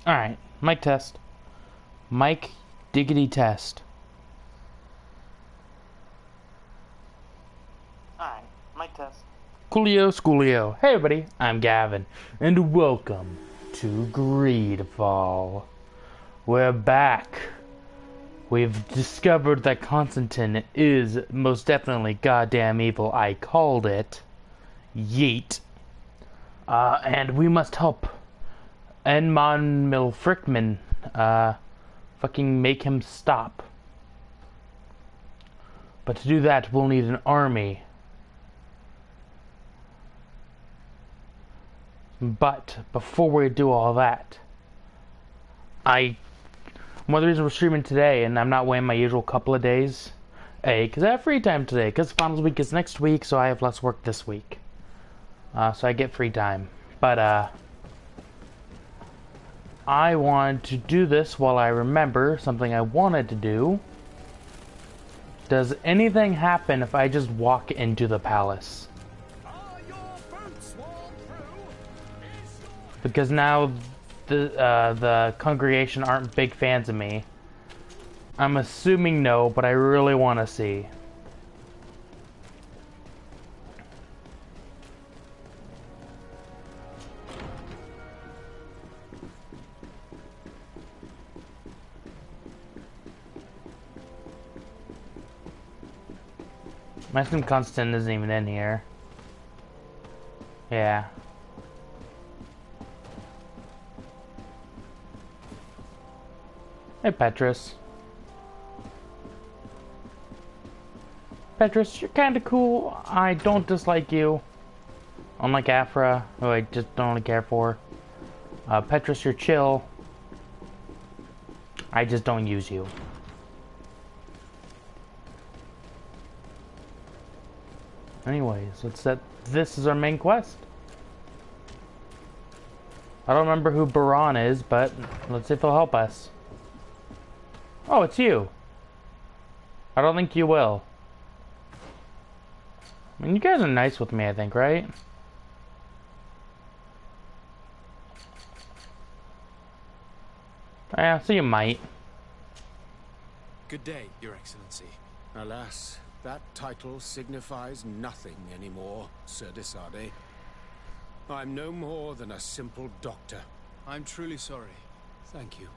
Alright, mic test. Mic diggity test. Alright, mic test. Coolio Schoolio. Hey everybody, I'm Gavin, and welcome to Greedfall. We're back. We've discovered that Constantine is most definitely goddamn evil. I called it. Yeet. And we must help Enmon Milfrickman, fucking make him stop. But to do that, we'll need an army. But before we do all that, one of the reasons we're streaming today, and I'm not waiting my usual couple of days, because I have free time today, because finals week is next week, so I have less work this week. So I get free time. But, I want to do this while I remember something I wanted to do. Does anything happen if I just walk into the palace? Because now the congregation aren't big fans of me. I'm assuming no, but I really want to see. My assume Constant isn't even in here. Yeah. Hey, Petrus. Petrus, you're kinda cool. I don't dislike you. Unlike Afra, who I just don't really care for. Petrus, you're chill. I just don't use you. Anyways, let's set this as our main quest. I don't remember who Baran is, but let's see if he'll help us. Oh, it's you. I don't think you will. I mean, you guys are nice with me, I think, right? Yeah, so you might. Good day, Your Excellency. Alas, that title signifies nothing anymore, Sir Desade. I'm no more than a simple doctor. I'm truly sorry. Thank you.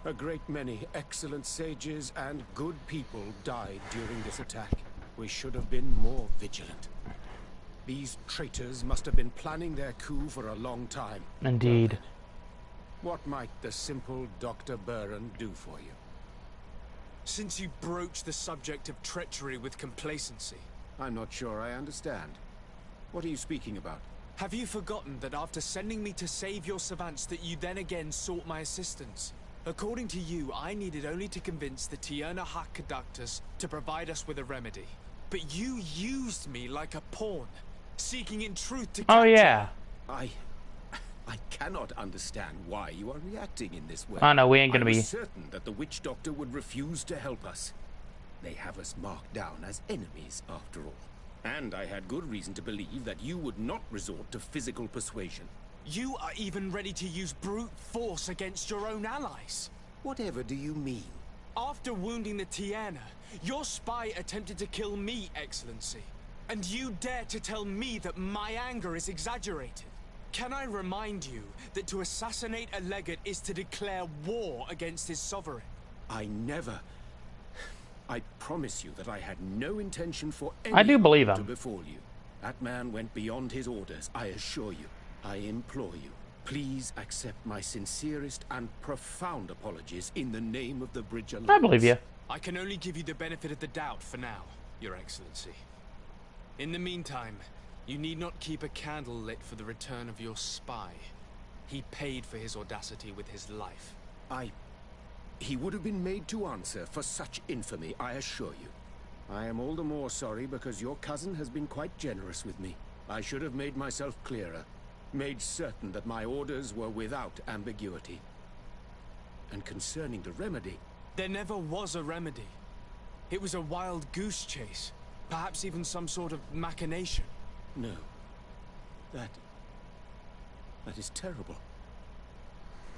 A great many excellent sages and good people died during this attack. We should have been more vigilant. These traitors must have been planning their coup for a long time. Indeed. What might the simple Dr. Buran do for you? Since you broached the subject of treachery with complacency, I'm not sure I understand. What are you speaking about? have you forgotten that after sending me to save your savants that you then again sought my assistance? According to you, I needed only to convince the Tierna Conductors to provide us with a remedy. But you used me like a pawn, seeking in truth to capture... Oh, yeah. I cannot understand why you are reacting in this way. Oh, no, we ain't gonna I was be. certain that the witch doctor would refuse to help us. They have us marked down as enemies, after all. And I had good reason to believe that you would not resort to physical persuasion. You are even ready to use brute force against your own allies. Whatever do you mean? After wounding the Tierna, your spy attempted to kill me, Excellency. And you dare to tell me that my anger is exaggerated. Can I remind you that to assassinate a legate is to declare war against his sovereign? I promise you that I had no intention for any I do believe harm him. to befall you. That man went beyond his orders, I assure you. I implore you, please accept my sincerest and profound apologies in the name of the Bridge Alliance. I believe you. I can only give you the benefit of the doubt for now, Your Excellency. In the meantime, you need not keep a candle lit for the return of your spy. He paid for his audacity with his life. He would have been made to answer for such infamy, I assure you. I am all the more sorry because your cousin has been quite generous with me. I should have made myself clearer, made certain that my orders were without ambiguity. And concerning the remedy... There never was a remedy. It was a wild goose chase. Perhaps even some sort of machination. No. That is terrible.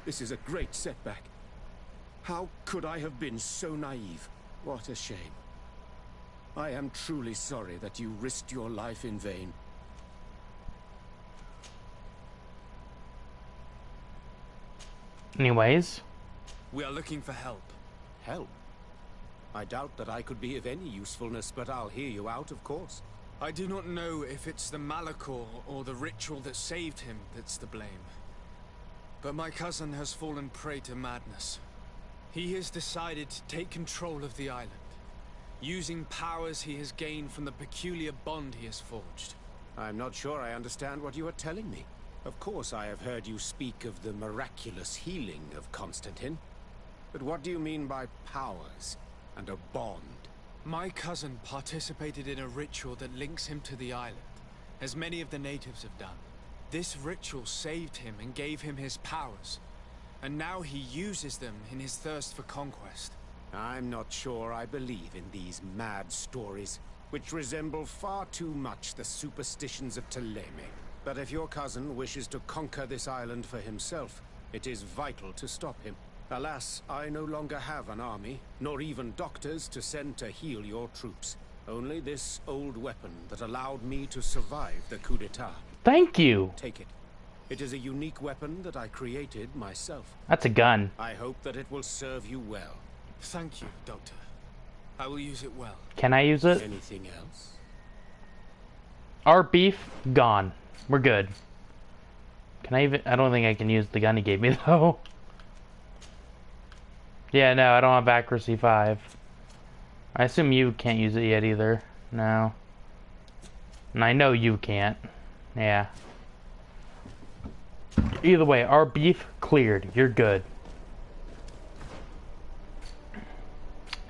This is a great setback. How could I have been so naive? What a shame. I am truly sorry that you risked your life in vain. Anyways. We are looking for help. Help? I doubt that I could be of any usefulness, but I'll hear you out, of course. I do not know if it's the Malachor or the ritual that saved him that's to blame. But my cousin has fallen prey to madness. He has decided to take control of the island, using powers he has gained from the peculiar bond he has forged. I'm not sure I understand what you are telling me. Of course I have heard you speak of the miraculous healing of Constantine. But what do you mean by powers and a bond? My cousin participated in a ritual that links him to the island, as many of the natives have done. This ritual saved him and gave him his powers, and now he uses them in his thirst for conquest. I'm not sure I believe in these mad stories, which resemble far too much the superstitions of Thélème. But if your cousin wishes to conquer this island for himself, it is vital to stop him. Alas, I no longer have an army, nor even doctors to send to heal your troops. Only this old weapon that allowed me to survive the coup d'etat. Thank you. Take it. It is a unique weapon that I created myself. That's a gun. I hope that it will serve you well. Thank you, Doctor. I will use it well. Can I use it? Anything else? Our beef, gone. We're good. Can I even... I don't think I can use the gun he gave me, though. Yeah, no, I don't have accuracy 5. I assume you can't use it yet either. No. And I know you can't. Yeah. Either way, our beef cleared. You're good.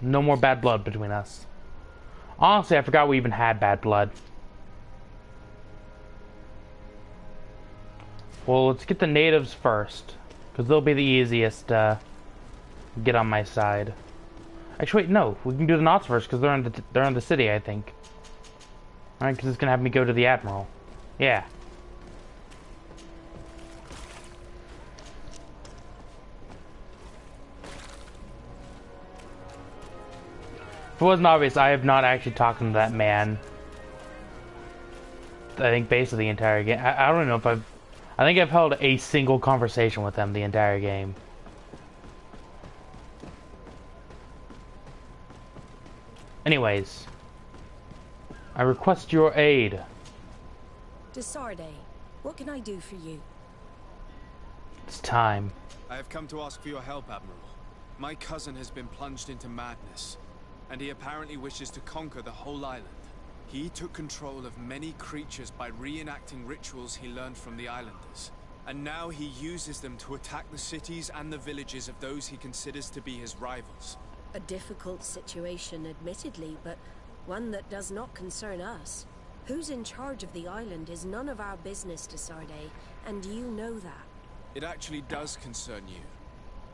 No more bad blood between us. Honestly, I forgot we even had bad blood. Well, let's get the natives first, because they'll be the easiest to get on my side. Actually, wait, no. We can do the Knots first, because they're in the city, I think. Alright, because it's going to have me go to the Admiral. Yeah. If it wasn't obvious, I have not actually talked to that man. I think basically the entire game. I don't know if I think I've held a single conversation with him the entire game. Anyways. I request your aid. Desarde, what can I do for you? It's time. I have come to ask for your help, Admiral. My cousin has been plunged into madness, and he apparently wishes to conquer the whole island. He took control of many creatures by reenacting rituals he learned from the islanders. And now he uses them to attack the cities and the villages of those he considers to be his rivals. A difficult situation, admittedly, but one that does not concern us. Who's in charge of the island is none of our business, Desarde, and you know that. It actually does concern you.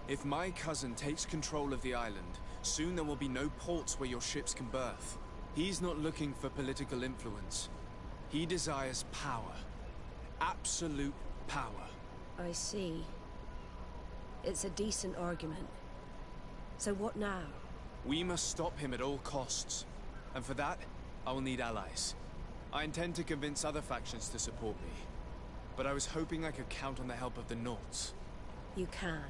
If my cousin takes control of the island, soon there will be no ports where your ships can berth. He's not looking for political influence. He desires power. Absolute power. I see. It's a decent argument. So what now? We must stop him at all costs. And for that, I will need allies. I intend to convince other factions to support me. But I was hoping I could count on the help of the Nords. You can.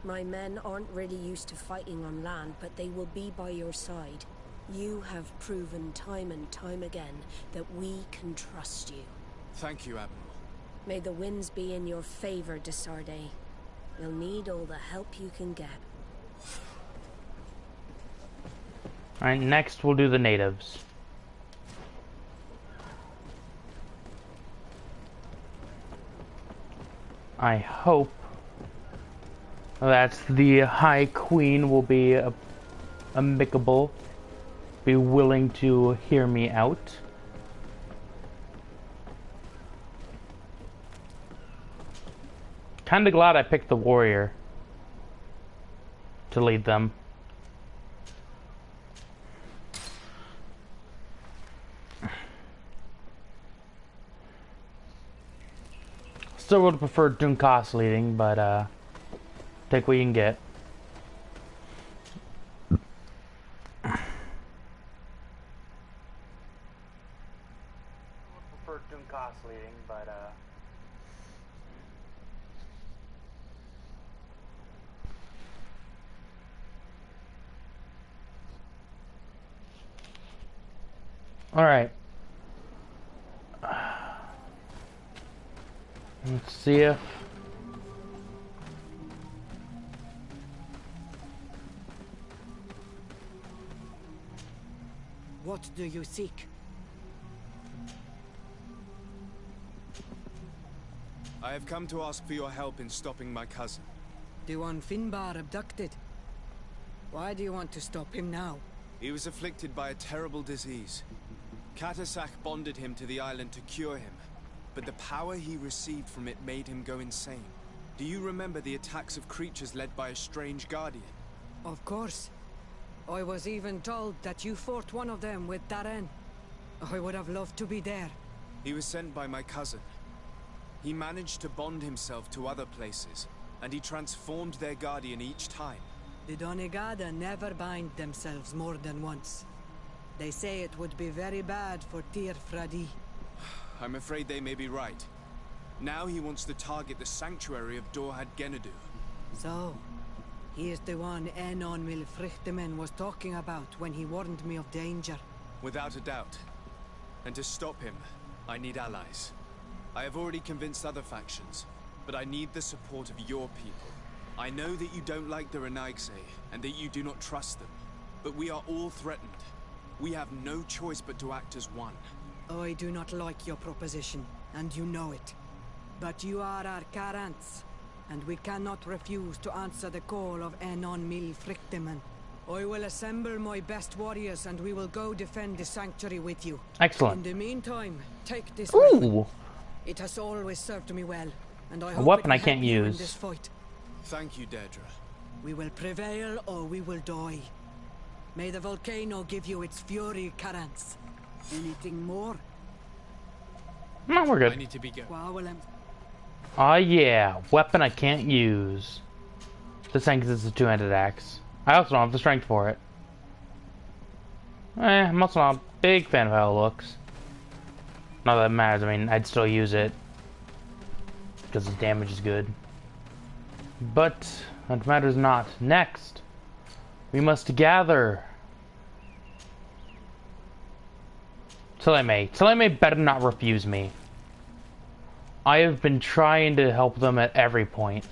My men aren't really used to fighting on land, but they will be by your side. You have proven time and time again that we can trust you. Thank you, Admiral. May the winds be in your favor, Desarde. You'll need all the help you can get. Alright, next we'll do the natives. I hope that the High Queen will be amicable, be willing to hear me out. Kinda glad I picked the warrior to lead them. Still would have preferred Dunkas leading, but Take what you can get. I would prefer doing cost leading, but alright. Let's see if What do you seek? I have come to ask for your help in stopping my cousin. The one Finbar abducted. Why do you want to stop him now? He was afflicted by a terrible disease. Katasak bonded him to the island to cure him, but the power he received from it made him go insane. Do you remember the attacks of creatures led by a strange guardian? Of course. I was even told that you fought one of them with Darren. I would have loved to be there. He was sent by my cousin. He managed to bond himself to other places, and he transformed their guardian each time. The Donegada never bind themselves more than once. They say it would be very bad for Tir Fradi. I'm afraid they may be right. Now he wants to target the sanctuary of Dorhad Genadu. So, he is the one Enon Milfrichtemen was talking about when he warned me of danger. Without a doubt. And to stop him, I need allies. I have already convinced other factions, but I need the support of your people. I know that you don't like the Renaigse, and that you do not trust them, but we are all threatened. We have no choice but to act as one. I do not like your proposition, and you know it. But you are our Karants, and we cannot refuse to answer the call of Enon Milfrichtemen. I will assemble my best warriors, and we will go defend the sanctuary with you. excellent. In the meantime, take this weapon. Ooh, It has always served me well, and I a hope weapon it I will can't help you in use. this fight. Thank you, Deirdre. We will prevail or we will die. May the volcano give you its fury, Karants. Anything more? No, we're I good. need to be going. Wawalem. Oh yeah, weapon I can't use. This thing is a two-handed axe. I also don't have the strength for it. I'm also not a big fan of how it looks. Not that it matters, I mean, I'd still use it. Because the damage is good. But, that matters not. Next, we must gather. Tileme better not refuse me. I have been trying to help them at every point.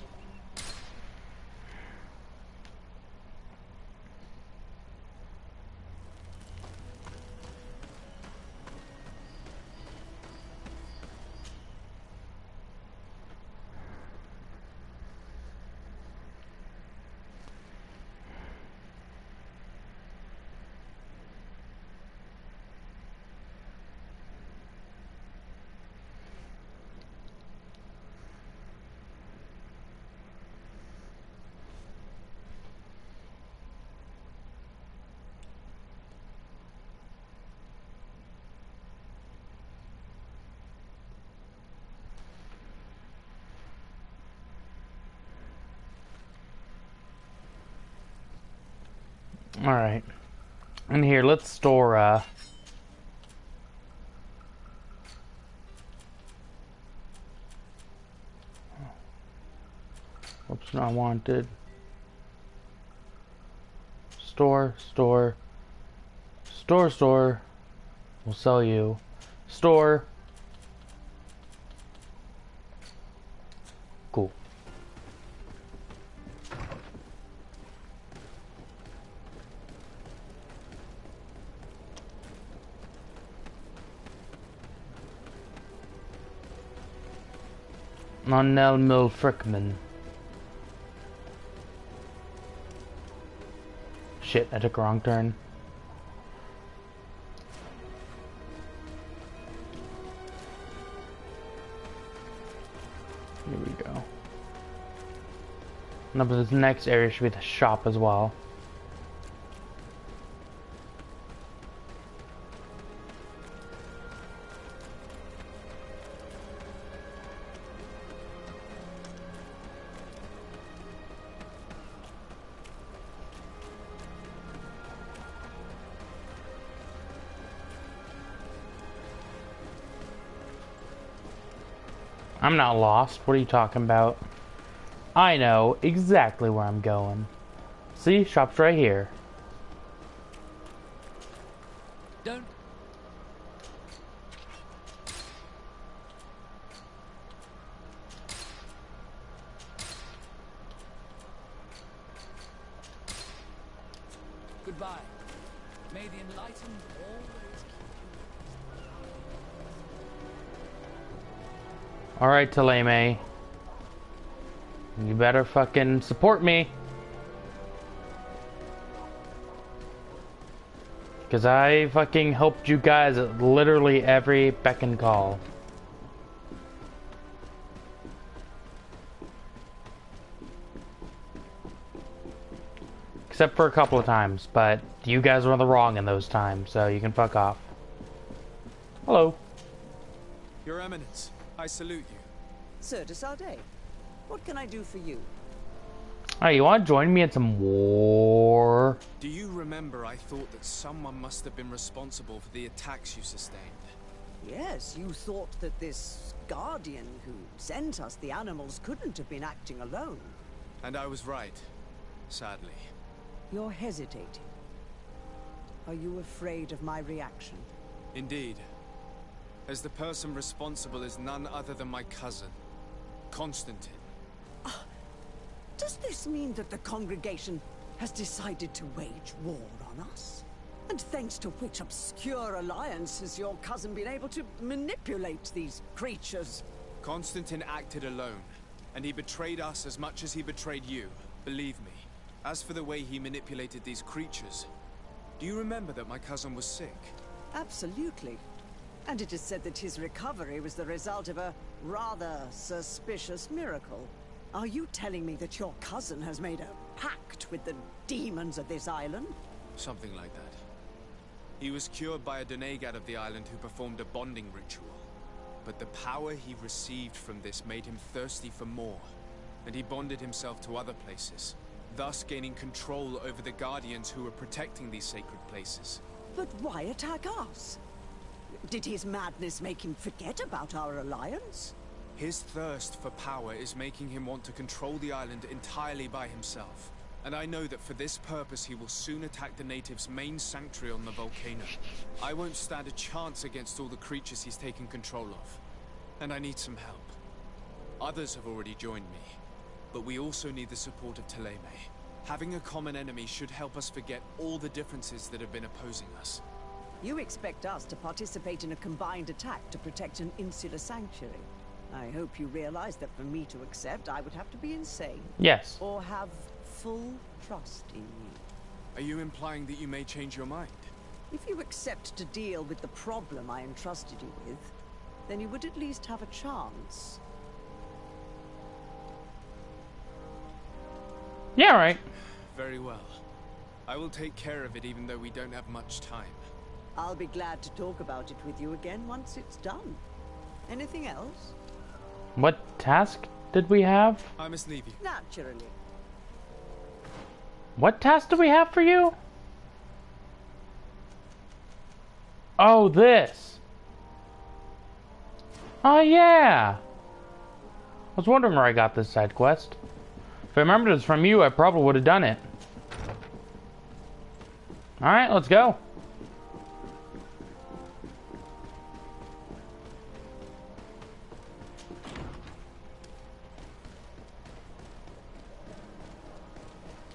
Alright. In here, let's store, oops, not wanted. Store. We'll sell you. Store. Cool. Nonnel Mill Frickman. Shit, I took a wrong turn. Here we go. Now, but this next area should be the shop as well. I'm not lost. What are you talking about? I know exactly where I'm going. See? Shop's right here. Don't. Goodbye. May the enlightened always keep you. Alright, Taleme. You better fucking support me. Because I fucking helped you guys at literally every beck and call. Except for a couple of times, but you guys were in the wrong in those times, so you can fuck off. Hello. Your Eminence, I salute you. Sir de Sardet, what can I do for you? Hey, you want to join me in some war? Do you remember I thought that someone must have been responsible for the attacks you sustained? Yes, you thought that this guardian who sent us the animals couldn't have been acting alone. And I was right, sadly. You're hesitating. Are you afraid of my reaction? Indeed. As the person responsible is none other than my cousin, Constantine. Does this mean that the congregation has decided to wage war on us? And thanks to which obscure alliance has your cousin been able to manipulate these creatures? Constantine acted alone, and he betrayed us as much as he betrayed you, believe me. As for the way he manipulated these creatures, do you remember that my cousin was sick? Absolutely. And it is said that his recovery was the result of a rather suspicious miracle. Are you telling me that your cousin has made a pact with the demons of this island? Something like that. He was cured by a Donegat of the island who performed a bonding ritual. But the power he received from this made him thirsty for more, and he bonded himself to other places, thus gaining control over the guardians who were protecting these sacred places. But why attack us? Did his madness make him forget about our alliance? His thirst for power is making him want to control the island entirely by himself. And I know that for this purpose he will soon attack the natives' main sanctuary on the volcano. I won't stand a chance against all the creatures he's taken control of. And I need some help. Others have already joined me, but we also need the support of Taleme. Having a common enemy should help us forget all the differences that have been opposing us. You expect us to participate in a combined attack to protect an insular sanctuary? I hope you realize that for me to accept, I would have to be insane. Yes. Or have full trust in you. Are you implying that you may change your mind? If you accept to deal with the problem I entrusted you with, then you would at least have a chance. Yeah, right. Very well. I will take care of it even though we don't have much time. I'll be glad to talk about it with you again once it's done. Anything else? What task did we have? I must leave you. Naturally. What task do we have for you? Oh, this. Oh, yeah. I was wondering where I got this side quest. If I remembered it was from you, I probably would have done it. Alright, let's go.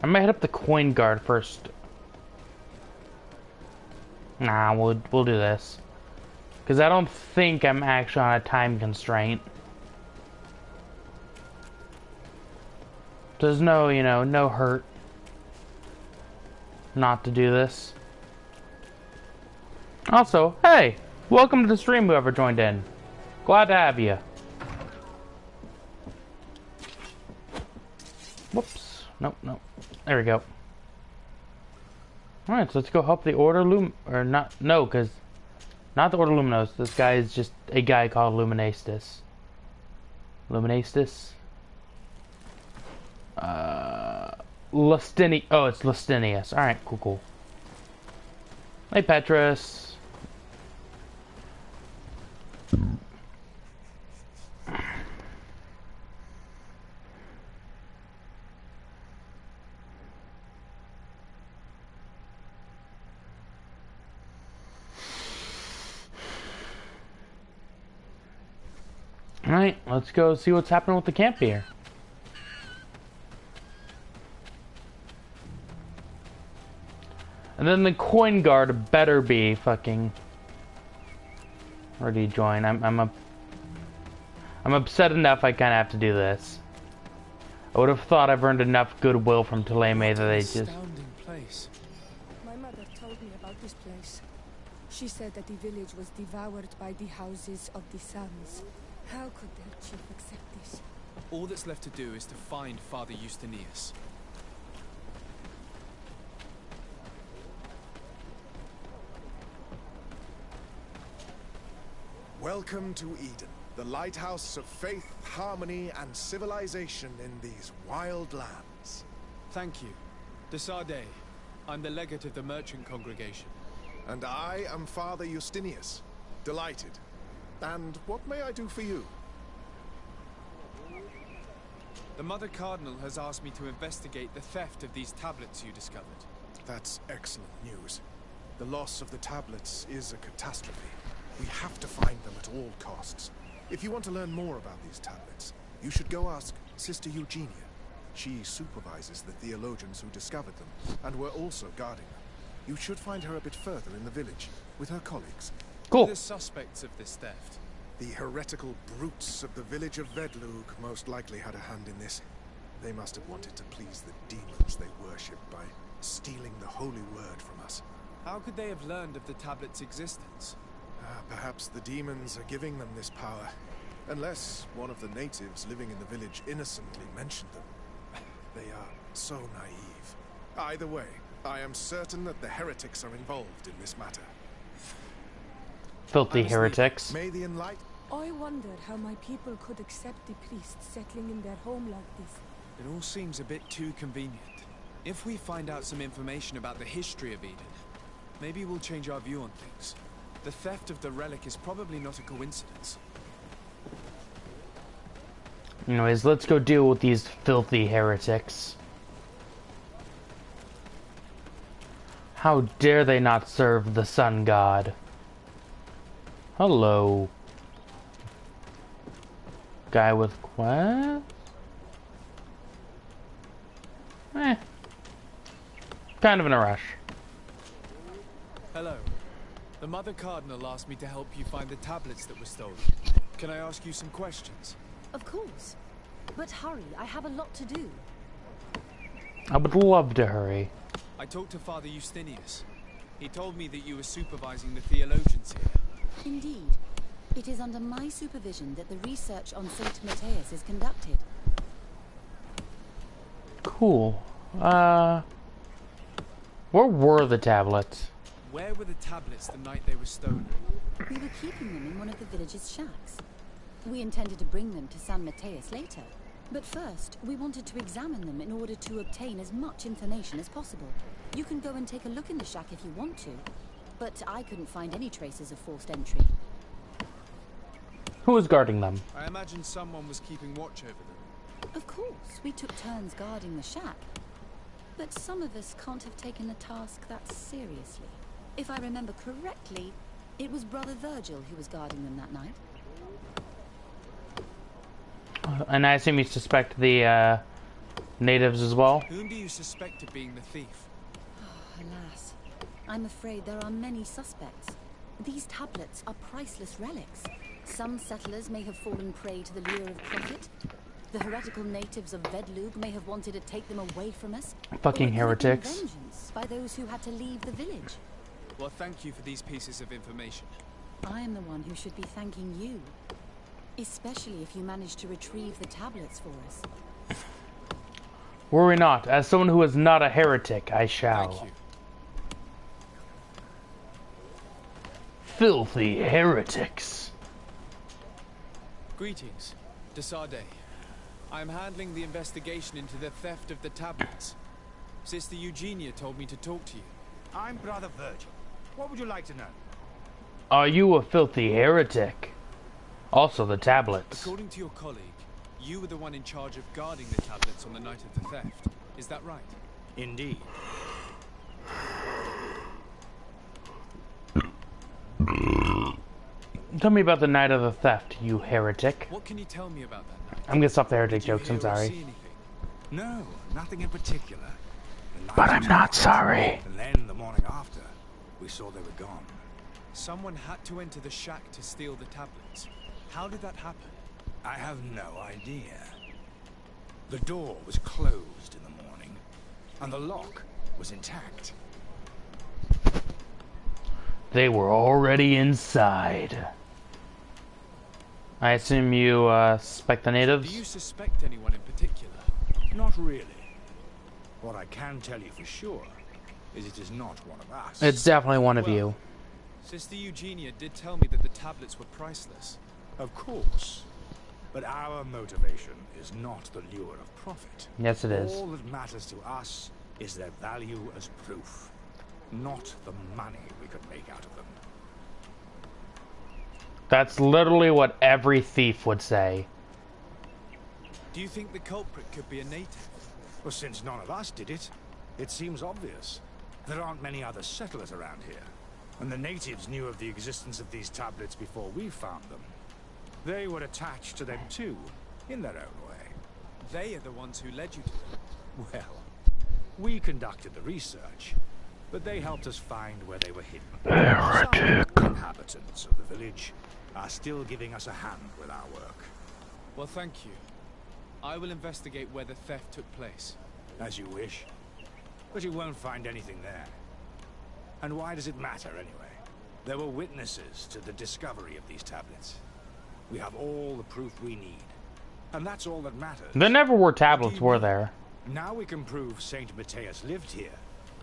I might hit up the coin guard first. Nah, we'll do this. Because I don't think I'm actually on a time constraint. There's no, you know, no hurt not to do this. Also, hey! Welcome to the stream, whoever joined in. Glad to have you. Whoops. Nope, nope. There we go. Alright, so let's go help the Order or not, no, because not the Order Luminos. This guy is just a guy called Luminastus. Luminastus? Oh, it's Lustinius. Alright, cool, cool. Hey, Petrus. Alright, let's go see what's happening with the camp here. And then the coin guard better be fucking ready to join. I'm upset enough I kinda have to do this. I would have thought I've earned enough goodwill from Tuleme that they just... Astounding place. My mother told me about this place. She said that the village was devoured by the houses of the sons. How could their chief accept this? All that's left to do is to find Father Justinius. Welcome to Eden, the lighthouse of faith, harmony, and civilization in these wild lands. Thank you. Desade. I'm the legate of the merchant congregation. And I am Father Justinius. Delighted. And what may I do for you? The Mother Cardinal has asked me to investigate the theft of these tablets you discovered. That's excellent news. The loss of the tablets is a catastrophe. We have to find them at all costs. If you want to learn more about these tablets, you should go ask Sister Eugenia. She supervises the theologians who discovered them, and were also guarding them. You should find her a bit further in the village, with her colleagues. Cool. The suspects of this theft. The heretical brutes of the village of Vedlug most likely had a hand in this. They must have wanted to please the demons they worship by stealing the holy word from us. How could they have learned of the tablet's existence? Perhaps the demons are giving them this power. Unless one of the natives living in the village innocently mentioned them. They are so naive. Either way, I am certain that the heretics are involved in this matter. Filthy heretics. May the enlightened... I wondered how my people could accept the priests settling in their home like this. It all seems a bit too convenient. If we find out some information about the history of Eden, maybe we'll change our view on things. The theft of the relic is probably not a coincidence. Anyways, let's go deal with these filthy heretics. How dare they not serve the sun god? Hello. Guy with quest? Kind of in a rush. Hello. The Mother Cardinal asked me to help you find the tablets that were stolen. Can I ask you some questions? Of course. But hurry, I have a lot to do. I would love to hurry. I talked to Father Justinius. He told me that you were supervising the theologians here. Indeed. It is under my supervision that the research on Saint Matthias is conducted. Cool. Where were the tablets? Where were the tablets the night they were stolen? We were keeping them in one of the village's shacks. We intended to bring them to San Matthias later. But first, we wanted to examine them in order to obtain as much information as possible. You can go and take a look in the shack if you want to. But I couldn't find any traces of forced entry. Who was guarding them? I imagine someone was keeping watch over them. Of course, we took turns guarding the shack. But some of us can't have taken the task that seriously. If I remember correctly, it was Brother Virgil who was guarding them that night. And I assume you suspect the natives as well? Whom do you suspect of being the thief? Oh, alas. I'm afraid there are many suspects. These tablets are priceless relics. Some settlers may have fallen prey to the lure of profit. The heretical natives of Vedlug may have wanted to take them away from us. Fucking heretics. Vengeance by those who had to leave the village. Well, thank you for these pieces of information. I am the one who should be thanking you. Especially if you managed to retrieve the tablets for us. Worry not. As someone who is not a heretic, I shall. Thank you. Filthy heretics. Greetings. Desade. I'm handling the investigation into the theft of the tablets. Sister Eugenia told me to talk to you. I'm Brother Virgil. What would you like to know? Are you a filthy heretic? Also the tablets. According to your colleague, you were the one in charge of guarding the tablets on the night of the theft. Is that right? Indeed. Tell me about the night of the theft, you heretic. What can you tell me about that night? I'm gonna stop the heretic Did you jokes, I'm hear or sorry. see anything? No, nothing in particular. The night But was I'm not quiet, sorry. And then the morning after, we saw they were gone. Someone had to enter the shack to steal the tablets. How did that happen? I have no idea. The door was closed in the morning, and the lock was intact. They were already inside. I assume you suspect the natives? Do you suspect anyone in particular? Not really. What I can tell you for sure is it is not one of us. It's definitely one of you. Sister Eugenia did tell me that the tablets were priceless. Of course. But our motivation is not the lure of profit. Yes, it is. All that matters to us is their value as proof, not the money we could make out of them. That's literally what every thief would say. Do you think the culprit could be a native? Well, since none of us did it, it seems obvious. There aren't many other settlers around here, and the natives knew of the existence of these tablets before we found them. They were attached to them too, in their own way. They are the ones who led you to them. Well, we conducted the research, but they helped us find where they were hidden. Heretic. Some inhabitants of the village are still giving us a hand with our work. Well, thank you. I will investigate where the theft took place. As you wish. But you won't find anything there. And why does it matter anyway? There were witnesses to the discovery of these tablets. We have all the proof we need. And that's all that matters. There never were tablets, were there? Now we can prove Saint Matthias lived here.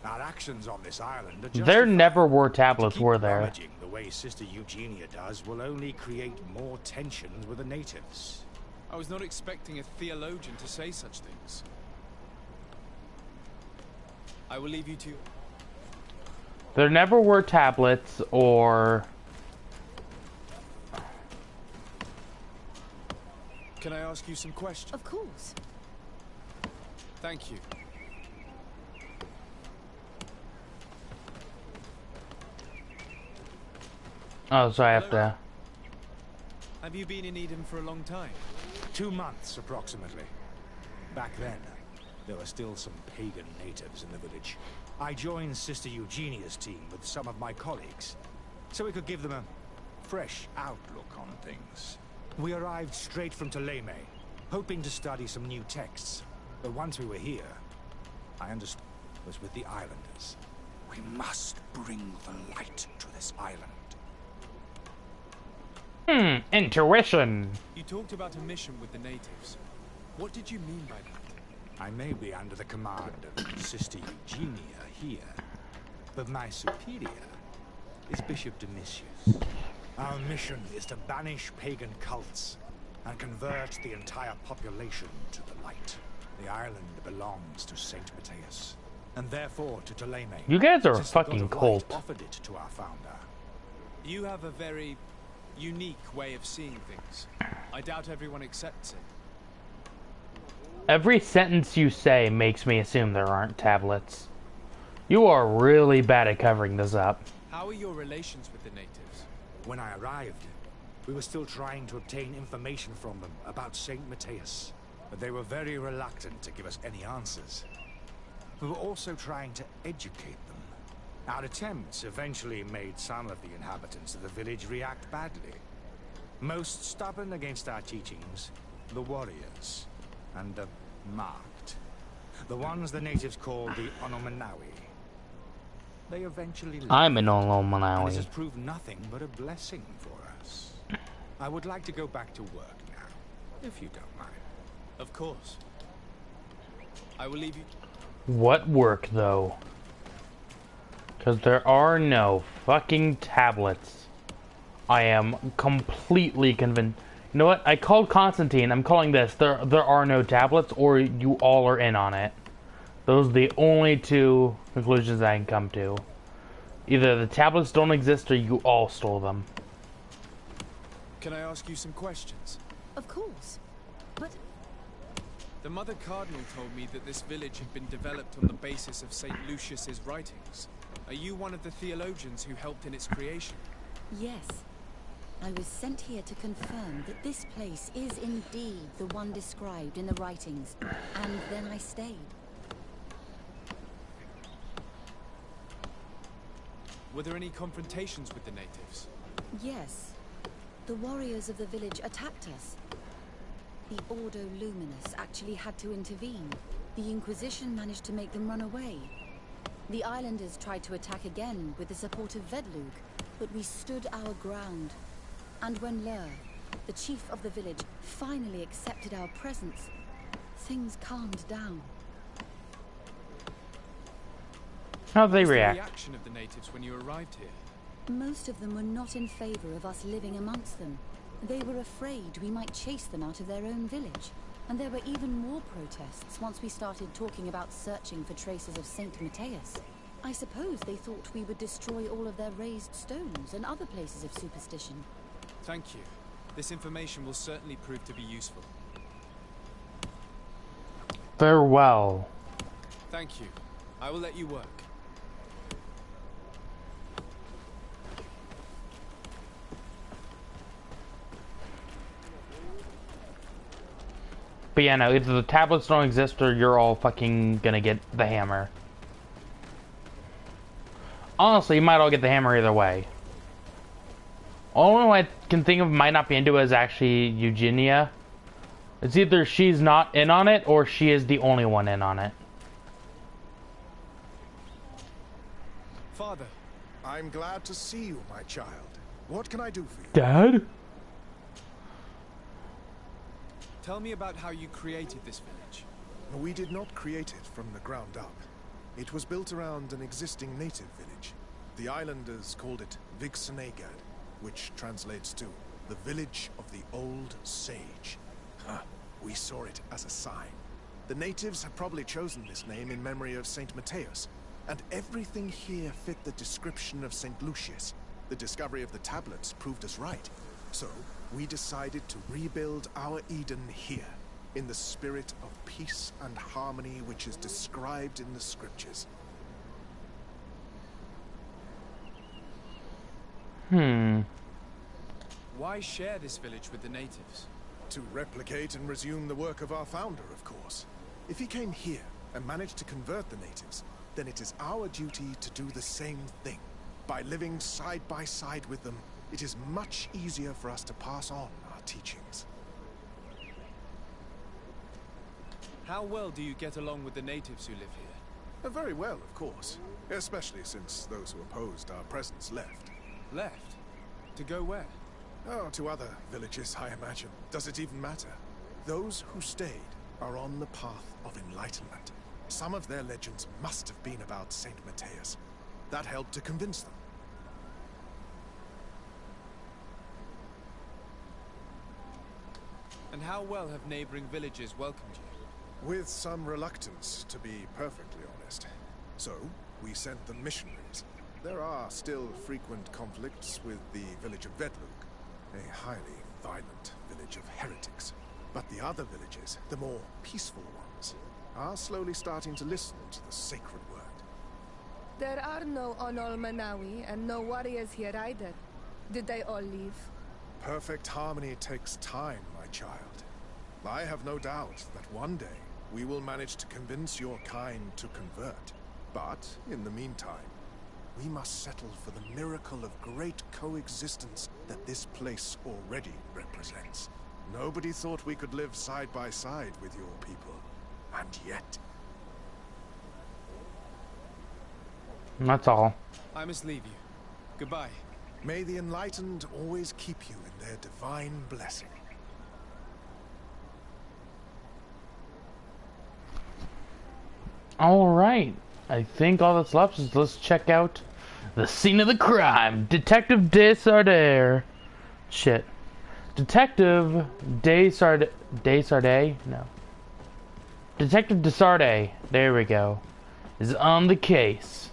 Our actions on this island are There justified. never were tablets, To keep were there? rummaging the way Sister Eugenia does will only create more tensions with the natives. I was not expecting a theologian to say such things. I will leave you to... There never were tablets or... Can I ask you some questions? Of course. Thank you. Oh, so I have to... Have you been in Eden for a long time? 2 months, approximately. Back then, there were still some pagan natives in the village. I joined Sister Eugenia's team with some of my colleagues, so we could give them a fresh outlook on things. We arrived straight from Ptolemy, hoping to study some new texts. But once we were here, I understood it was with the islanders. We must bring the light to this island. Intuition! You talked about a mission with the natives. What did you mean by that? I may be under the command of Sister Eugenia here, but my superior is Bishop Domitius. Our mission is to banish pagan cults and convert the entire population to the light. The island belongs to Saint Matthias, and therefore to Ptolemy. You guys are a since the God fucking of Light cult. offered it to our founder. You have a very unique way of seeing things. I doubt everyone accepts it. Every sentence you say makes me assume there aren't tablets. You are really bad at covering this up. How are your relations with the natives? When I arrived, we were still trying to obtain information from them about Saint Matthias, but they were very reluctant to give us any answers. We were also trying to educate them. Our attempts eventually made some of the inhabitants of the village react badly. Most stubborn against our teachings, the warriors, and the marked. The ones the natives called the Onomanawi. They eventually left. I'm an And Olomanawi. this has proved nothing but a blessing for us. I would like to go back to work now, if you don't mind. Of course. I will leave you... What work, though? Because there are no fucking tablets. I am completely convinced. You know what? I called Constantine. I'm calling this. There are no tablets, or you all are in on it. Those are the only two conclusions I can come to. Either the tablets don't exist, or you all stole them. Can I ask you some questions? Of course. But The Mother Cardinal told me that this village had been developed on the basis of St. Lucius's writings. Are you one of the theologians who helped in its creation? yes, I was sent here to confirm that this place is indeed the one described in the writings, and then I stayed. Were there any confrontations with the natives? Yes. The warriors of the village attacked us. The Ordo Luminous actually had to intervene. The Inquisition managed to make them run away. The islanders tried to attack again with the support of Vedlug, but we stood our ground. And when Lur, the chief of the village, finally accepted our presence, things calmed down. How'd they What was the react? reaction of the natives when you arrived here? Most of them were not in favor of us living amongst them. They were afraid we might chase them out of their own village. And there were even more protests once we started talking about searching for traces of Saint Matthias. I suppose they thought we would destroy all of their raised stones and other places of superstition. Thank you. This information will certainly prove to be useful. Farewell. Thank you. I will let you work. But yeah, no, either the tablets don't exist or you're all fucking gonna get the hammer. Honestly, you might all get the hammer either way. Only one I can think of might not be into it is actually Eugenia. It's either she's not in on it or she is the only one in on it. Father. I'm glad to see you, my child. What can I do for you? Dad? Tell me about how you created this village. We did not create it from the ground up. It was built around an existing native village. The islanders called it Vixenagad, which translates to the village of the old sage. We saw it as a sign. The natives had probably chosen this name in memory of Saint Matthias, and everything here fit the description of Saint Lucius. The discovery of the tablets proved us right. So, we decided to rebuild our Eden here, in the spirit of peace and harmony which is described in the scriptures. Why share this village with the natives? To replicate and resume the work of our founder, of course. If he came here and managed to convert the natives, then it is our duty to do the same thing. By living side by side with them, it is much easier for us to pass on our teachings. How well do you get along with the natives who live here? Very well, of course. Especially since those who opposed our presence left. Left? To go where? Oh, to other villages, I imagine. Does it even matter? Those who stayed are on the path of enlightenment. Some of their legends must have been about Saint Matthias. That helped to convince them. And how well have neighboring villages welcomed you? With some reluctance, to be perfectly honest. So, we sent them missionaries. There are still frequent conflicts with the village of Vedlug, a highly violent village of heretics. But the other villages, the more peaceful ones, are slowly starting to listen to the sacred word. There are no Onol Manawi and no warriors here either. Did they all leave? Perfect harmony takes time, my child. I have no doubt that one day we will manage to convince your kind to convert. But, in the meantime, we must settle for the miracle of great coexistence that this place already represents. Nobody thought we could live side by side with your people. And yet... That's all. I must leave you. Goodbye. May the enlightened always keep you in their divine blessing. Alright. I think all that's left is let's check out the scene of the crime. Detective Desardet. Shit. Detective Desardet? No. Detective Desardet, there we go, is on the case.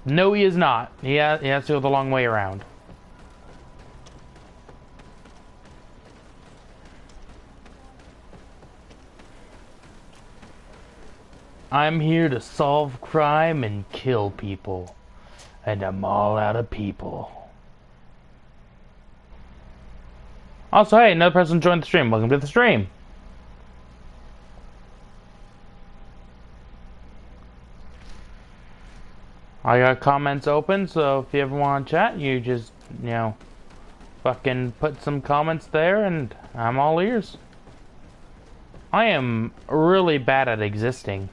No, he is not. He has to go the long way around. I'm here to solve crime and kill people. And I'm all out of people. Also, hey, another person joined the stream. Welcome to the stream. I got comments open, so if you ever want to chat, you just, you know, fucking put some comments there and I'm all ears. I am really bad at existing.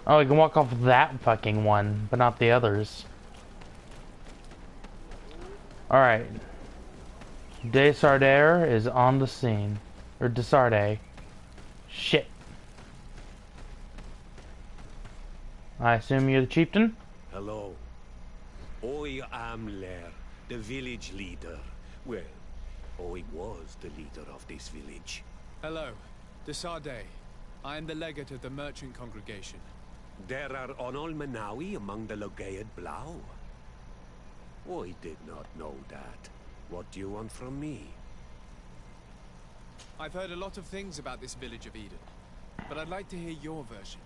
Oh, I can walk off that fucking one, but not the others. Alright. Desardaire is on the scene. Or Desardaire. Shit. I assume you're the chieftain? Hello. I am Lair, the village leader. Well, I was the leader of this village. Hello, Desardaire. I am the legate of the merchant congregation. There are Onol Manawi among the Logaed Blau. I did not know that. What do you want from me? I've heard a lot of things about this village of Eden, but I'd like to hear your version.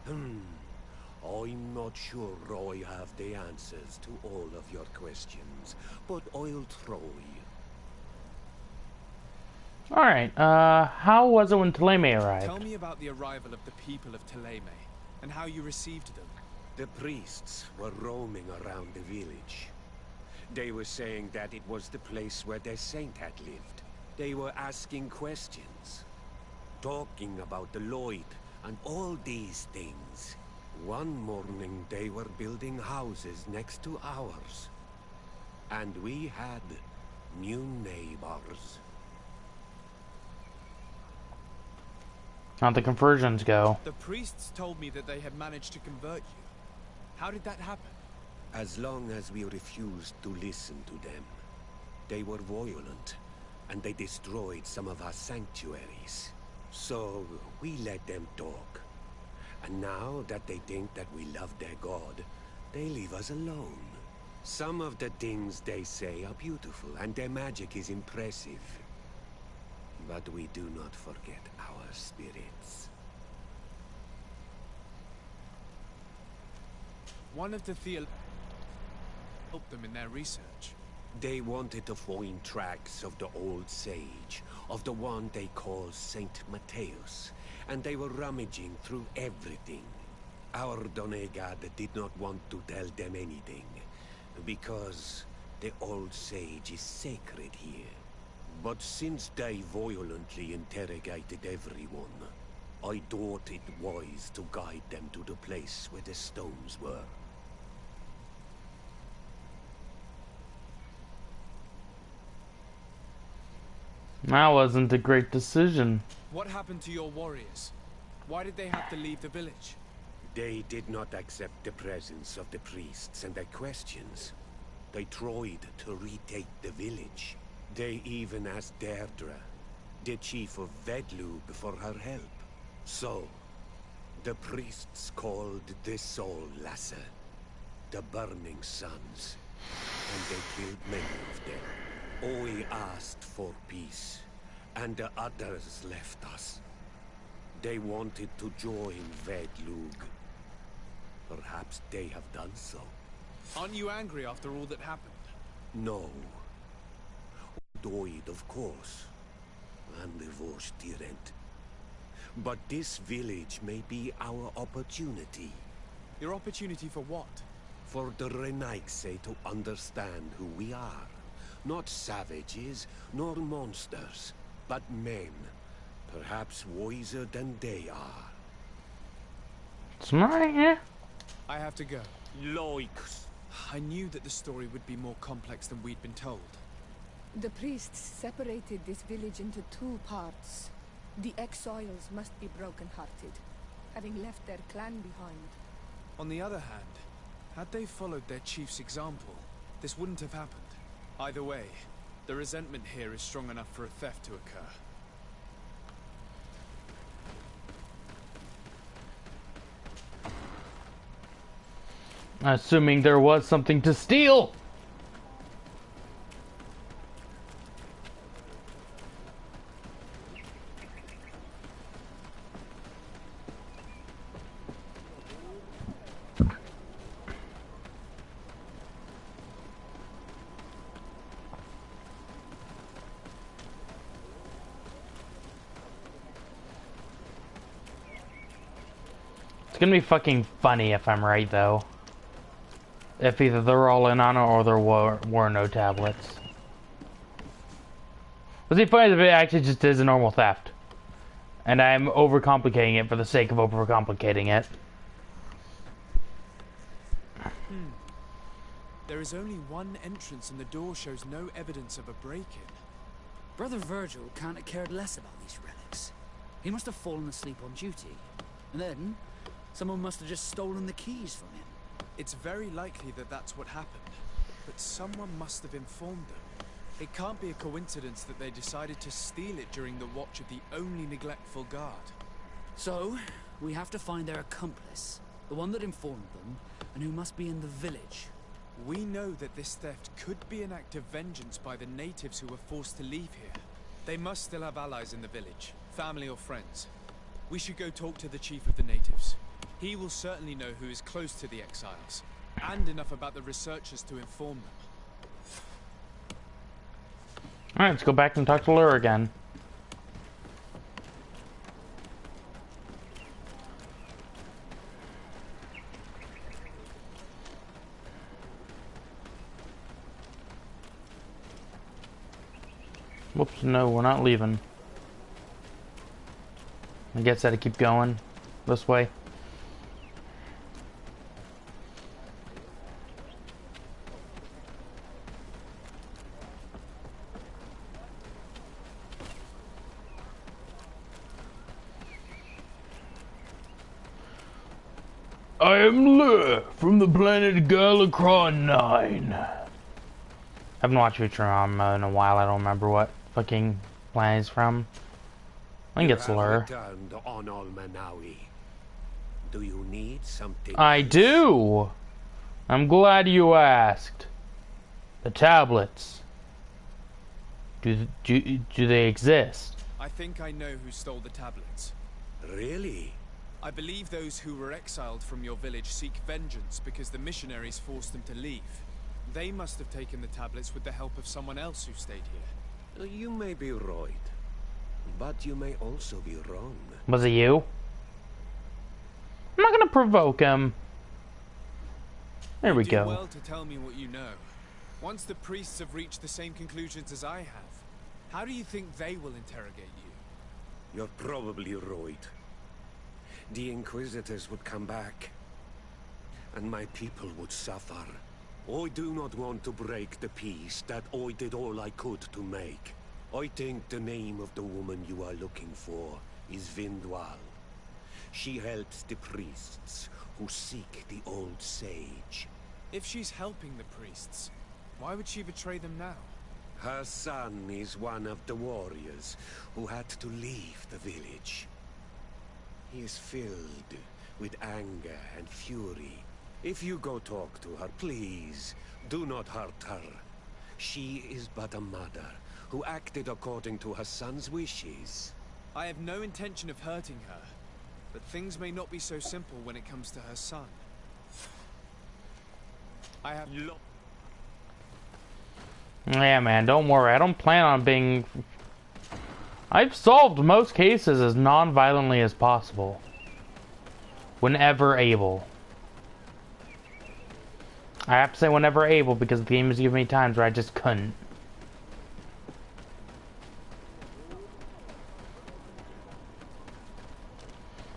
I'm not sure I have the answers to all of your questions, but I'll try. Alright, how was it when Ptolemy arrived? Tell me about the arrival of the people of Ptolemy, and how you received them. The priests were roaming around the village. They were saying that it was the place where their saint had lived. They were asking questions, talking about the Lloyd and all these things. One morning they were building houses next to ours. And we had new neighbors. How'd the conversions go? The priests told me that they had managed to convert you. How did that happen? As long as we refused to listen to them. They were violent, and they destroyed some of our sanctuaries. So we let them talk. And now that they think that we love their god, they leave us alone. Some of the things they say are beautiful, and their magic is impressive. But we do not forget our spirits. One of the theologians helped them in their research. They wanted to find tracks of the old sage, of the one they call Saint Matthias, and they were rummaging through everything. Our Donegad did not want to tell them anything, because the old sage is sacred here. But since they violently interrogated everyone, I thought it wise to guide them to the place where the stones were. That wasn't a great decision. What happened to your warriors? Why did they have to leave the village? They did not accept the presence of the priests and their questions. They tried to retake the village. They even asked Deirdre, the chief of Vedlug, for her help. So, the priests called the Soul Lasser, the Burning Suns, and they killed many of them. I asked for peace, and the others left us. They wanted to join Vedlug. Perhaps they have done so. Aren't you angry after all that happened? No. Died, of course, and the Vosh didn't. But this village may be our opportunity. Your opportunity for what? For the Renaigse to understand who we are. Not savages, nor monsters, but men. Perhaps wiser than they are. Smart, yeah? I have to go. Loiks. I knew that the story would be more complex than we'd been told. The priests separated this village into two parts. The exiles must be broken-hearted, having left their clan behind. On the other hand, had they followed their chief's example, this wouldn't have happened. Either way, the resentment here is strong enough for a theft to occur. Assuming there was something to steal. It's gonna be fucking funny if I'm right, though. If either they're all in on it or there were no tablets. What's the funny if it actually just is a normal theft. And I'm overcomplicating it for the sake of overcomplicating it. There is only one entrance and the door shows no evidence of a break-in. Brother Virgil can't have cared less about these relics. He must have fallen asleep on duty. And then, someone must have just stolen the keys from him. It's very likely that that's what happened. But someone must have informed them. It can't be a coincidence that they decided to steal it during the watch of the only neglectful guard. So, we have to find their accomplice, the one that informed them, and who must be in the village. We know that this theft could be an act of vengeance by the natives who were forced to leave here. They must still have allies in the village, family or friends. We should go talk to the chief of the natives. He will certainly know who is close to the exiles, and enough about the researchers to inform them. Alright, let's go back and talk to Lure again. Whoops, no, we're not leaving. I guess I had to keep going this way. I am Lur from the planet Galacron 9. I haven't watched Futurama in a while. I don't remember what fucking planet it's from. I think it's Lur. Returned on Almanawi. Do you need something? I do. I'm glad you asked. The tablets. Do they exist? I think I know who stole the tablets. Really? I believe those who were exiled from your village seek vengeance because the missionaries forced them to leave. They must have taken the tablets with the help of someone else who stayed here. You may be right, but you may also be wrong. Was it you? I'm not gonna provoke him. There we go. You do well to tell me what you know. Once the priests have reached the same conclusions as I have, how do you think they will interrogate you? You're probably right. The Inquisitors would come back, and my people would suffer. I do not want to break the peace that I did all I could to make. I think the name of the woman you are looking for is Vindwal. She helps the priests who seek the old sage. If she's helping the priests, why would she betray them now? Her son is one of the warriors who had to leave the village. He is filled with anger and fury. If you go talk to her, please, do not hurt her. She is but a mother who acted according to her son's wishes. I have no intention of hurting her, but things may not be so simple when it comes to her son. I have Yeah, man, don't worry. I don't plan on being... I've solved most cases as non-violently as possible. Whenever able. I have to say whenever able because the game has given me times where I just couldn't.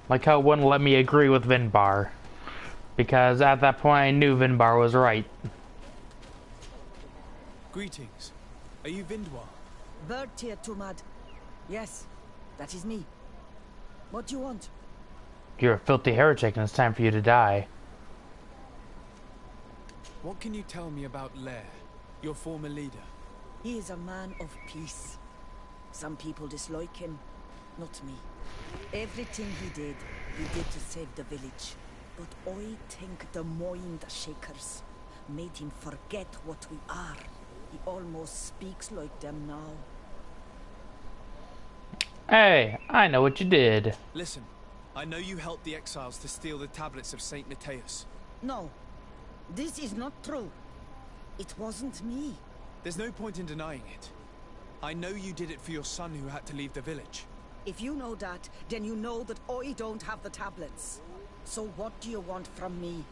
Like how it wouldn't let me agree with Vinbar. Because at that point I knew Vinbar was right. Greetings. Are you Vindwal? Bertir Tumad. Yes, that is me. What do you want? You're a filthy heretic and it's time for you to die. What can you tell me about Lair, your former leader? He is a man of peace. Some people dislike him, not me. Everything he did to save the village. But I think the mind shakers made him forget what we are. He almost speaks like them now. Hey, I know what you did. Listen, I know you helped the exiles to steal the tablets of Saint Matthias. No, this is not true. It wasn't me. There's no point in denying it. I know you did it for your son who had to leave the village. If you know that, then you know that I don't have the tablets. So what do you want from me?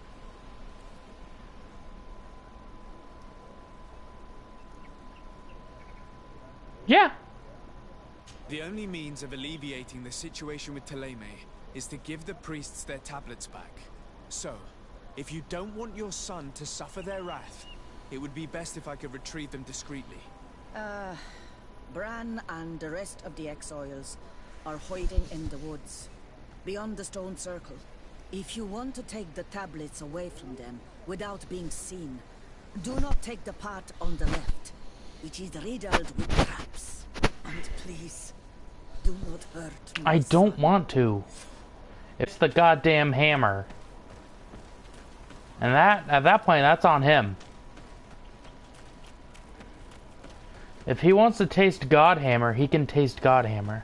Yeah. The only means of alleviating the situation with Thélème is to give the priests their tablets back. So, if you don't want your son to suffer their wrath, it would be best if I could retrieve them discreetly. Bran and the rest of the exiles are hiding in the woods, beyond the stone circle. If you want to take the tablets away from them without being seen, do not take the path on the left. It is riddled with traps. And please, do not hurt my I don't son. want to. It's the goddamn hammer. And that, at that point, that's on him. If he wants to taste Godhammer, he can taste Godhammer.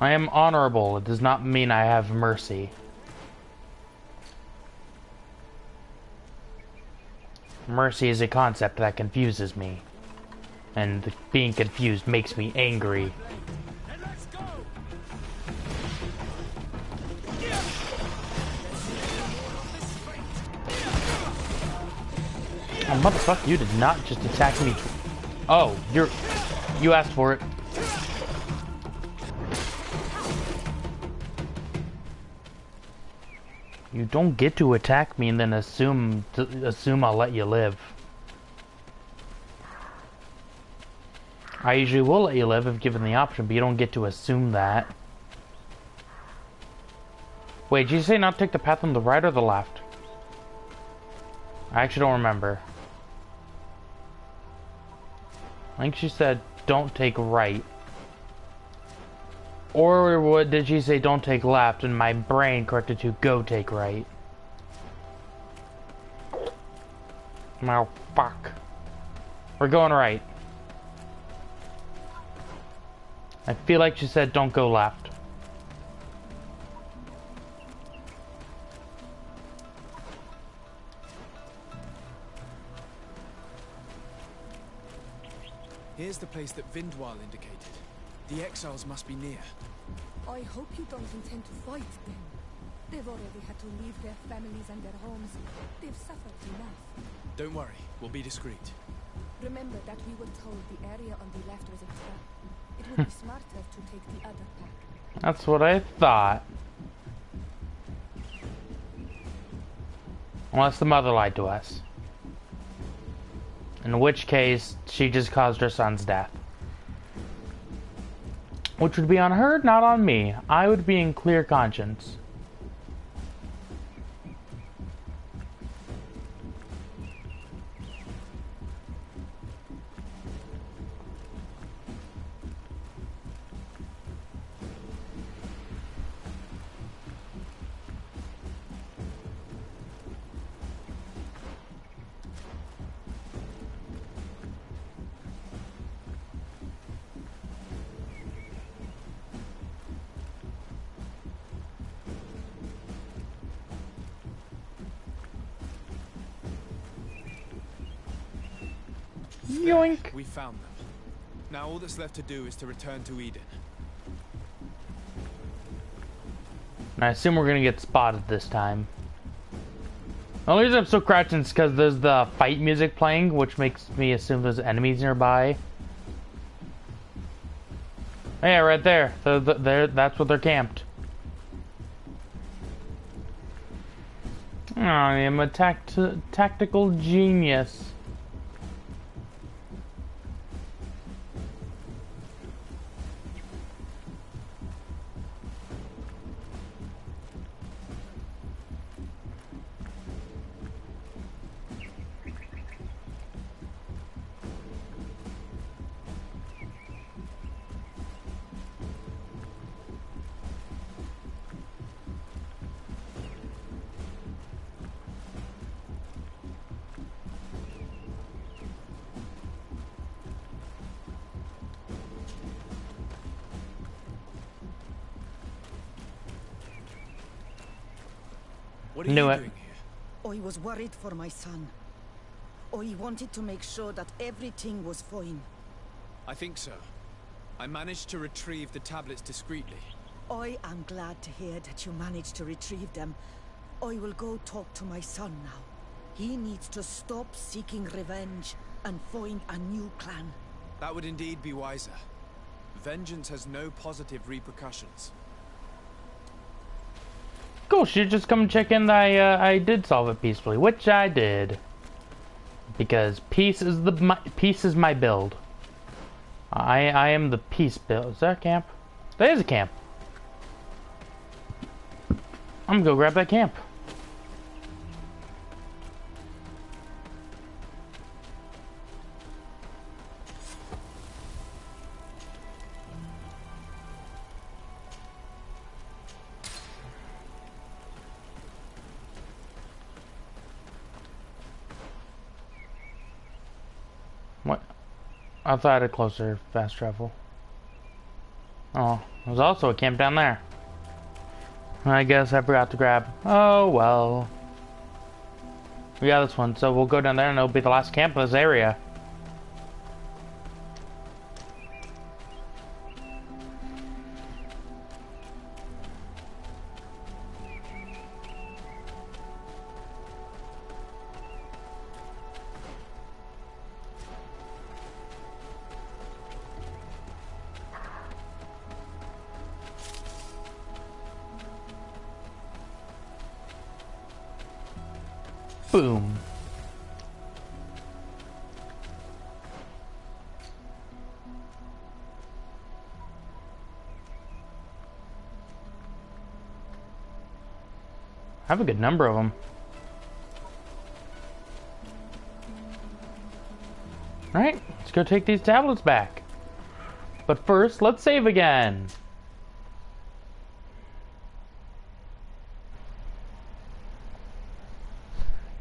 I am honorable. It does not mean I have mercy. Mercy is a concept that confuses me. And being confused makes me angry. Oh, motherfucker, you did not just attack me. Oh, you asked for it. You don't get to attack me and then assume I'll let you live. I usually will let you live if given the option, but you don't get to assume that. Wait, did you say not take the path on the right or the left? I actually don't remember. I think she said don't take right. Or what did she say don't take left and my brain corrected to go take right? Oh, fuck. We're going right. I feel like she said don't go left. Here's the place that Vindwal indicated. The exiles must be near. I hope you don't intend to fight them. They've already had to leave their families and their homes. They've suffered enough. Don't worry, we'll be discreet. Remember that we were told the area on the left was a trap. It would be smarter to take the other path. That's what I thought. Unless the mother lied to us. In which case, she just caused her son's death. Which would be on her, not on me. I would be in clear conscience. Yoink. We found them. Now all that's left to do is to return to Eden. And I assume we're gonna get spotted this time. The only reason I'm so crouching is because there's the fight music playing, which makes me assume there's enemies nearby. Yeah, right there. That's where they're camped. I am a tactical genius. What are Knew you it. doing here? I was worried for my son. I wanted to make sure that everything was fine. I think so. I managed to retrieve the tablets discreetly. I am glad to hear that you managed to retrieve them. I will go talk to my son now. He needs to stop seeking revenge and find a new clan. That would indeed be wiser. Vengeance has no positive repercussions. Cool, should just come and check in that I did solve it peacefully, which I did. Because peace is my build. I am the peace build. Is that a camp? That is a camp. I'm gonna go grab that camp. What? I thought I had a closer fast travel. Oh, there's also a camp down there. I guess I forgot to grab. Oh well. We got this one, so we'll go down there and it'll be the last camp in this area. Boom. I have a good number of them. Alright, let's go take these tablets back. But first, let's save again.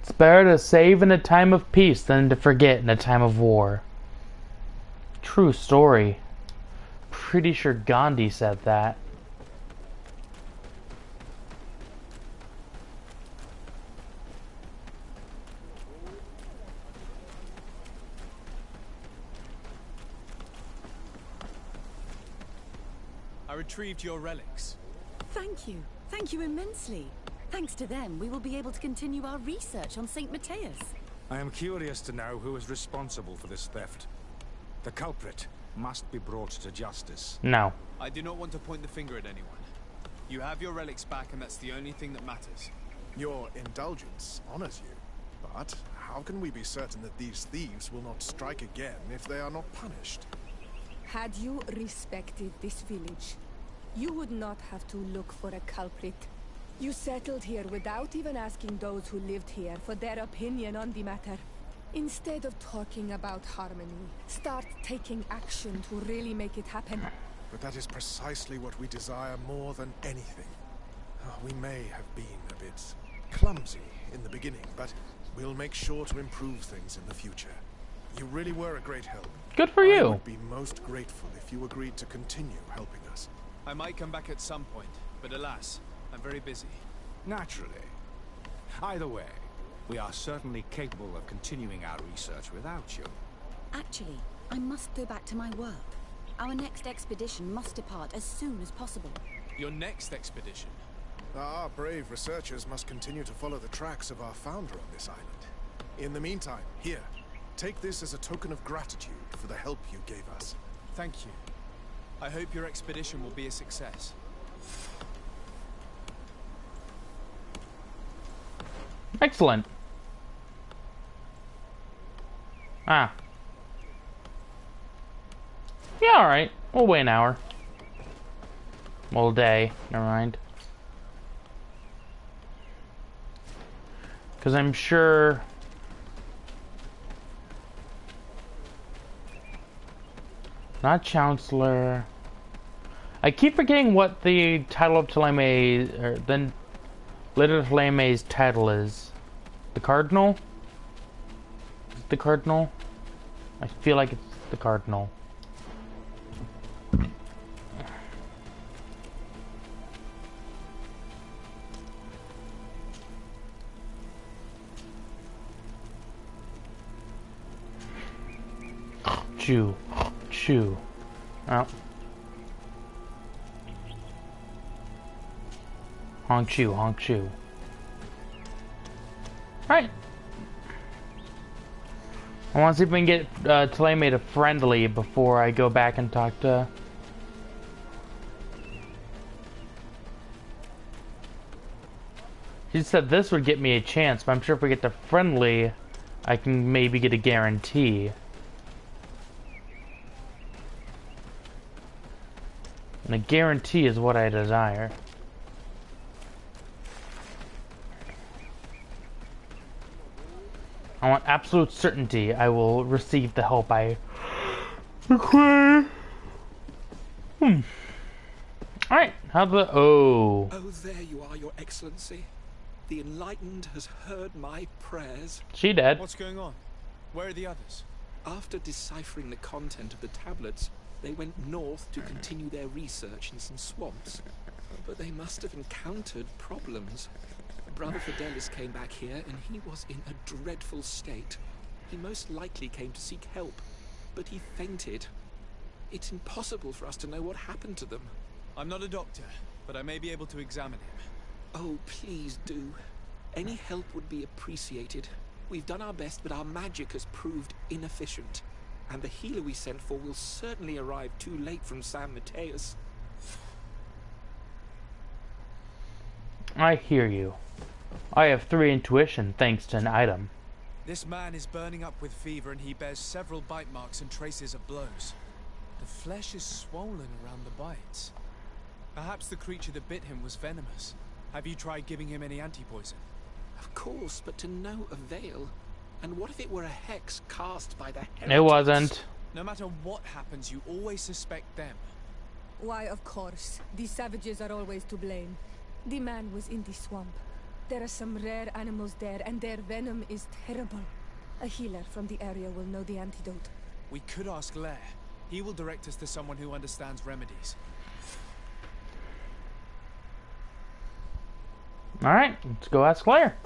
It's better to save in a time of peace than to forget in a time of war. True story. Pretty sure Gandhi said that. I retrieved your relics. Thank you. Thank you immensely. Thanks to them, we will be able to continue our research on St. Matthias. I am curious to know who is responsible for this theft. The culprit must be brought to justice. No. I do not want to point the finger at anyone. You have your relics back, and that's the only thing that matters. Your indulgence honors you. But how can we be certain that these thieves will not strike again if they are not punished? Had you respected this village, you would not have to look for a culprit. You settled here without even asking those who lived here for their opinion on the matter. Instead of talking about harmony, start taking action to really make it happen. But that is precisely what we desire more than anything. We may have been a bit clumsy in the beginning, but we'll make sure to improve things in the future. You really were a great help. Good for I you. would be most grateful if you agreed to continue helping us. I might come back at some point, but alas, I'm very busy. Naturally. Either way, we are certainly capable of continuing our research without you. Actually, I must go back to my work. Our next expedition must depart as soon as possible. Your next expedition? Our brave researchers must continue to follow the tracks of our founder on this island. In the meantime, here, take this as a token of gratitude for the help you gave us. Thank you. I hope your expedition will be a success. Excellent. Ah. Yeah, alright. We'll wait an hour. Well, day. Never mind. Because I'm sure... Not Chancellor... I keep forgetting what the title of Ptolemy... or then... Leader Ptolemy's title is. The Cardinal? Is it the Cardinal? I feel like it's the Cardinal. Chew. Chew. Oh. Honk shoe, honk shoe. Alright. I want to see if we can get Taleme to friendly before I go back and talk to... She said this would get me a chance, but I'm sure if we get to friendly, I can maybe get a guarantee. And a guarantee is what I desire. I want absolute certainty I will receive the help I require. Alright, how the... Oh, Oh, there you are, Your Excellency. The Enlightened has heard my prayers. she dead. What's going on? Where are the others? After deciphering the content of the tablets, they went north to continue their research in some swamps. But they must have encountered problems. Brother Fidelis came back here, and he was in a dreadful state. He most likely came to seek help, but he fainted. It's impossible for us to know what happened to them. I'm not a doctor, but I may be able to examine him. Oh, please do. Any help would be appreciated. We've done our best, but our magic has proved inefficient. And the healer we sent for will certainly arrive too late from San Mateus. I hear you. I have 3 intuition thanks to an item. This man is burning up with fever and he bears several bite marks and traces of blows. The flesh is swollen around the bites. Perhaps the creature that bit him was venomous. Have you tried giving him any anti-poison? Of course, but to no avail. And what if it were a hex cast by the heretics? It wasn't. No matter what happens, you always suspect them. Why, of course. These savages are always to blame. The man was in the swamp. There are some rare animals there, and their venom is terrible. A healer from the area will know the antidote. We could ask Lair. He will direct us to someone who understands remedies. Alright, let's go ask Claire.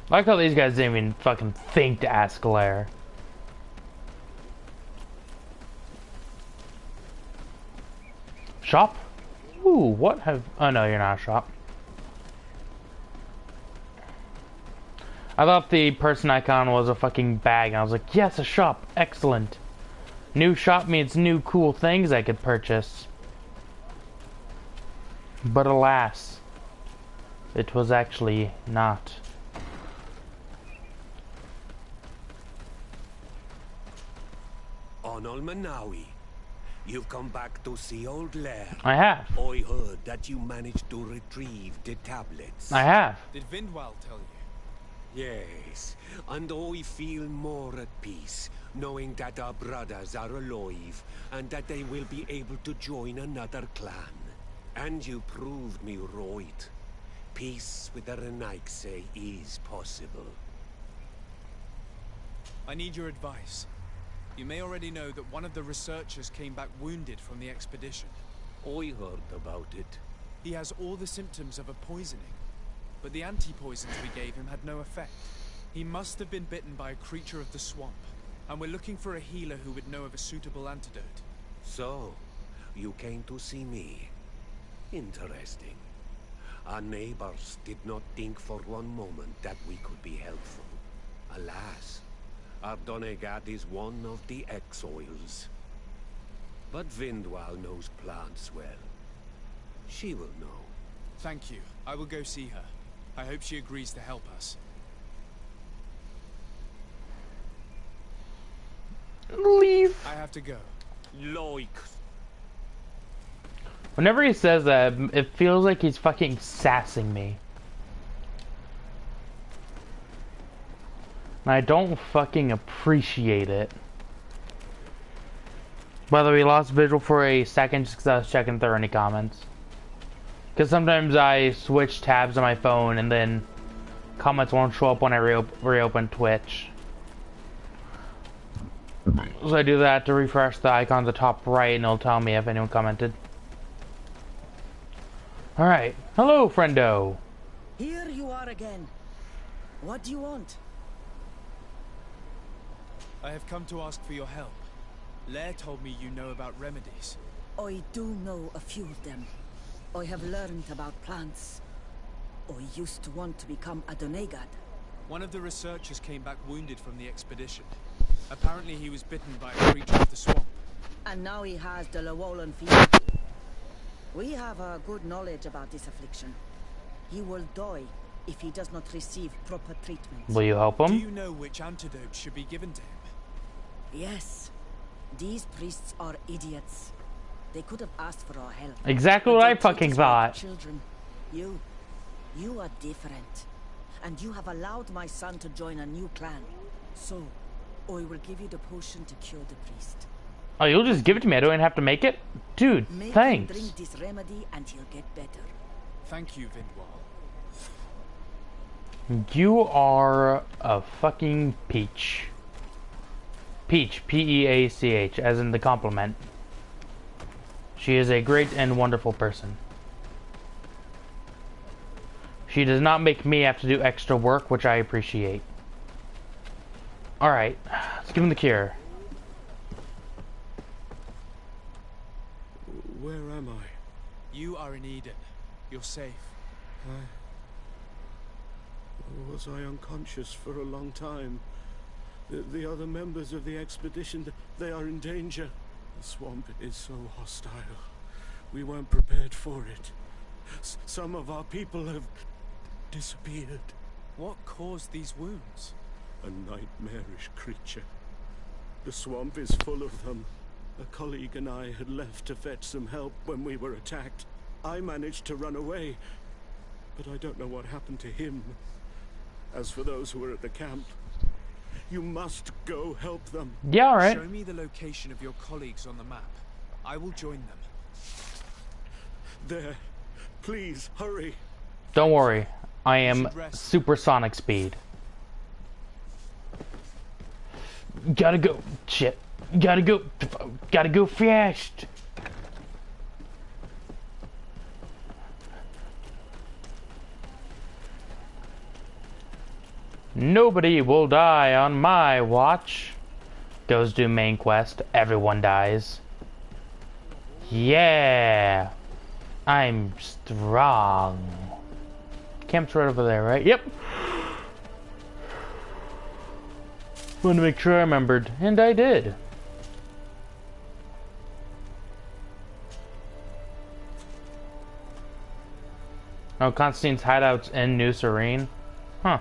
I like how these guys didn't even fucking think to ask Claire. Shop? Ooh, what have... Oh no, you're not a shop. I thought the person icon was a fucking bag, and I was like, yes, a shop. Excellent. New shop means new cool things I could purchase. But alas, it was actually not. Onol Manawi, you've come back to see old Lair. I have. I heard that you managed to retrieve the tablets. I have. Did Vindwal tell you? Yes, and I feel more at peace, knowing that our brothers are alive, and that they will be able to join another clan. And you proved me right. Peace with the Renaigse is possible. I need your advice. You may already know that one of the researchers came back wounded from the expedition. I heard about it. He has all the symptoms of a poisoning, but the anti-poisons we gave him had no effect. He must have been bitten by a creature of the swamp, and we're looking for a healer who would know of a suitable antidote. So, you came to see me. Interesting. Our neighbors did not think for one moment that we could be helpful. Alas, our Donegat is one of the exiles. But Vindwal knows plants well. She will know. Thank you. I will go see her. I hope she agrees to help us. Leave. I have to go. Like. Whenever he says that, it feels like he's fucking sassing me. And I don't fucking appreciate it. By the way, we lost visual for a second just because I was checking if there were any comments. Because sometimes I switch tabs on my phone and then comments won't show up when I reopen Twitch. So I do that to refresh the icon at the top right and it'll tell me if anyone commented. Alright. Hello, friendo. Here you are again. What do you want? I have come to ask for your help. Lair told me you know about remedies. I do know a few of them. I have learned about plants. I used to want to become a Donegad. One of the researchers came back wounded from the expedition. Apparently he was bitten by a creature of the swamp. And now he has the Llewellyn fever. We have a good knowledge about this affliction. He will die if he does not receive proper treatment. Will you help him? Do you know which antidote should be given to him? Yes. These priests are idiots. They could have asked for our help. Exactly what I fucking thought. Children, you are different. And you have allowed my son to join a new clan. So, I will give you the potion to cure the priest. Oh, you'll just give it to me. I don't even have to make it? Dude, Make thanks. him drink this remedy and he'll get better. Thank you, Vindwall. You are a fucking peach. Peach, P-E-A-C-H, as in the compliment. She is a great and wonderful person. She does not make me have to do extra work, which I appreciate. Alright, let's give him the cure. Where am I? You are in Eden. You're safe. Was I unconscious for a long time? The other members of the expedition, they are in danger. The swamp is so hostile. We weren't prepared for it. Some of our people have disappeared. What caused these wounds? A nightmarish creature. The swamp is full of them. A colleague and I had left to fetch some help when we were attacked. I managed to run away, but I don't know what happened to him. As for those who were at the camp, you must go help them. Yeah, alright. Show me the location of your colleagues on the map. I will join them. There. Please, hurry. Don't worry. I am supersonic speed. Gotta go. Shit. Gotta go. Gotta go fast. Nobody will die on my watch. Goes to main quest. Everyone dies. Yeah. I'm strong. Camp's right over there, right? Yep. Want to make sure I remembered. And I did. Oh, Constantine's hideout's in New Serene? Huh.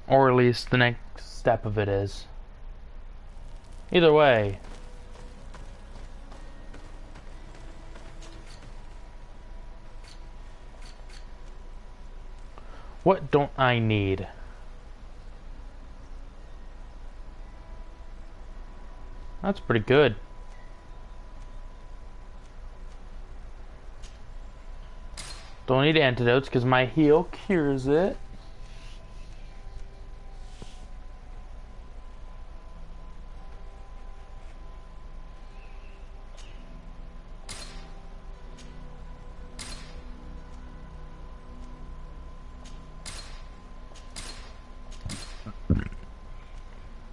Or at least the next step of it is. Either way. What don't I need? That's pretty good. Don't need antidotes because my heal cures it.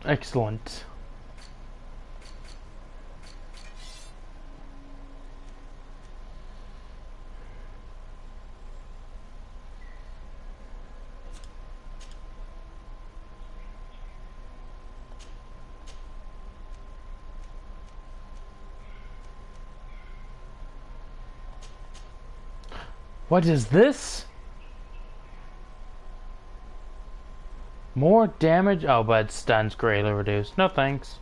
Excellent. What is this? More damage? Oh, but stun's greatly reduced. No thanks.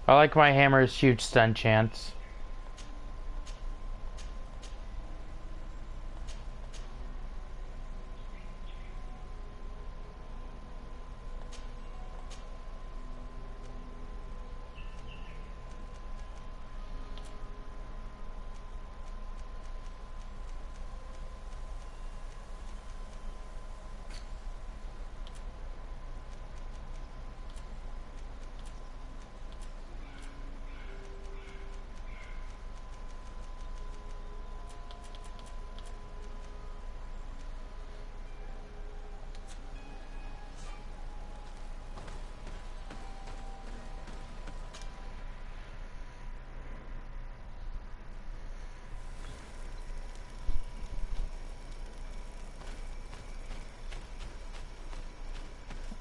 I like my hammer's huge stun chance.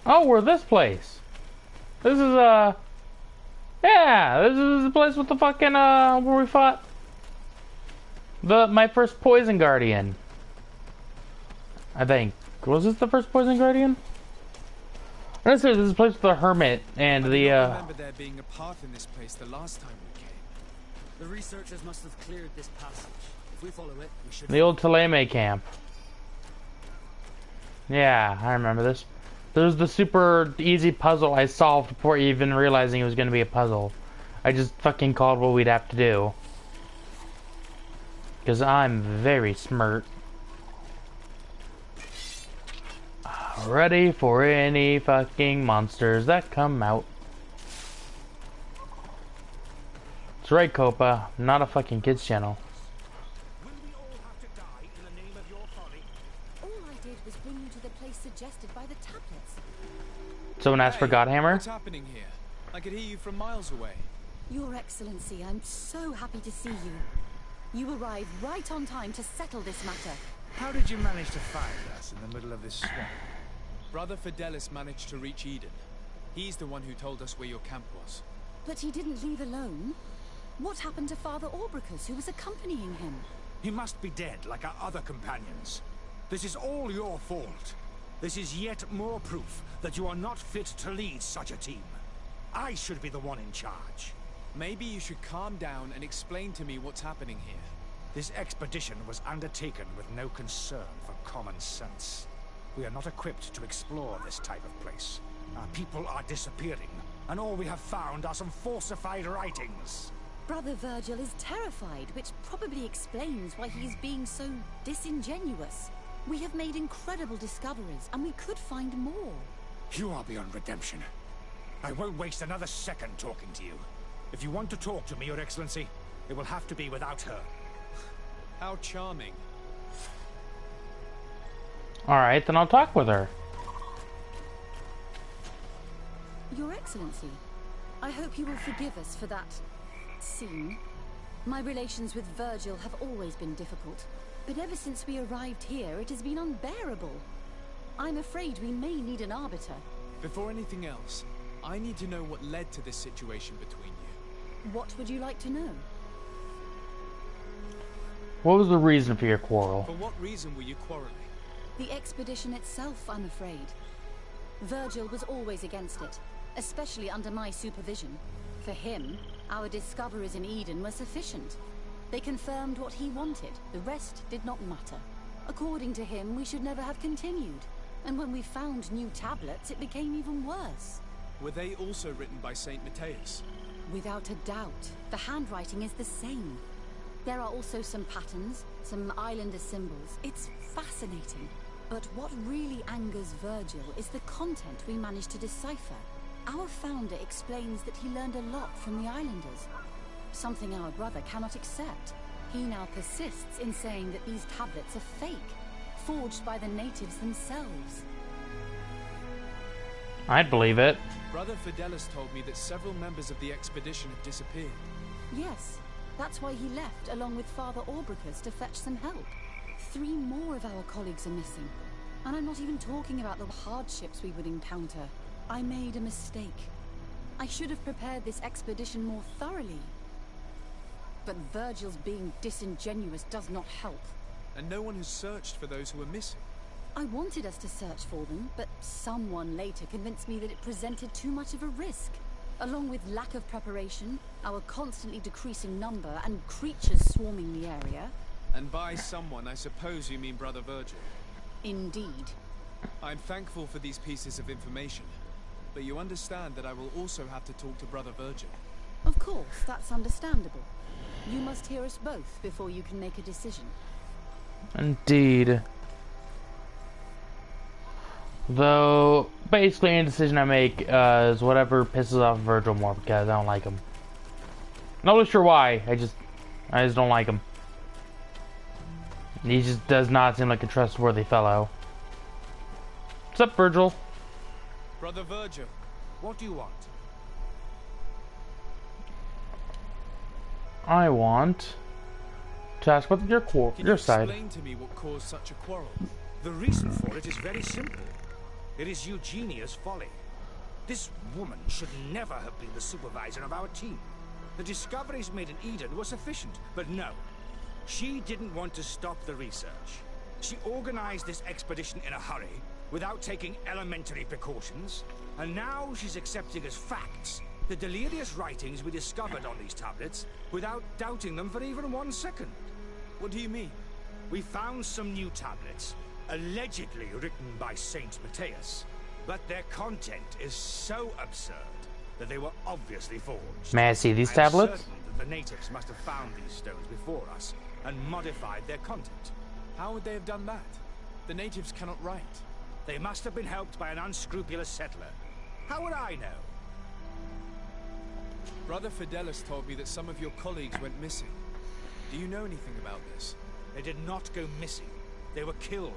Oh, we're this place. This is yeah, this is the place with the fucking where we fought my first poison guardian. I think. Was this the first poison guardian? This is the place with the hermit and the I remember there being a path in this place the last time we came. The researchers must have cleared this passage. If we follow it, we should... the old Taleme camp. Yeah, I remember this. There's the super easy puzzle I solved before even realizing it was going to be a puzzle. I just fucking called what we'd have to do. Because I'm very smart. Ready for any fucking monsters that come out. That's right, Copa. Not a fucking kids channel. Will we all have to die in the name of your folly? All I did was bring you to the place suggested by the tablets. Someone asked for Godhammer? What's happening here? I could hear you from miles away. Your Excellency, I'm so happy to see you. You arrived right on time to settle this matter. How did you manage to find us in the middle of this swamp? Brother Fidelis managed to reach Eden. He's the one who told us where your camp was. But he didn't leave alone. What happened to Father Orbricus, who was accompanying him? He must be dead, like our other companions. This is all your fault. This is yet more proof that you are not fit to lead such a team. I should be the one in charge. Maybe you should calm down and explain to me what's happening here. This expedition was undertaken with no concern for common sense. We are not equipped to explore this type of place. Our people are disappearing, and all we have found are some falsified writings. Brother Virgil is terrified, which probably explains why he's being so disingenuous. We have made incredible discoveries, and we could find more. You are beyond redemption. I won't waste another second talking to you. If you want to talk to me, Your Excellency, it will have to be without her. How charming. Alright, then I'll talk with her. Your Excellency, I hope you will forgive us for that scene. My relations with Virgil have always been difficult, but ever since we arrived here, it has been unbearable. I'm afraid we may need an arbiter. Before anything else, I need to know what led to this situation between you. What would you like to know? What was the reason for your quarrel? For what reason were you quarreling? The expedition itself, I'm afraid. Virgil was always against it, especially under my supervision. For him, our discoveries in Eden were sufficient. They confirmed what he wanted. The rest did not matter. According to him, we should never have continued. And when we found new tablets, it became even worse. Were they also written by Saint Matthias? Without a doubt. The handwriting is the same. There are also some patterns, some islander symbols. It's fascinating. But what really angers Virgil is the content we managed to decipher. Our founder explains that he learned a lot from the islanders. Something our brother cannot accept. He now persists in saying that these tablets are fake, forged by the natives themselves. I'd believe it. Brother Fidelis told me that several members of the expedition have disappeared. Yes, that's why he left along with Father Orbricus to fetch some help. 3 more of our colleagues are missing. And I'm not even talking about the hardships we would encounter. I made a mistake. I should have prepared this expedition more thoroughly. But Virgil's being disingenuous does not help. And no one has searched for those who are missing. I wanted us to search for them, but someone later convinced me that it presented too much of a risk. Along with lack of preparation, our constantly decreasing number, and creatures swarming the area. And by someone, I suppose you mean Brother Virgil. Indeed. I'm thankful for these pieces of information, but you understand that I will also have to talk to Brother Virgil. Of course, that's understandable. You must hear us both before you can make a decision. Indeed. Though, basically any decision I make is whatever pisses off Virgil more, because I don't like him. Not really sure why, I just don't like him. He just does not seem like a trustworthy fellow. What's up, Virgil? Brother Virgil, what do you want? I want to ask what your Can your you side. explain to me what caused such a quarrel? The reason for it is very simple. It is Eugenia's folly. This woman should never have been the supervisor of our team. The discoveries made in Eden were sufficient, but no. She didn't want to stop the research. She organized this expedition in a hurry, without taking elementary precautions, and now she's accepting as facts the delirious writings we discovered on these tablets, without doubting them for even 1 second. What do you mean? We found some new tablets, allegedly written by Saint Matthias, but their content is so absurd that they were obviously forged. May I see these I'm tablets? certain that the natives must have found these stones before us and modified their content. How would they have done that? The natives cannot write. They must have been helped by an unscrupulous settler. How would I know? Brother Fidelis told me that some of your colleagues went missing. Do you know anything about this? They did not go missing. They were killed.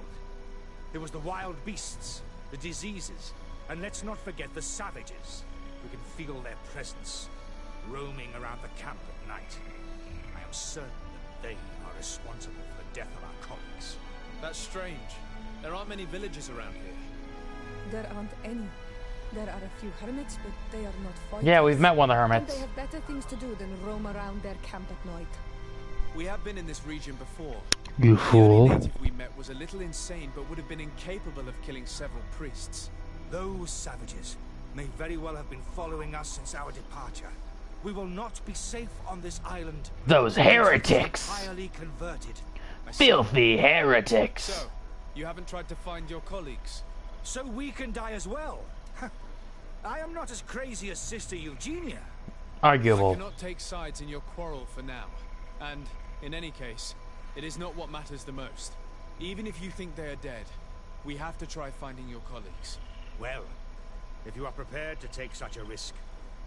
There was the wild beasts, the diseases, and let's not forget the savages. We can feel their presence, roaming around the camp at night. I am certain that they are responsible for the death of our colleagues. That's strange. There aren't many villages around here. There aren't any. There are a few hermits, but they are not fighters. Yeah, we've met one of the And hermits. they have better things to do than roam around their camp at night. We have been in this region before. You The fool. only native we met was a little insane, but would have been incapable of killing several priests. Those savages may very well have been following us since our departure. We will not be safe on this island. Those heretics. Entirely converted. Filthy heretics. So, you haven't tried to find your colleagues? So we can die as well. I am not as crazy as Sister Eugenia. I Arguable. cannot take sides in your quarrel for now. And, in any case, it is not what matters the most. Even if you think they are dead, we have to try finding your colleagues. Well, if you are prepared to take such a risk,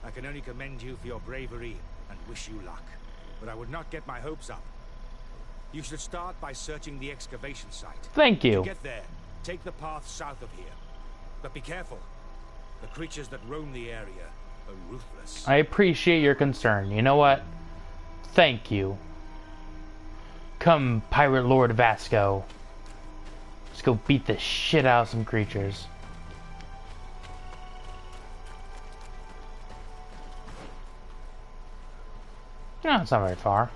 I can only commend you for your bravery and wish you luck. But I would not get my hopes up. You should start by searching the excavation site. Thank you. To get there, take the path south of here. But be careful. The creatures that roam the area are ruthless. I appreciate your concern. You know what? Thank you. Come, Pirate Lord Vasco. Let's go beat the shit out of some creatures. No, it's not very far.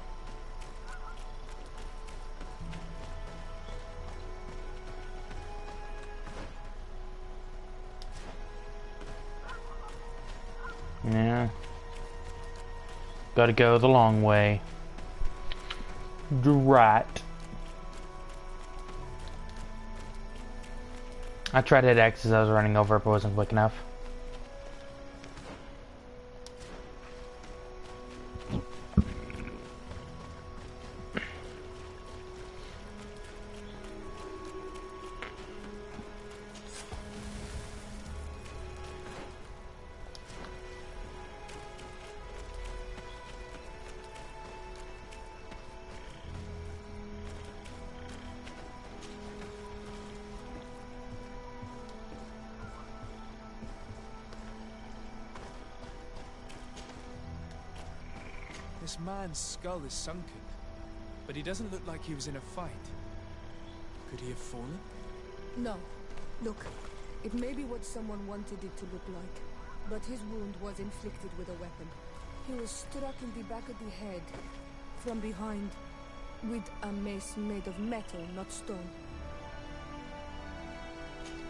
Yeah. Gotta go the long way. Right. I tried to hit X as I was running over, but wasn't quick enough. This man's skull is sunken, but he doesn't look like he was in a fight. Could he have fallen? No. Look, it may be what someone wanted it to look like, but his wound was inflicted with a weapon. He was struck in the back of the head, from behind, with a mace made of metal, not stone.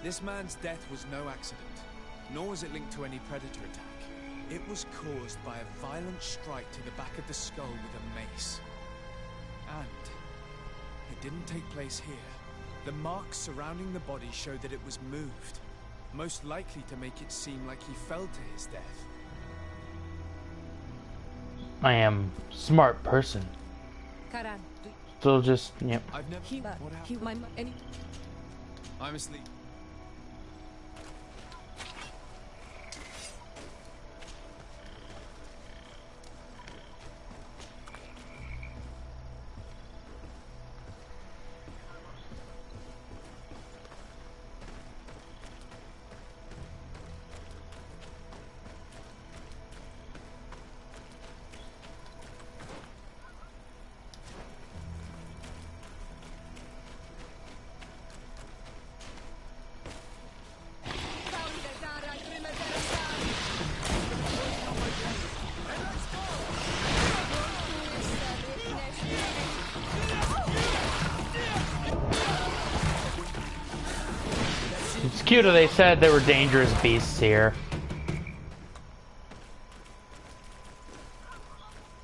This man's death was no accident, nor was it linked to any predator attack. It was caused by a violent strike to the back of the skull with a mace. And it didn't take place here. The marks surrounding the body show that it was moved, most likely to make it seem like he fell to his death. I am a smart person. Karan, Still just, yep. I've never... What happened? I'm asleep. cute that they said there were dangerous beasts here.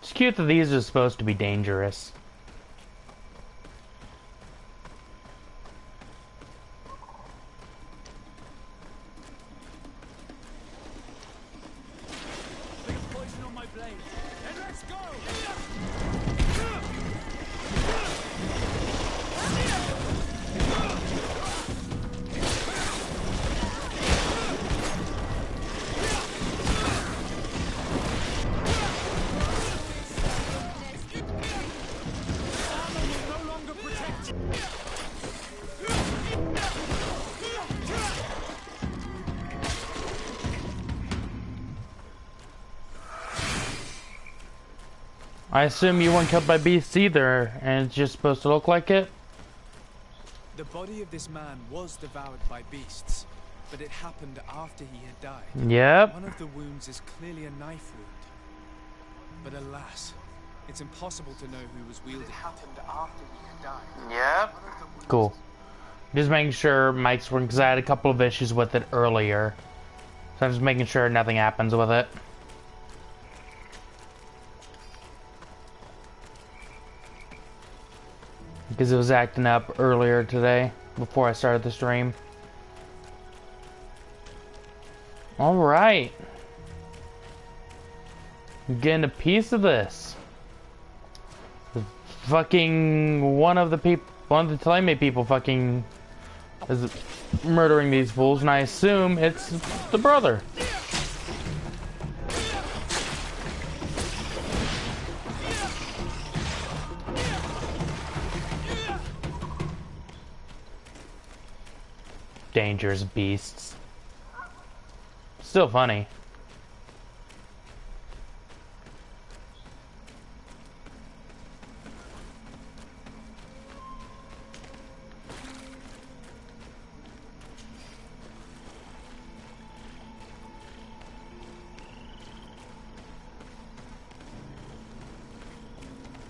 It's cute that these are supposed to be dangerous. Poison on my blade. And let's go! I assume you weren't killed by beasts either, and it's just supposed to look like it? The body of this man was devoured by beasts, but it happened after he had died. Yep. One of the wounds is clearly a knife wound. But alas, it's impossible to know who was wielding it. It happened after he had died. Yep. Cool. Just making sure Mike's working, because I had a couple of issues with it earlier. So I'm just making sure nothing happens with it. Because it was acting up earlier today, before I started the stream. Alright. Getting a piece of this. The fucking one of the telemate people fucking is murdering these fools, and I assume it's the brother. Dangerous beasts. Still funny.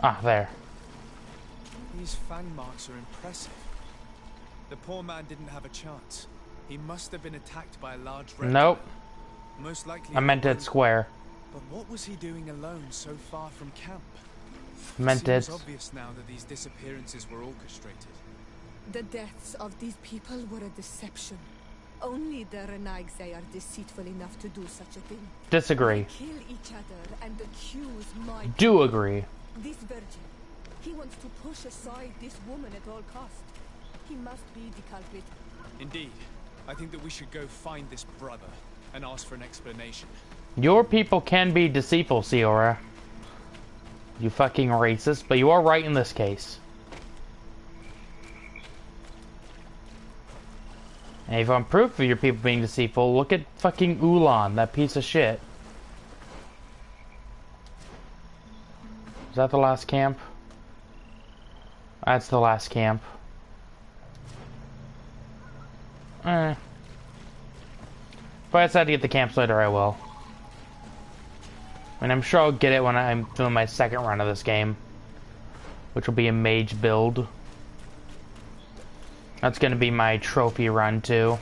Ah, there. These fang marks are impressive. The poor man didn't have a chance. He must have been attacked by a large reptile. Nope. Most likely. I meant it square. But what was he doing alone so far from camp? Meant it. Seems obvious now that these disappearances were orchestrated. The deaths of these people were a deception. Only the Renaigse are deceitful enough to do such a thing. Disagree. They kill each other and accuse my... Do agree. This virgin. He wants to push aside this woman at all cost. He must be the culprit. Indeed. I think that we should go find this brother and ask for an explanation. Your people can be deceitful, Ciora. You fucking racist, but you are right in this case. And if you want proof of your people being deceitful, look at fucking Ulan, that piece of shit. Is that the last camp? That's the last camp. If I decide to get the camps later, I will. And I'm sure I'll get it when I'm doing my second run of this game, which will be a mage build. That's going to be my trophy run, too.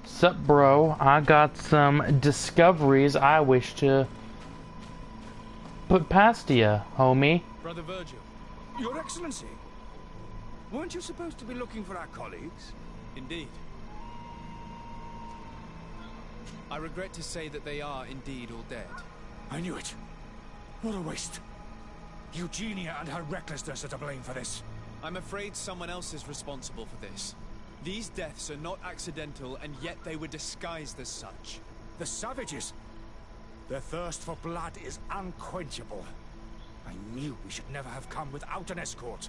Sup, bro? I got some discoveries I wish to put past you, homie. Brother Virgil. Your Excellency, weren't you supposed to be looking for our colleagues? Indeed. I regret to say that they are indeed all dead. I knew it. What a waste. Eugenia and her recklessness are to blame for this. I'm afraid someone else is responsible for this. These deaths are not accidental, and yet they were disguised as such. The savages. Their thirst for blood is unquenchable. I knew we should never have come without an escort.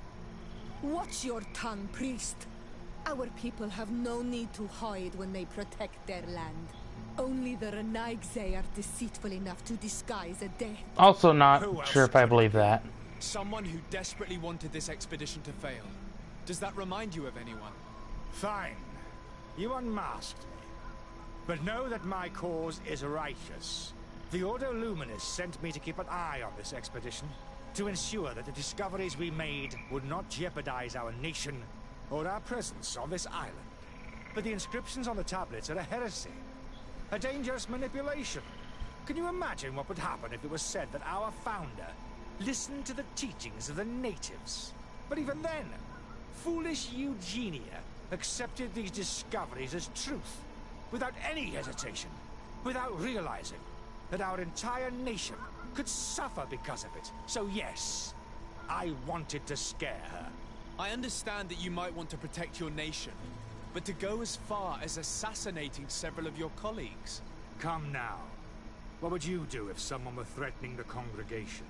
Watch your tongue, priest. Our people have no need to hide when they protect their land. Only the Renaigse are deceitful enough to disguise a death. Also not sure if I believe that. Someone who desperately wanted this expedition to fail. Does that remind you of anyone? Fine. You unmasked me. But know that my cause is righteous. The Ordo Luminis sent me to keep an eye on this expedition, to ensure that the discoveries we made would not jeopardize our nation or our presence on this island. But the inscriptions on the tablets are a heresy, a dangerous manipulation. Can you imagine what would happen if it was said that our founder listened to the teachings of the natives? But even then, foolish Eugenia accepted these discoveries as truth, without any hesitation, without realizing that our entire nation could suffer because of it. So yes, I wanted to scare her. I understand that you might want to protect your nation, but to go as far as assassinating several of your colleagues... Come now. What would you do if someone were threatening the congregation?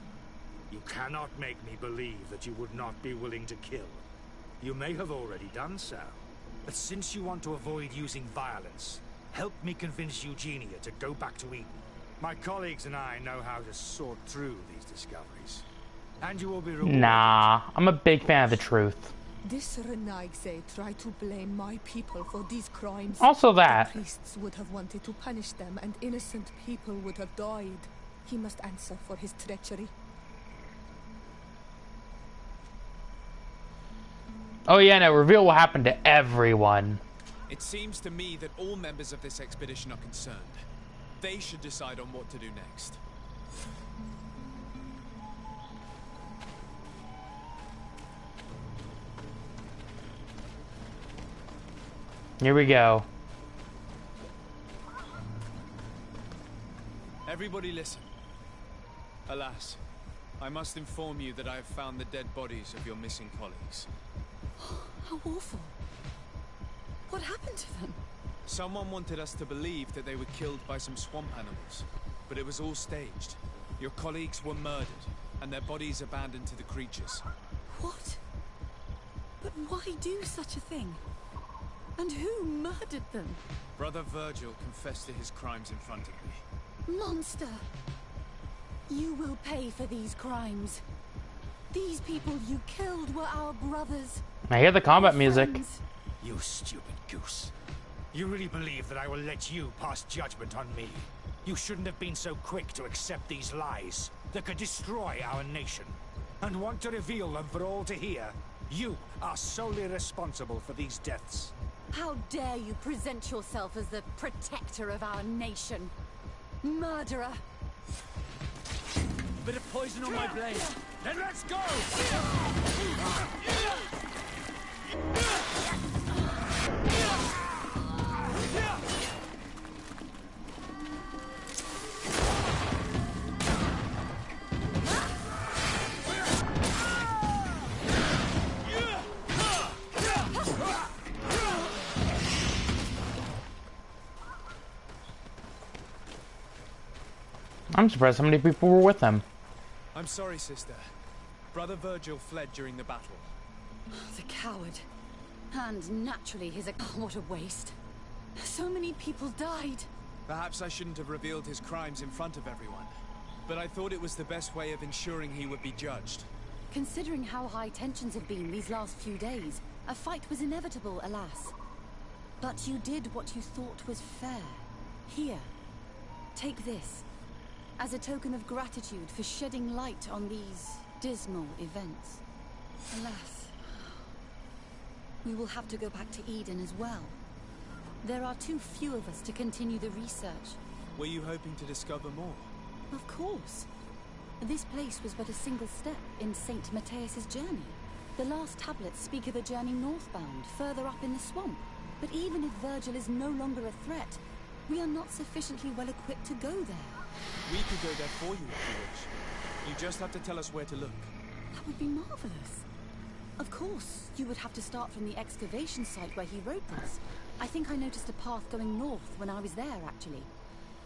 You cannot make me believe that you would not be willing to kill. You may have already done so. But since you want to avoid using violence, help me convince Eugenia to go back to Eden. My colleagues and I know how to sort through these discoveries. And you will be rewarded. Nah, I'm a big fan of the truth. This Renaigse tried to blame my people for these crimes. Also that. The priests would have wanted to punish them, and innocent people would have died. He must answer for his treachery. Oh yeah, no, reveal what happened to everyone. It seems to me that all members of this expedition are concerned. They should decide on what to do next. Here we go. Everybody listen. Alas, I must inform you that I have found the dead bodies of your missing colleagues. How awful. What happened to them? Someone wanted us to believe that they were killed by some swamp animals, but it was all staged. Your colleagues were murdered, and their bodies abandoned to the creatures. What? But why do such a thing? And who murdered them? Brother Virgil confessed to his crimes in front of me. Monster! You will pay for these crimes. These people you killed were our brothers. I hear the combat music. You stupid goose. You really believe that I will let you pass judgment on me? You shouldn't have been so quick to accept these lies that could destroy our nation, and want to reveal them for all to hear. You are solely responsible for these deaths. How dare you present yourself as the protector of our nation? Murderer! Bit of poison on my blade. Then let's go! I'm surprised how many people were with him. I'm sorry, sister. Brother Virgil fled during the battle. The coward. And naturally his... What a waste. So many people died. Perhaps I shouldn't have revealed his crimes in front of everyone, but I thought it was the best way of ensuring he would be judged. Considering how high tensions have been these last few days, a fight was inevitable, alas. But you did what you thought was fair. Here, take this. As a token of gratitude for shedding light on these dismal events. Alas, we will have to go back to Eden as well. There are too few of us to continue the research. Were you hoping to discover more? Of course. This place was but a single step in St. Matthias's journey. The last tablets speak of a journey northbound, further up in the swamp. But even if Virgil is no longer a threat, we are not sufficiently well equipped to go there. We could go there for you if you wish. You just have to tell us where to look. That would be marvelous. Of course, you would have to start from the excavation site where he wrote this. I think I noticed a path going north when I was there, actually.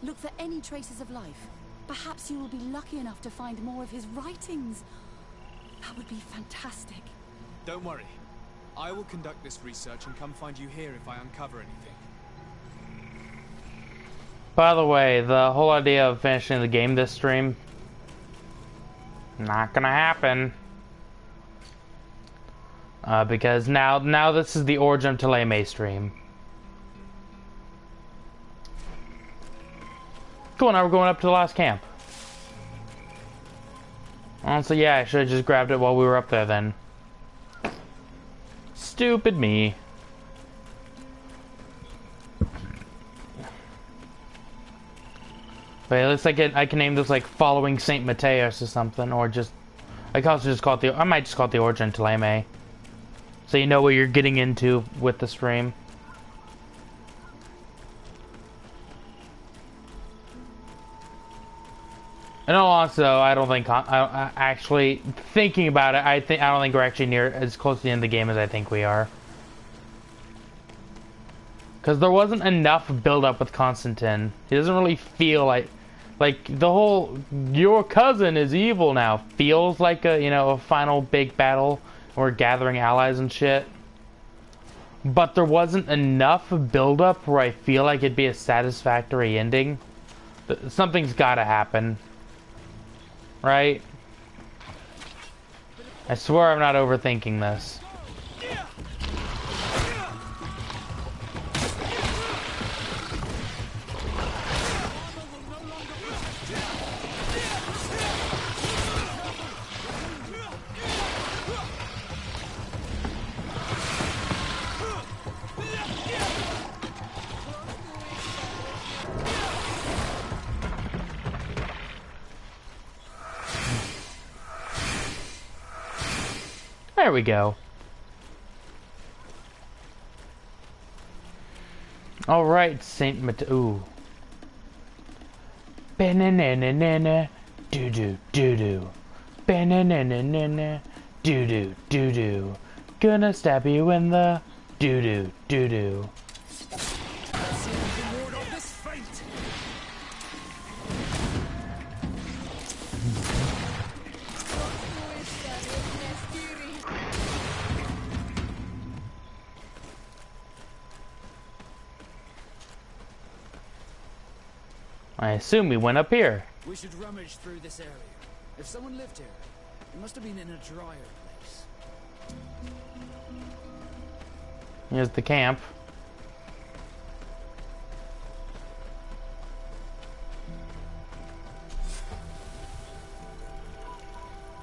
Look for any traces of life. Perhaps you will be lucky enough to find more of his writings. That would be fantastic. Don't worry. I will conduct this research and come find you here if I uncover anything. By the way, the whole idea of finishing the game this stream, not gonna happen. Because now this is the origin of Teleme stream. Cool, now we're going up to the last camp. Honestly, yeah, I should have just grabbed it while we were up there then. Stupid me. But it looks like I can name this like Following Saint Mateus or something, or just I can also just call it I might just call it the Origin to Lame. So you know what you're getting into with the stream. And also, I don't think I actually thinking about it. I don't think we're actually near as close to the end of the game as I think we are. Because there wasn't enough build up with Constantine. He doesn't really feel like the whole your cousin is evil now feels like a final big battle. We're gathering allies and shit. But there wasn't enough build up where I feel like it'd be a satisfactory ending. Something's got to happen. Right? I swear I'm not overthinking this. There we go. All right, Saint Mateus. Ooh. Banana, doo doo doo doo. Banana, doo doo doo doo. Gonna stab you in the doo doo doo doo. I assume we went up here. We should rummage through this area. If someone lived here, it must have been in a drier place. Here's the camp.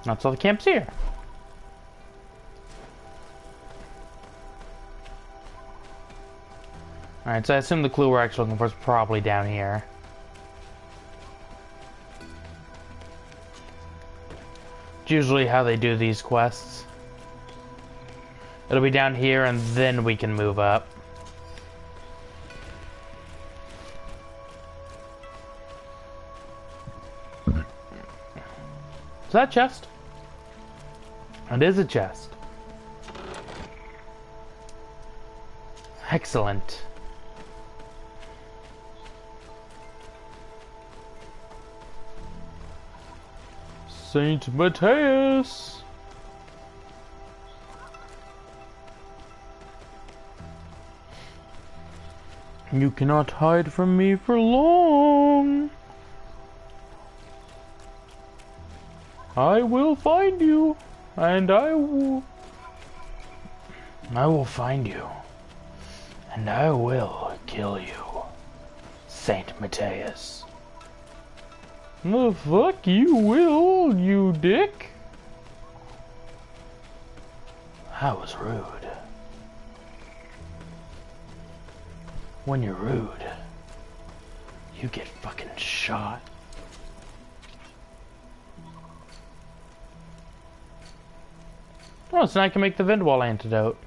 That's all the camp's here. Alright, so I assume the clue we're actually looking for is probably down here. It's usually how they do these quests. It'll be down here and then we can move up. Is that a chest? It is a chest. Excellent. Saint Mateus. You cannot hide from me for long. I will find you, and I will find you, and I will kill you, Saint Mateus. The fuck you will, you dick. That was rude. When you're rude, you get fucking shot. Oh, so now I can make the Vindwall antidote.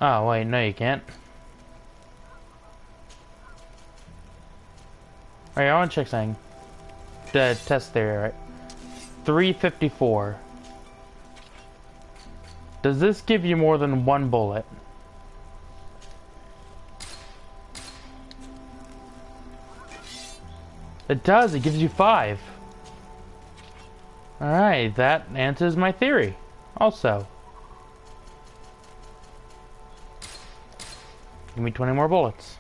Oh, wait, no you can't. Alright, I want to check something. The test theory, right? 354. Does this give you more than one bullet? It does, it gives you 5. Alright, that answers my theory. Also. Give me 20 more bullets.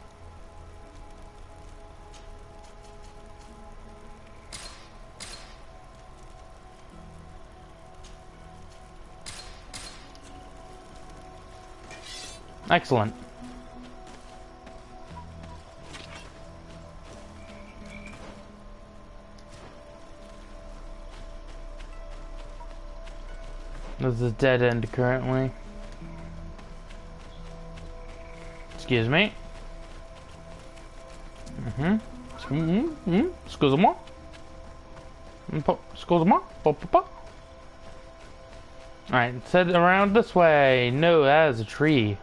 This is a dead end currently. Excuse me. Excuse-moi. Excuse-moi. Alright, let's head around this way. No, that is a tree.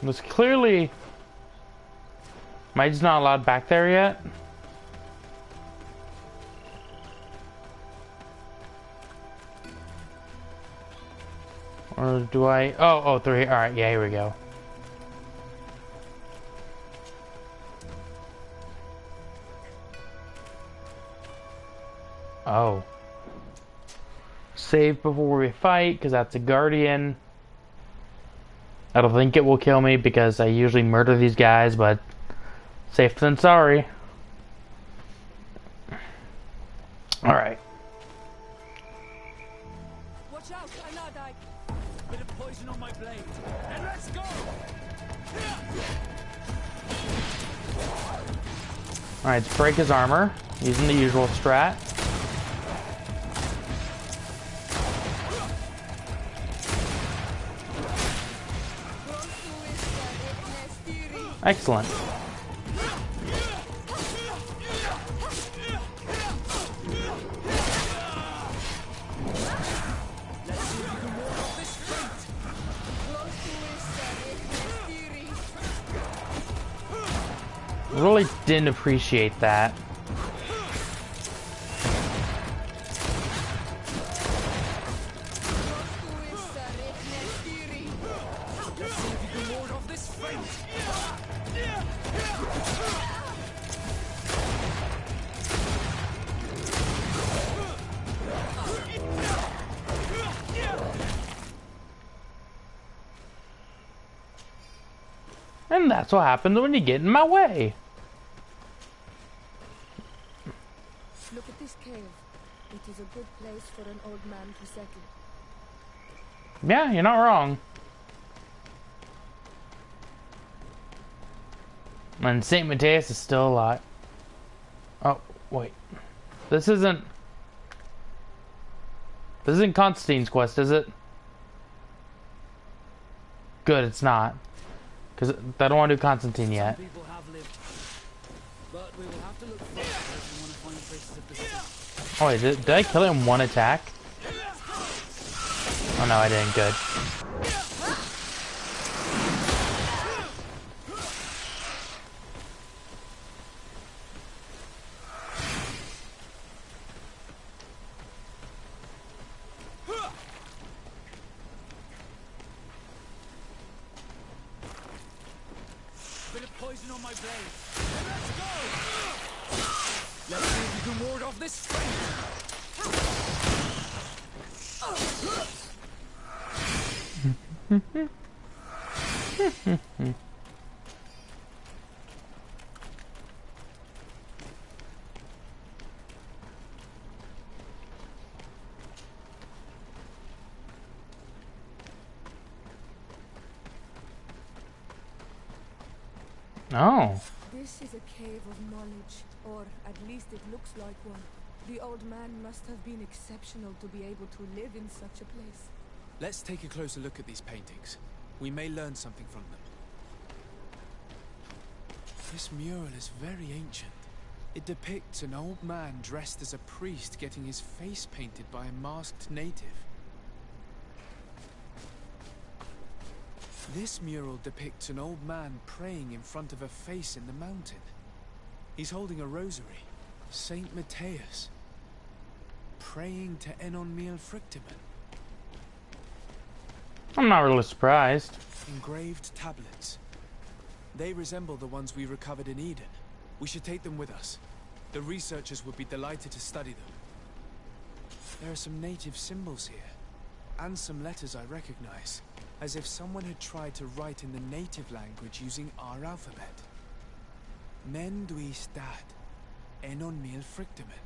There's clearly... Am I just not allowed back there yet? Or do I... Oh, through here. Alright, yeah, here we go. Oh. Save before we fight, because that's a guardian. I don't think it will kill me, because I usually murder these guys, but... Safe than sorry. Alright. Watch out, I'm not dying. Bit of poison on my blade. And let's go! Alright, let's break his armor, using the usual strat. Excellent. Really didn't appreciate that. And that's what happens when you get in my way. Look at this cave. It is a good place for an old man to settle. Yeah, you're not wrong. And St. Matthias is still alive. Oh, wait. This isn't Constantine's quest, is it? Good, it's not. Because I don't want to do Constantine yet. Some people have lived, but we will have to look further if we want to find traces of the city. Oh wait, did I kill him one attack? Oh no, I didn't. Good. Bit of poison on my blade. And let's go! Let's see if you can ward off this Oh. This is a cave of knowledge, or at least it looks like one. The old man must have been exceptional to be able to live in such a place. Let's take a closer look at these paintings. We may learn something from them. This mural is very ancient. It depicts an old man dressed as a priest getting his face painted by a masked native. This mural depicts an old man praying in front of a face in the mountain. He's holding a rosary. Saint Matthias. Praying to Enon Mil Frictimen. I'm not really surprised. Engraved tablets. They resemble the ones we recovered in Eden. We should take them with us. The researchers would be delighted to study them. There are some native symbols here, and some letters I recognize, as if someone had tried to write in the native language using our alphabet. Men dui stat, Enon Mil Frictimen.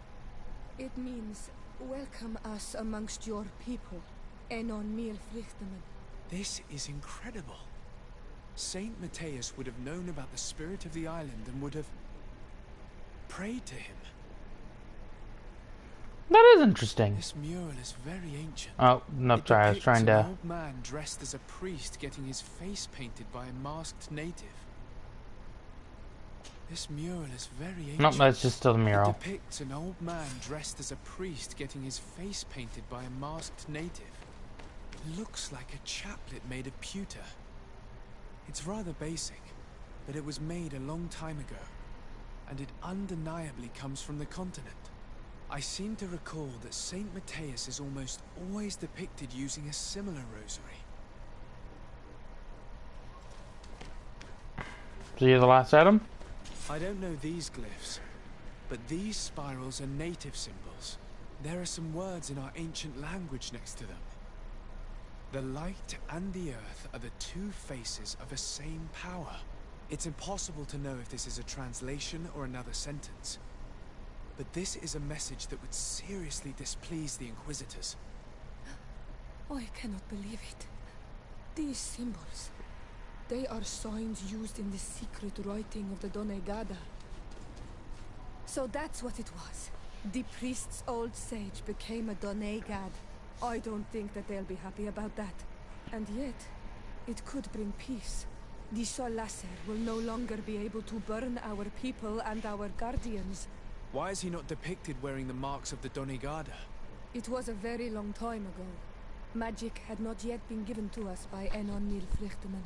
It means, welcome us amongst your people, Enon Mil Frictimen. This is incredible. Saint Matthias would have known about the spirit of the island and would have prayed to him. That is interesting. This mural is very ancient. Oh, no, It sorry, I was depicts trying an to... old man dressed as a priest getting his face painted by a masked native. This mural is very ancient. Nope, that's just still the mural. It depicts an old man dressed as a priest getting his face painted by a masked native. It looks like a chaplet made of pewter. It's rather basic, but it was made a long time ago, and it undeniably comes from the continent. I seem to recall that Saint Matthias is almost always depicted using a similar rosary. So you're the last item? I don't know these glyphs, but these spirals are native symbols. There are some words in our ancient language next to them. The light and the earth are the two faces of a same power. It's impossible to know if this is a translation or another sentence. But this is a message that would seriously displease the Inquisitors. Oh, I cannot believe it. These symbols. They are signs used in the secret writing of the Donegada. So that's what it was. The priest's old sage became a Donegad. I don't think that they'll be happy about that. And yet, it could bring peace. The Solacer will no longer be able to burn our people and our guardians. Why is he not depicted wearing the marks of the Donegada? It was a very long time ago. Magic had not yet been given to us by Enon Nilfrichtemann.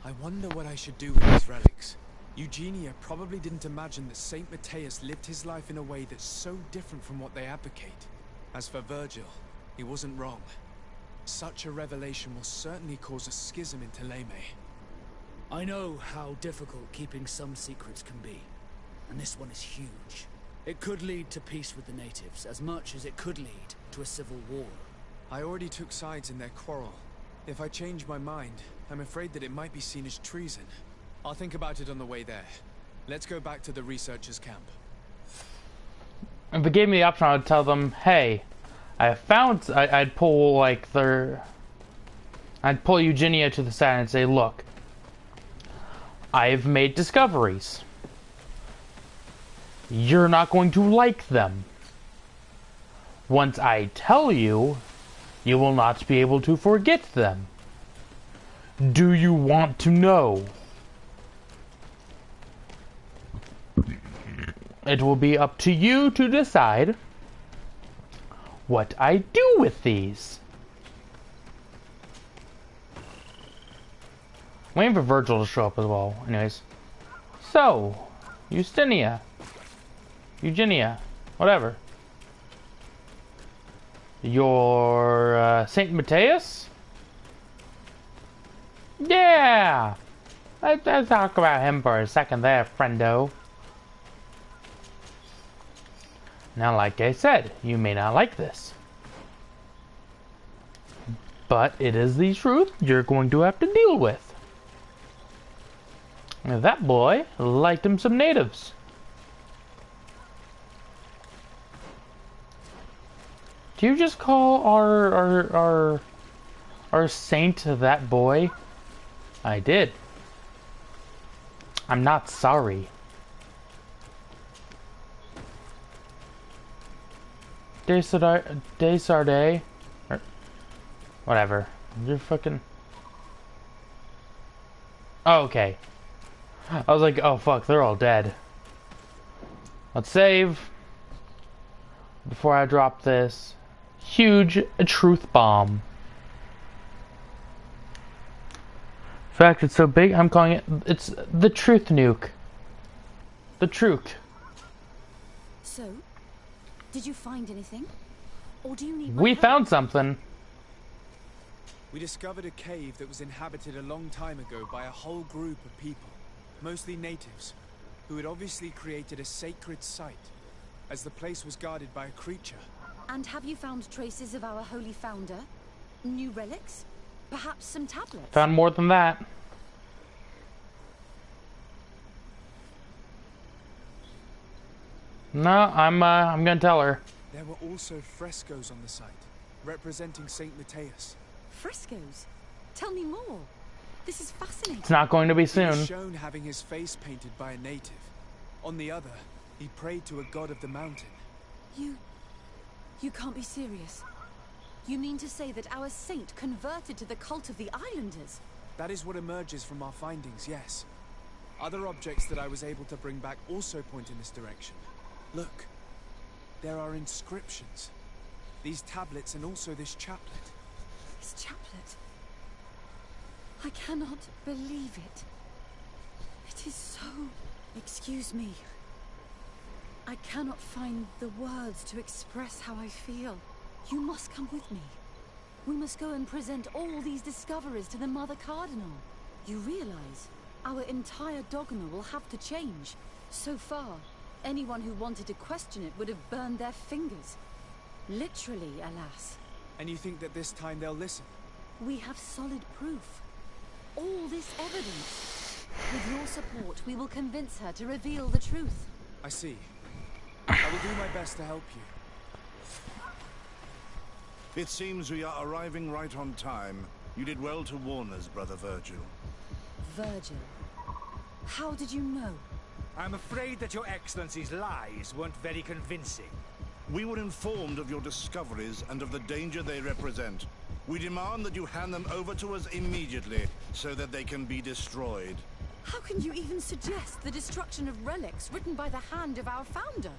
I wonder what I should do with these relics. Eugenia probably didn't imagine that Saint Matthias lived his life in a way that's so different from what they advocate. As for Virgil, he wasn't wrong. Such a revelation will certainly cause a schism in Thélème. I know how difficult keeping some secrets can be, and this one is huge. It could lead to peace with the natives, as much as it could lead to a civil war. I already took sides in their quarrel. If I change my mind, I'm afraid that it might be seen as treason. I'll think about it on the way there. Let's go back to the researchers' camp. If they gave me the option, I would tell them, hey, I'd pull, like, I'd pull Eugenia to the side and say, look, I've made discoveries. You're not going to like them. Once I tell you, you will not be able to forget them. Do you want to know? It will be up to you to decide what I do with these. Waiting for Virgil to show up as well. Anyways. So, Eugenia, whatever. You're Saint Matthias? Yeah! Let's talk about him for a second there, friendo. Now, like I said, you may not like this. But it is the truth you're going to have to deal with. Now, that boy liked him some natives. Do you just call our saint that boy? I did. I'm not sorry. Desarde, or whatever. You're fucking. Oh, okay. I was like, oh fuck, they're all dead. Let's save before I drop this huge truth bomb. In fact, it's so big, I'm calling it's the truth nuke. The truth. So, did you find anything? Or do you need We found something. We discovered a cave that was inhabited a long time ago by a whole group of people, mostly natives, who had obviously created a sacred site, as the place was guarded by a creature. And have you found traces of our holy founder? New relics? Perhaps some tablets? Found more than that. No, I'm gonna tell her. There were also frescoes on the site, representing Saint Matthias. Frescoes? Tell me more. This is fascinating. It's not going to be He soon. was shown having his face painted by a native. On the other, he prayed to a god of the mountain. You You can't be serious. You mean to say that our saint converted to the cult of the Islanders? That is what emerges from our findings, yes. Other objects that I was able to bring back also point in this direction. Look, there are inscriptions. These tablets and also this chaplet. This chaplet? I cannot believe it. It is so... Excuse me. I cannot find the words to express how I feel. You must come with me. We must go and present all these discoveries to the Mother Cardinal. You realize our entire dogma will have to change. So far, anyone who wanted to question it would have burned their fingers. Literally, alas. And you think that this time they'll listen? We have solid proof. All this evidence. With your support, we will convince her to reveal the truth. I see. I will do my best to help you. It seems we are arriving right on time. You did well to warn us, Brother Virgil. Virgil? How did you know? I'm afraid that your Excellency's lies weren't very convincing. We were informed of your discoveries and of the danger they represent. We demand that you hand them over to us immediately, so that they can be destroyed. How can you even suggest the destruction of relics written by the hand of our founder?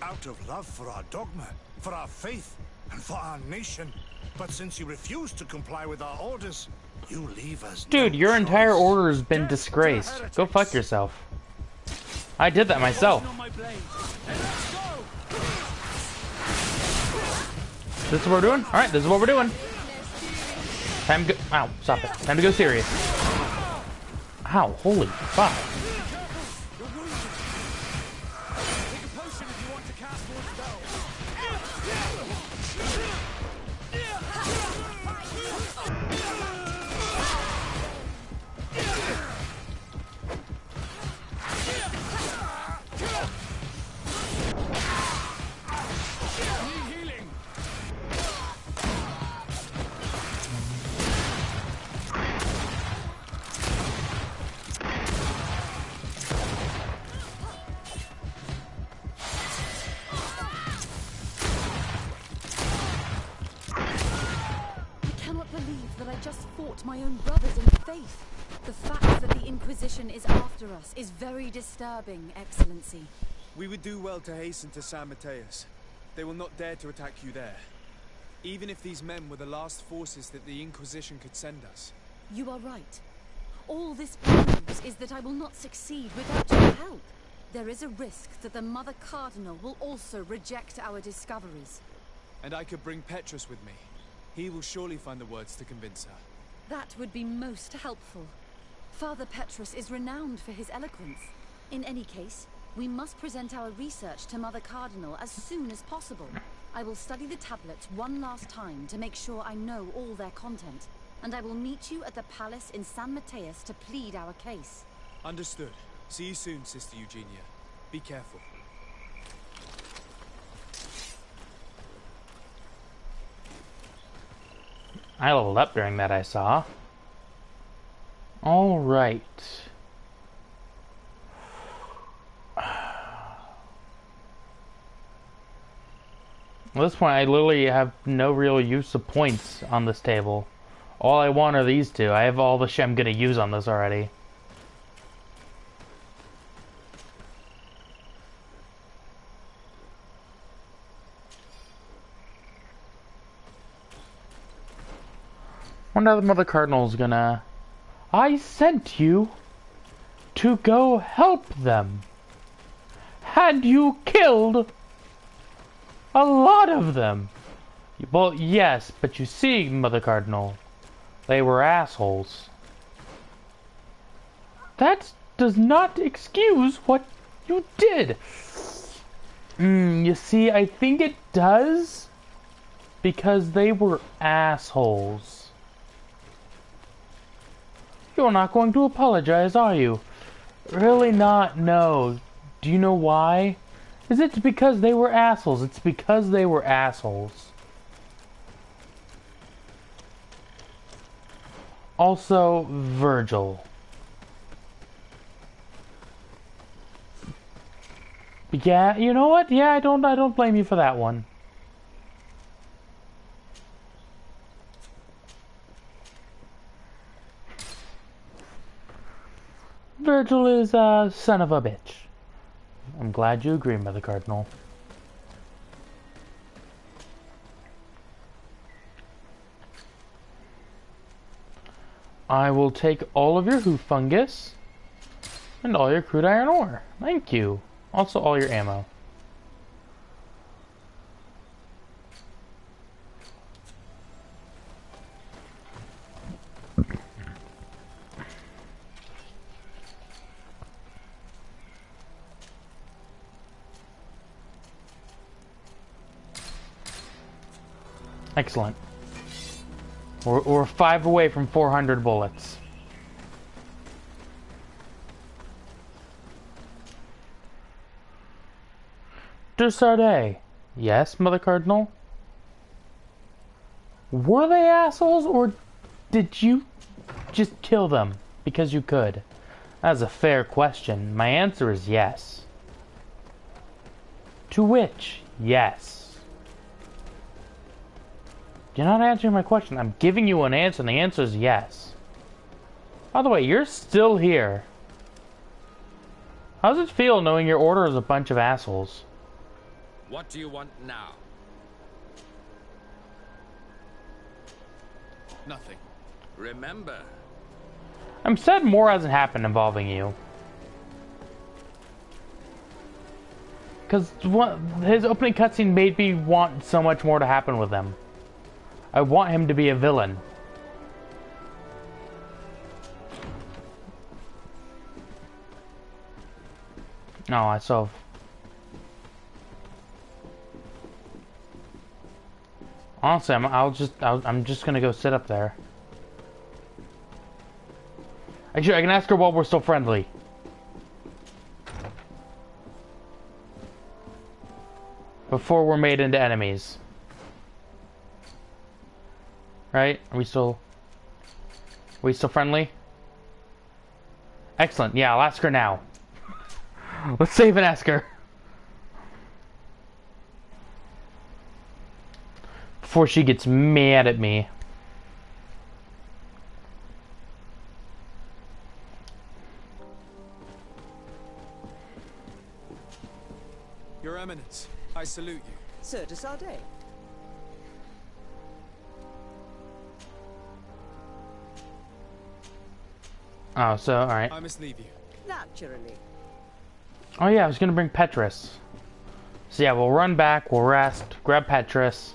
Out of love for our dogma, for our faith, and for our nation. But since you refuse to comply with our orders, you leave us Dude, your entire order has been disgraced. Go fuck yourself. I did that myself. This is what we're doing? Alright, this is what we're doing. Time to go. Ow, stop it. Time to go serious. Ow, holy fuck. My own brothers in faith. The fact that the Inquisition is after us is very disturbing, Excellency. We would do well to hasten to San Mateus. They will not dare to attack you there. Even if these men were the last forces that the Inquisition could send us. You are right. All this proves is that I will not succeed without your help. There is a risk that the Mother Cardinal will also reject our discoveries. And I could bring Petrus with me. He will surely find the words to convince her. That would be most helpful. Father Petrus is renowned for his eloquence. In any case, we must present our research to Mother Cardinal as soon as possible. I will study the tablets one last time to make sure I know all their content. And I will meet you at the palace in San Mateus to plead our case. Understood. See you soon, Sister Eugenia. Be careful. I leveled up during that, I saw. Alright. At this point, I literally have no real use of points on this table. All I want are these two. I have all the shit I'm gonna use on this already. Wonder how the Mother Cardinal's gonna... I sent you to go help them. Had you killed a lot of them? Well, yes, but you see, Mother Cardinal, they were assholes. That does not excuse what you did. You see, I think it does, because they were assholes. You're not going to apologize, are you? Really not? No. Do you know why? Is it because they were assholes? It's because they were assholes. Also, Virgil. Yeah, you know what? Yeah, I don't blame you for that one. Virgil is a son of a bitch. I'm glad you agree, Mother Cardinal. I will take all of your hoof fungus and all your crude iron ore. Thank you. Also all your ammo. Excellent. We're 5 away from 400 bullets. De Sardet. Yes, Mother Cardinal? Were they assholes, or did you just kill them because you could? That's a fair question. My answer is yes. To which, yes. You're not answering my question. I'm giving you an answer, and the answer is yes. By the way, you're still here. How does it feel knowing your order is a bunch of assholes? What do you want now? Nothing. Remember. I'm sad more hasn't happened involving you. Because his opening cutscene made me want so much more to happen with him. I want him to be a villain. No, I saw. Honestly, I'm just gonna go sit up there. Actually, I can ask her while we're still friendly. Before we're made into enemies. Right? Are we still friendly? Excellent. Yeah, I'll ask her now. Let's save and ask her. Before she gets mad at me. Your Eminence, I salute you. Sir de Sardet. Oh, so, alright. I must leave you. Naturally. Oh yeah, I was gonna bring Petrus. So yeah, we'll run back, we'll rest, grab Petrus.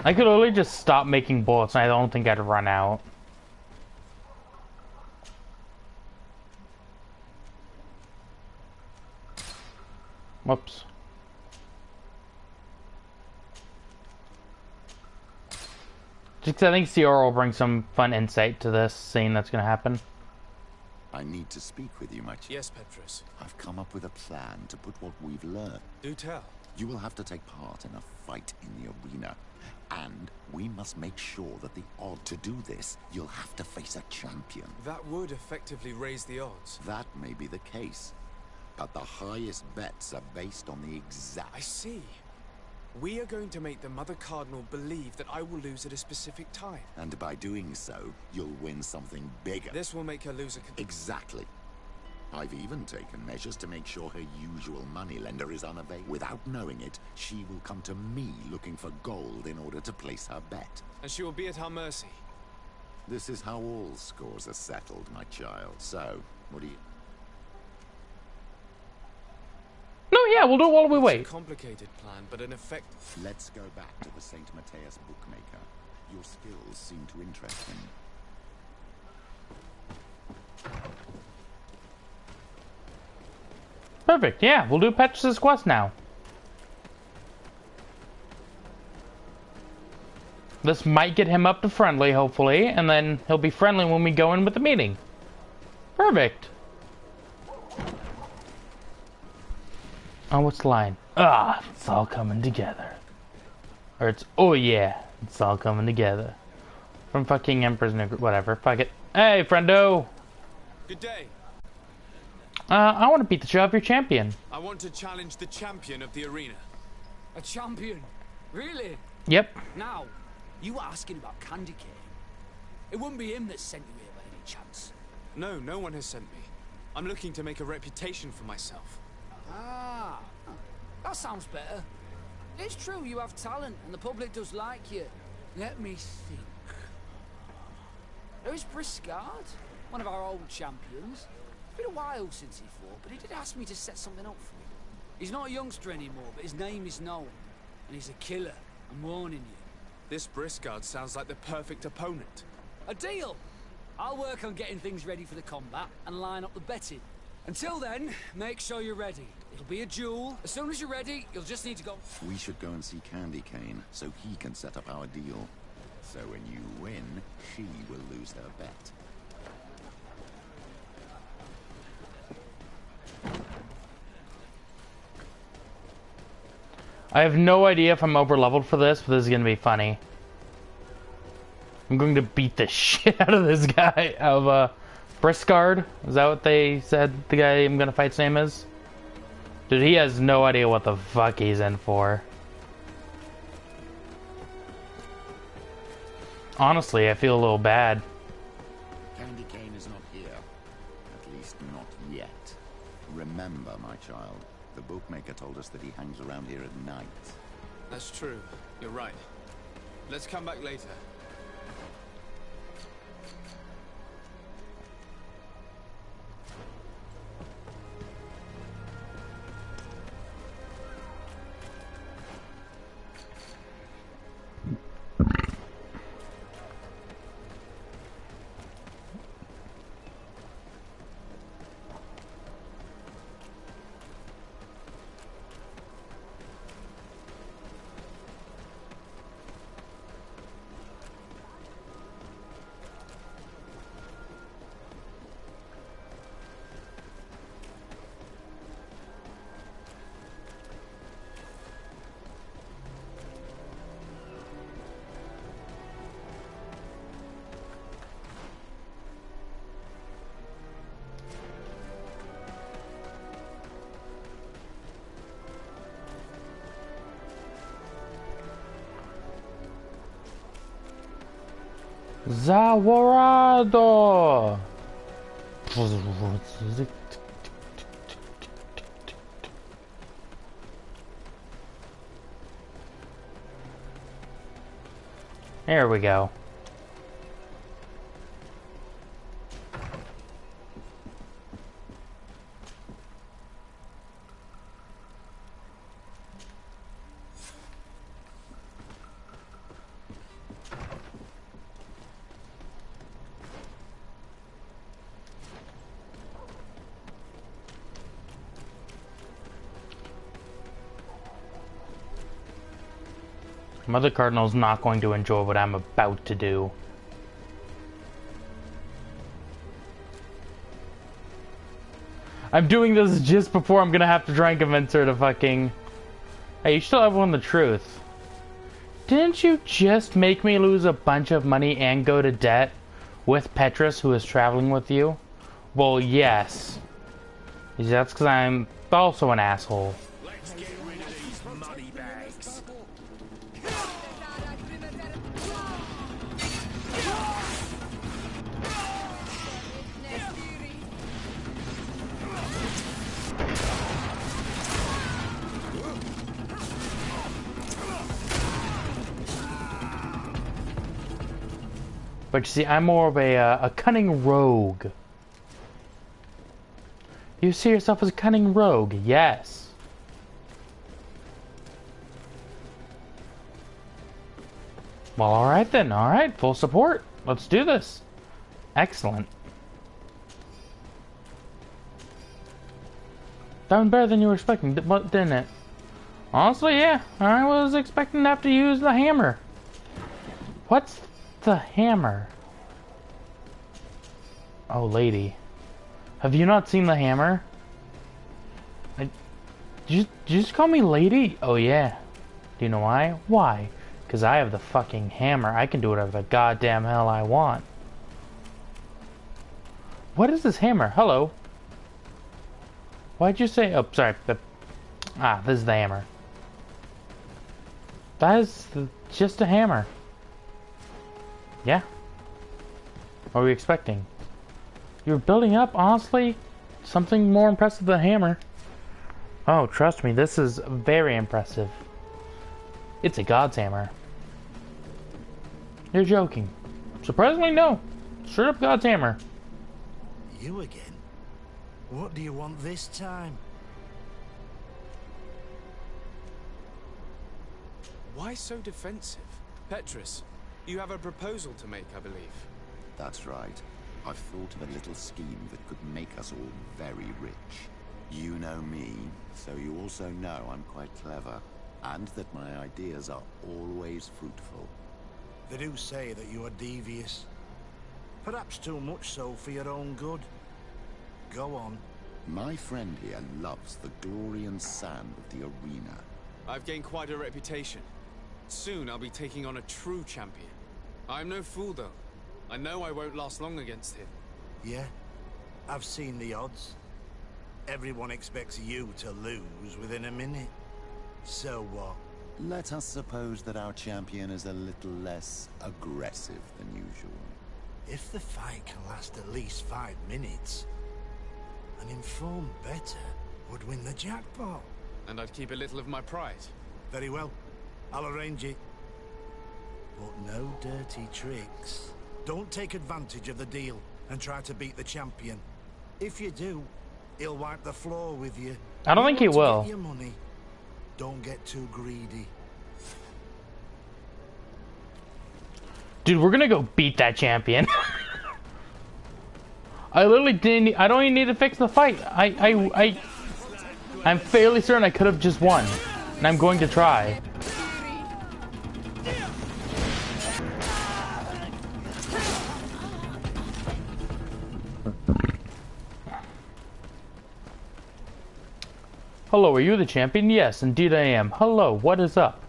I could only just stop making bullets and I don't think I'd run out. Whoops. Just 'cause I think Ciara will bring some fun insight to this scene that's gonna happen. I need to speak with you, my chief. Yes, Petrus. I've come up with a plan to put what we've learned. Do tell. You will have to take part in a fight in the arena. And we must make sure that the odds to do this, you'll have to face a champion. That would effectively raise the odds. That may be the case. But the highest bets are based on the exact... I see. We are going to make the Mother Cardinal believe that I will lose at a specific time. And by doing so, you'll win something bigger. This will make her lose a... Exactly. I've even taken measures to make sure her usual moneylender is unavailable. Without knowing it, she will come to me looking for gold in order to place her bet. And she will be at our mercy. This is how all scores are settled, my child. So, what do you... No, yeah, we'll do it while we wait. It's a complicated plan, but in effect... Let's go back to the St. Matthias bookmaker. Your skills seem to interest him. Perfect, yeah, we'll do Petrus' quest now. This might get him up to friendly, hopefully, and then he'll be friendly when we go in with the meeting. Perfect. Oh, what's the line? Ah, it's all coming together. Or it's, oh yeah, it's all coming together. From fucking Emperor's New... whatever, fuck it. Hey, friendo! Good day. I want to beat the shit out of your champion. I want to challenge the champion of the arena. A champion? Really? Yep. Now, you were asking about Candy Cane. It wouldn't be him that sent you here by any chance. No, no one has sent me. I'm looking to make a reputation for myself. Ah, that sounds better. It's true you have talent and the public does like you. Let me think. There's Briscard, one of our old champions. It's been a while since he fought, but he did ask me to set something up for him. He's not a youngster anymore, but his name is known. And he's a killer, I'm warning you. This Briscard sounds like the perfect opponent. A deal! I'll work on getting things ready for the combat and line up the betting. Until then, make sure you're ready. It'll be a duel. As soon as you're ready, you'll just need to go... We should go and see Candy Cane, so he can set up our deal. So when you win, she will lose her bet. I have no idea if I'm over leveled for this, but this is gonna be funny. I'm going to beat the shit out of this guy, of Briscard. Is that what they said the guy I'm gonna fight's name is? Dude, he has no idea what the fuck he's in for. Honestly, I feel a little bad. Candy Cane is not here. At least not yet. Remember, my child, the bookmaker told us that he hangs around here at night. That's true. You're right. Let's come back later. Zawarado! There we go. Mother Cardinal's not going to enjoy what I'm about to do. I'm doing this just before I'm gonna have to try and convince her to fucking... Hey, you still have one the truth. Didn't you just make me lose a bunch of money and go to debt with Petrus, who is traveling with you? Well, yes. That's because I'm also an asshole. Let's get rid of these money bags. But you see, I'm more of a cunning rogue. You see yourself as a cunning rogue? Yes. Well, alright then. Alright, full support. Let's do this. Excellent. That went better than you were expecting, didn't it? Honestly, yeah. I was expecting to have to use the hammer. What's the hammer? Oh, lady. Have you not seen the hammer? Did you just call me lady? Oh, yeah. Do you know why? Why? Because I have the fucking hammer. I can do whatever the goddamn hell I want. What is this hammer? Hello. Why'd you say... Oh, sorry. This is the hammer. That is just a hammer. Yeah. What were we expecting? You're building up, honestly, something more impressive than a hammer. Oh, trust me, this is very impressive. It's a god's hammer. You're joking. Surprisingly, no. Straight up god's hammer. You again? What do you want this time? Why so defensive? Petrus, you have a proposal to make, I believe. That's right. I've thought of a little scheme that could make us all very rich. You know me, so you also know I'm quite clever, and that my ideas are always fruitful. They do say that you are devious. Perhaps too much so for your own good. Go on. My friend here loves the glory and sand of the arena. I've gained quite a reputation. Soon I'll be taking on a true champion. I'm no fool, though. I know I won't last long against him. Yeah? I've seen the odds. Everyone expects you to lose within a minute. So what? Let us suppose that our champion is a little less aggressive than usual. If the fight can last at least 5 minutes, an informed bettor would win the jackpot. And I'd keep a little of my pride. Very well. I'll arrange it. But no dirty tricks. Don't take advantage of the deal and try to beat the champion. If you do, he'll wipe the floor with you. I don't think he will. Get your money. Don't get too greedy. Dude, we're gonna go beat that champion. I literally didn't. I don't even need to fix the fight. I'm fairly certain I could have just won, and I'm going to try. Hello, are you the champion? Yes, indeed I am. Hello, what is up?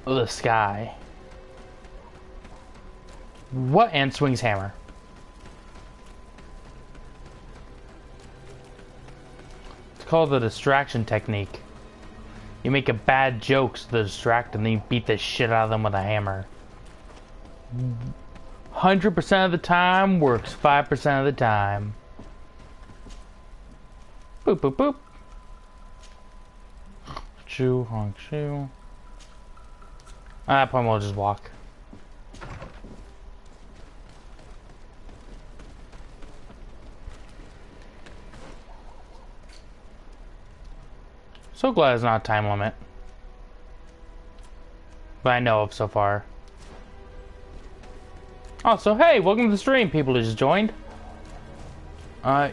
The sky. What? And swings hammer. It's called the distraction technique. You make a bad joke to distract and then you beat the shit out of them with a hammer. 100% of the time works 5% of the time. Boop, boop, boop. Chew, honk, chew. At that point, we'll just walk. So glad it's not a time limit. But I know of so far. Also, hey, welcome to the stream, people who just joined.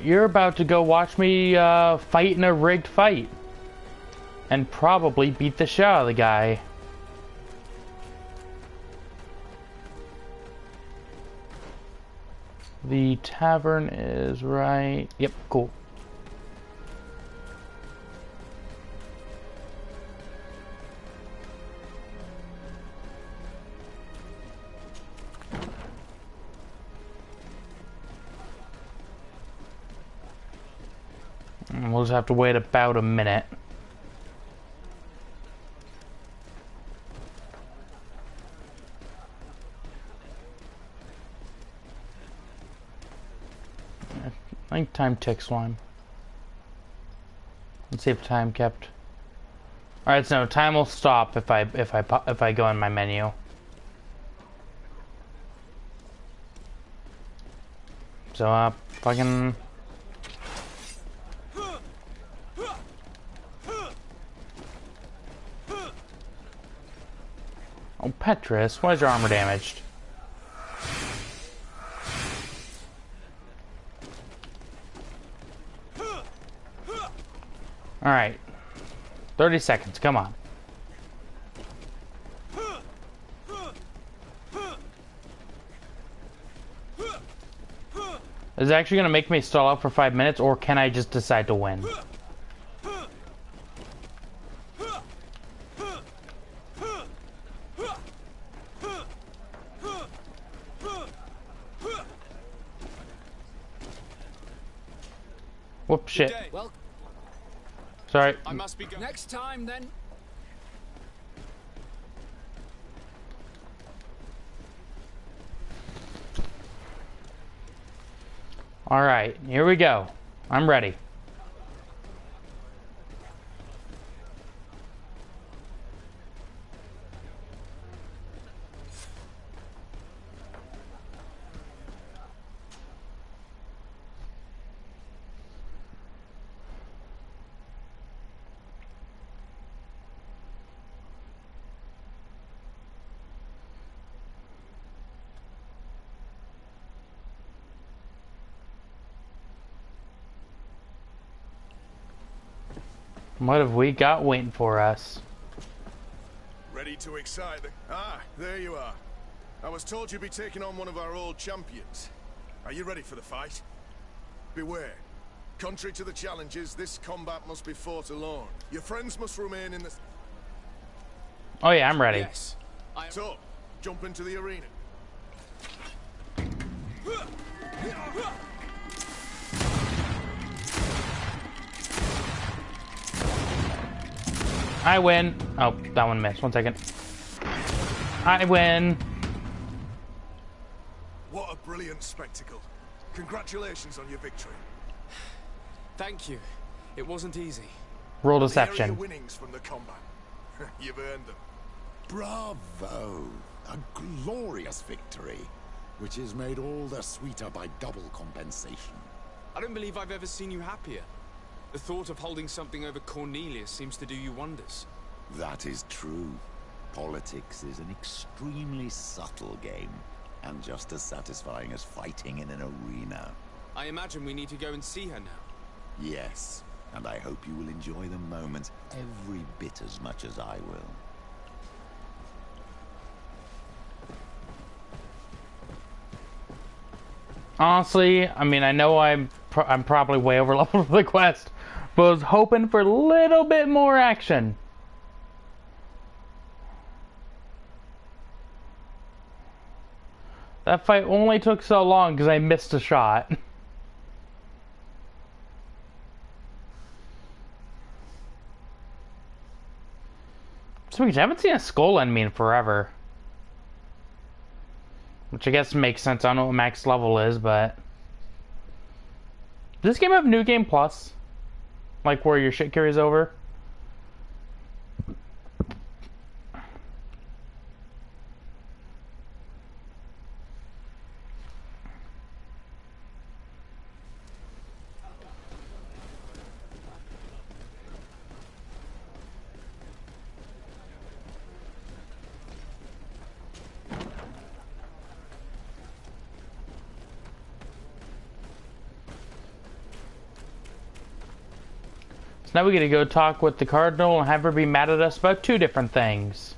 You're about to go watch me fight in a rigged fight. And probably beat the shit out of the guy. The tavern is right... Yep, cool. And we'll just have to wait about a minute. I think time ticks one. Let's see if time kept. All right, so time will stop if I go in my menu. So fucking. Oh, Petrus, why is your armor damaged? Alright. 30 seconds, come on. Is it actually going to make me stall out for 5 minutes, or can I just decide to win? Whoop, shit. Well, sorry. I must be going. Next time, then. Alright, here we go. I'm ready. What have we got waiting for us? Ready to excite the... Ah, there you are. I was told you'd be taking on one of our old champions. Are you ready for the fight? Beware. Contrary to the challenges, this combat must be fought alone. Your friends must remain in the... Oh yeah, I'm ready. Yes. So, jump into the arena. I win. Oh, that one missed. 1 second. I win. What a brilliant spectacle. Congratulations on your victory. Thank you. It wasn't easy. Roll Here are deception. your winnings from the combat. You've earned them. Bravo! A glorious victory, which is made all the sweeter by double compensation. I don't believe I've ever seen you happier. The thought of holding something over Cornelius seems to do you wonders. That is true. Politics is an extremely subtle game, and just as satisfying as fighting in an arena. I imagine we need to go and see her now. Yes, and I hope you will enjoy the moment every bit as much as I will. Honestly, I mean, I know I'm probably way over leveled for the quest, but I was hoping for a little bit more action. That fight only took so long because I missed a shot. Sweet, I haven't seen a skull enemy in forever. Which I guess makes sense. I don't know what max level is, but... Does this game have New Game Plus? Like where your shit carries over? So now we get to go talk with the Cardinal and have her be mad at us about 2 different things.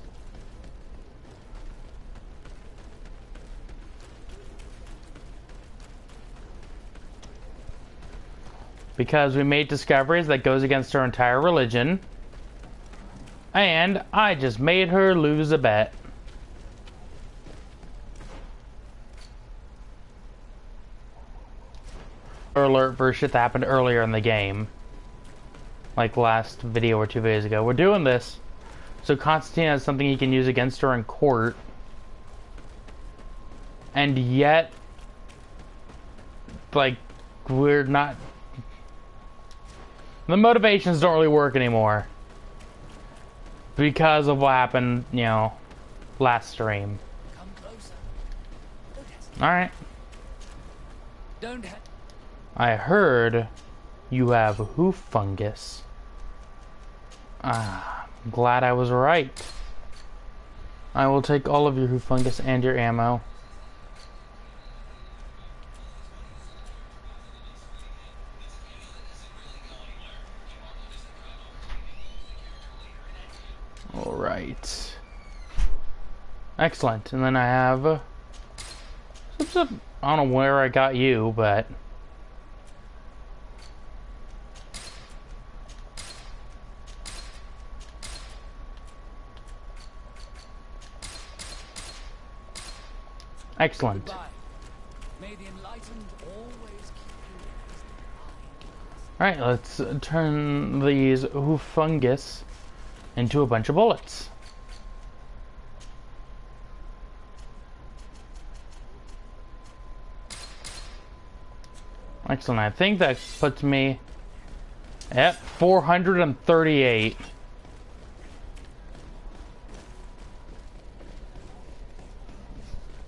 Because we made discoveries that goes against her entire religion. And I just made her lose a bet. Alert for shit that happened earlier in the game. Like last video or 2 videos ago. We're doing this so Constantine has something he can use against her in court. And yet, like, we're not... The motivations don't really work anymore. Because of what happened, you know, last stream. Come closer. Alright. Don't I heard you have hoof fungus. Ah, I'm glad I was right. I will take all of your hoof fungus and your ammo. Alright. Excellent. And then I have... I don't know where I got you, but... Excellent. Goodbye. May the enlightened always keep Alright, let's turn these fungus into a bunch of bullets. Excellent. I think that puts me at 438.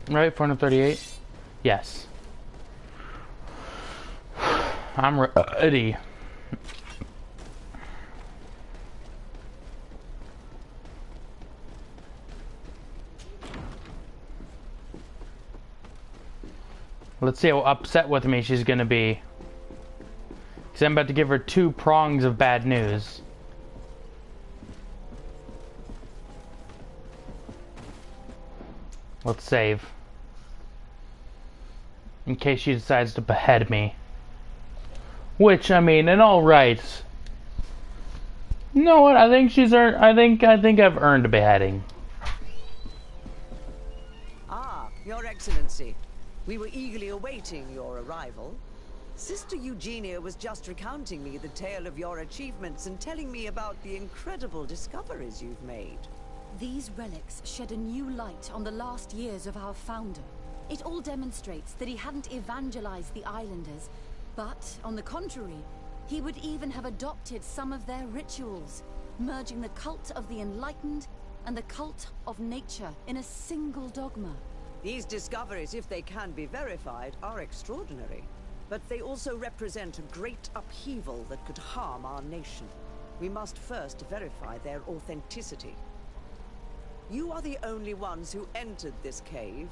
Right, 438? Yes. I'm ready. Let's see how upset with me she's gonna be. Because I'm about to give her 2 prongs of bad news. Let's save. In case she decides to behead me. Which, I mean, in all rights. You know what? I think she's earned. I think I've earned a beheading. Ah, Your Excellency. We were eagerly awaiting your arrival. Sister Eugenia was just recounting me the tale of your achievements and telling me about the incredible discoveries you've made. These relics shed a new light on the last years of our founder. It all demonstrates that he hadn't evangelized the islanders, but, on the contrary, he would even have adopted some of their rituals, merging the cult of the enlightened and the cult of nature in a single dogma. These discoveries, if they can be verified, are extraordinary. But they also represent a great upheaval that could harm our nation. We must first verify their authenticity. You are the only ones who entered this cave.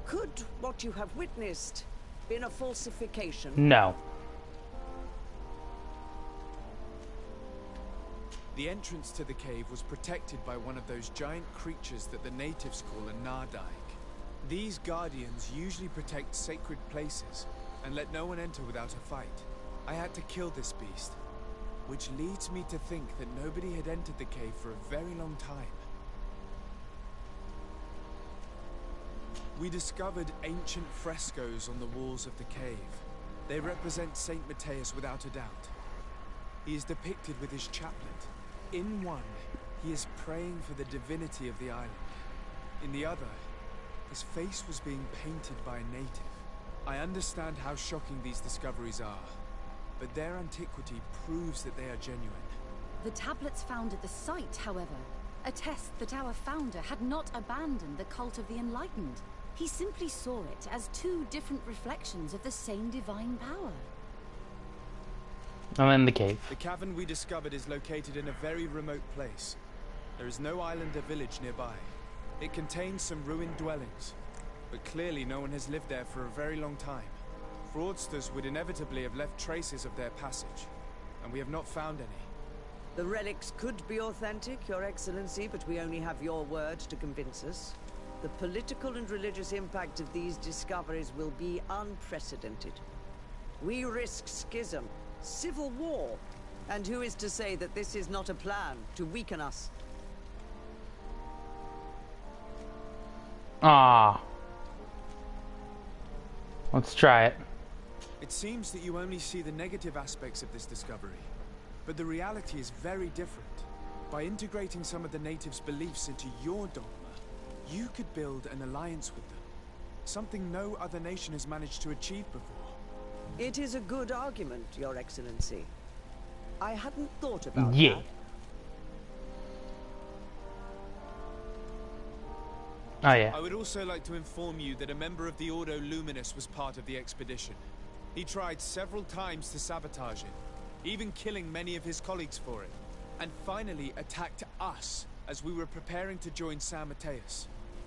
Could what you have witnessed been a falsification? No. The entrance to the cave was protected by one of those giant creatures that the natives call a Nardaik. These guardians usually protect sacred places and let no one enter without a fight. I had to kill this beast, which leads me to think that nobody had entered the cave for a very long time. We discovered ancient frescoes on the walls of the cave. They represent Saint Matthias without a doubt. He is depicted with his chaplet. In one, he is praying for the divinity of the island. In the other, his face was being painted by a native. I understand how shocking these discoveries are, but their antiquity proves that they are genuine. The tablets found at the site, however, attest that our founder had not abandoned the cult of the enlightened. He simply saw it as 2 different reflections of the same divine power. I'm in the cave. The cavern we discovered is located in a very remote place. There is no island or village nearby. It contains some ruined dwellings, but clearly no one has lived there for a very long time. Fraudsters would inevitably have left traces of their passage, and we have not found any. The relics could be authentic, Your Excellency, but we only have your word to convince us. The political and religious impact of these discoveries will be unprecedented. We risk schism, civil war, and who is to say that this is not a plan to weaken us? Ah. Let's try it. It seems that you only see the negative aspects of this discovery, but the reality is very different. By integrating some of the natives' beliefs into your dogma, you could build an alliance with them. Something no other nation has managed to achieve before. It is a good argument, Your Excellency. I hadn't thought about Yeah. that. Oh yeah. I would also like to inform you that a member of the Ordo Luminous was part of the expedition. He tried several times to sabotage it, even killing many of his colleagues for it, and finally attacked us as we were preparing to join San Matthias.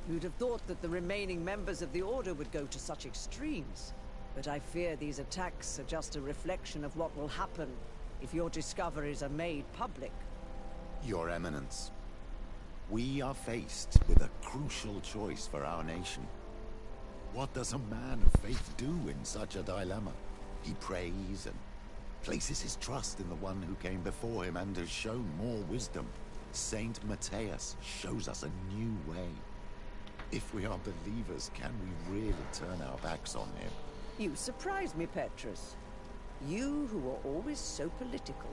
You'd have thought that the remaining members of the Order would go to such extremes. But I fear these attacks are just a reflection of what will happen if your discoveries are made public. Your Eminence, we are faced with a crucial choice for our nation. What does a man of faith do in such a dilemma? He prays and places his trust in the one who came before him and has shown more wisdom. Saint Matthias shows us a new way. If we are believers, can we really turn our backs on him? You surprise me, Petrus. You who are always so political,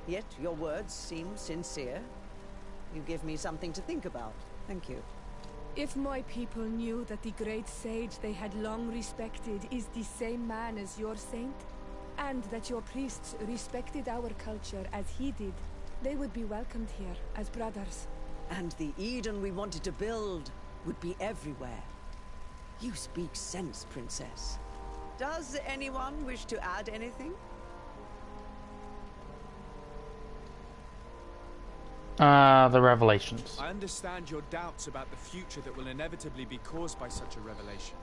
yet your words seem sincere. You give me something to think about. Thank you. If my people knew that the great sage they had long respected is the same man as your saint, and that your priests respected our culture as he did, they would be welcomed here as brothers. And the Eden we wanted to build would be everywhere. You speak sense, Princess. Does anyone wish to add anything? The revelations. I understand your doubts about the future that will inevitably be caused by such a revelation.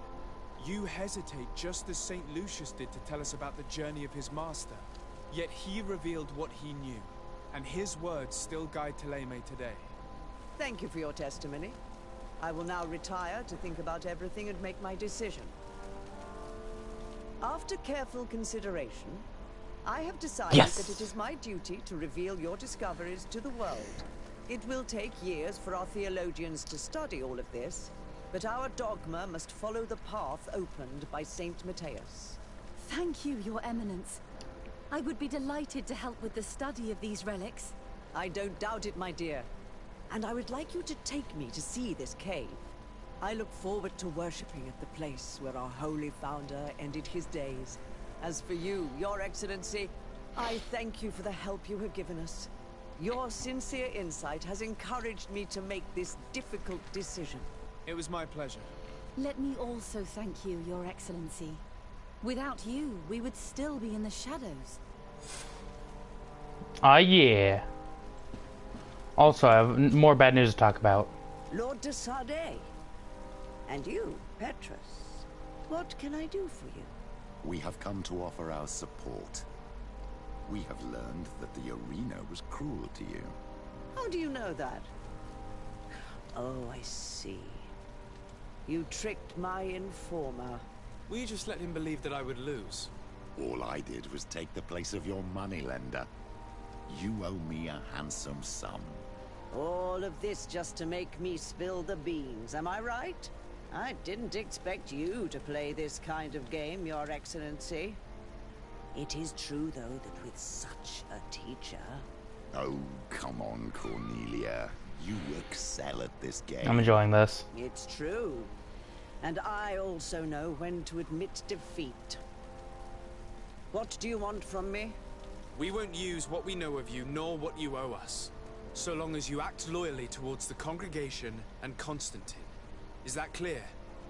You hesitate just as St. Lucius did to tell us about the journey of his master. Yet he revealed what he knew, and his words still guide Thélème today. Thank you for your testimony. I will now retire to think about everything and make my decision. After careful consideration, I have decided that it is my duty to reveal your discoveries to the world. It will take years for our theologians to study all of this, but our dogma must follow the path opened by Saint Matthias. Thank you, Your Eminence. I would be delighted to help with the study of these relics. I don't doubt it, my dear. And I would like you to take me to see this cave. I look forward to worshipping at the place where our holy founder ended his days. As for you, Your Excellency, I thank you for the help you have given us. Your sincere insight has encouraged me to make this difficult decision. It was my pleasure. Let me also thank you, Your Excellency. Without you, we would still be in the shadows. Yeah. Also, I have more bad news to talk about. Lord de Sardet. And you, Petrus. What can I do for you? We have come to offer our support. We have learned that the arena was cruel to you. How do you know that? Oh, I see. You tricked my informer. Will you just let him believe that I would lose? All I did was take the place of your moneylender. You owe me a handsome sum. All of this just to make me spill the beans, am I right? I didn't expect you to play this kind of game, Your Excellency. It is true, though, that with such a teacher... Oh, come on, Cornelia. You excel at this game. I'm enjoying this. It's true. And I also know when to admit defeat. What do you want from me? We won't use what we know of you, nor what you owe us. So long as you act loyally towards the congregation and Constantine. Is that clear?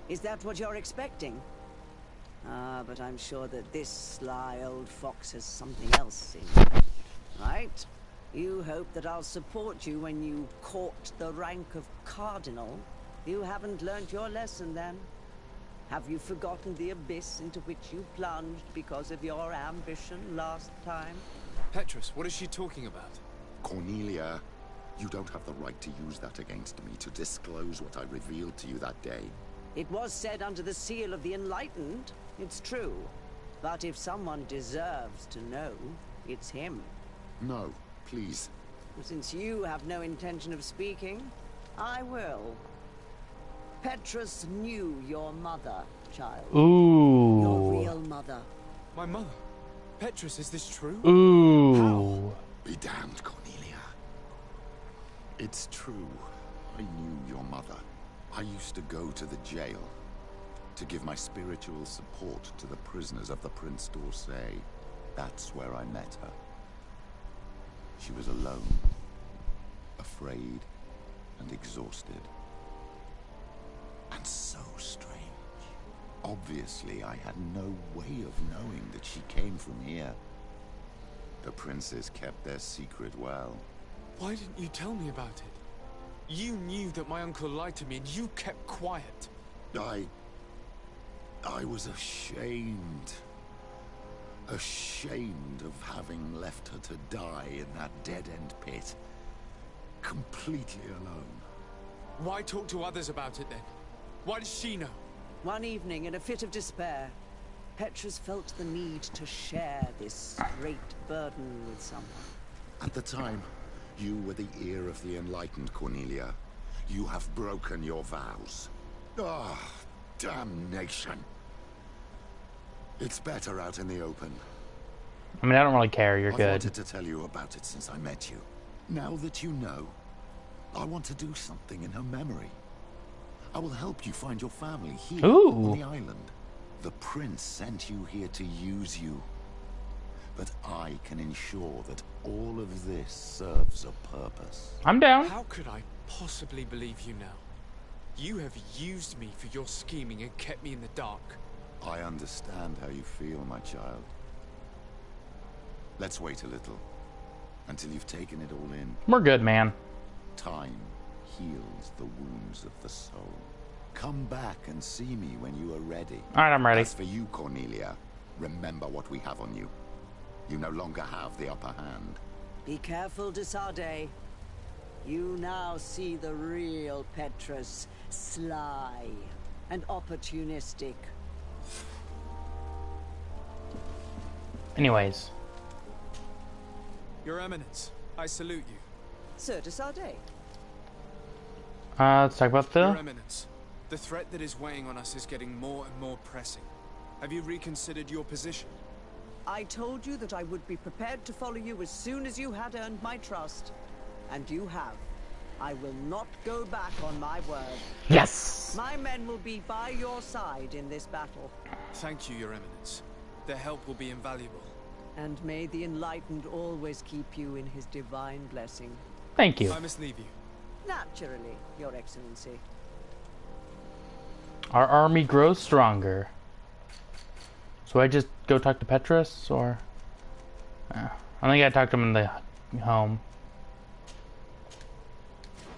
Is that what you're expecting? Ah, but I'm sure that this sly old fox has something else in mind. Right? You hope that I'll support you when you court the rank of cardinal. You haven't learnt your lesson, then. Have you forgotten the abyss into which you plunged because of your ambition last time? Petrus, what is she talking about? Cornelia, you don't have the right to use that against me, to disclose what I revealed to you that day. It was said under the seal of the Enlightened, it's true. But if someone deserves to know, it's him. No, please. Since you have no intention of speaking, I will. Petrus knew your mother, child. Ooh. Your real mother. My mother? Petrus, is this true? Ooh. How? Be damned, Cornelia. It's true. I knew your mother. I used to go to the jail to give my spiritual support to the prisoners of the Prince d'Orsay. That's where I met her. She was alone, afraid, and exhausted. And so strange. Obviously, I had no way of knowing that she came from here. The princes kept their secret well. Why didn't you tell me about it? You knew that my uncle lied to me and you kept quiet. I was ashamed. Ashamed of having left her to die in that dead-end pit. Completely alone. Why talk to others about it then? Why does she know? One evening, in a fit of despair, Petrus felt the need to share this great burden with someone. At the time, you were the ear of the enlightened, Cornelia. You have broken your vows. Oh, damnation. It's better out in the open. I mean, I don't really care. You're I've good. wanted to tell you about it since I met you. Now that you know, I want to do something in her memory. I will help you find your family here on the island. The prince sent you here to use you. But I can ensure that all of this serves a purpose. I'm down. How could I possibly believe you now? You have used me for your scheming and kept me in the dark. I understand how you feel, my child. Let's wait a little, until you've taken it all in. We're good, man. Time heals the wounds of the soul. Come back and see me when you are ready. All right, I'm ready. As for you, Cornelia, remember what we have on you. You no longer have the upper hand. Be careful, de Sardet. You now see the real Petrus. Sly and opportunistic. Anyways. Your Eminence, I salute you. Sir de Sardet. Let's talk about Your Eminence, the threat that is weighing on us is getting more and more pressing. Have you reconsidered your position? I told you that I would be prepared to follow you as soon as you had earned my trust. And you have. I will not go back on my word. Yes! My men will be by your side in this battle. Thank you, Your Eminence. Their help will be invaluable. And may the Enlightened always keep you in his divine blessing. Thank you. I must leave you. Naturally, Your Excellency. Our army grows stronger. So I just go talk to Petrus, or... I think I talked to him in the home.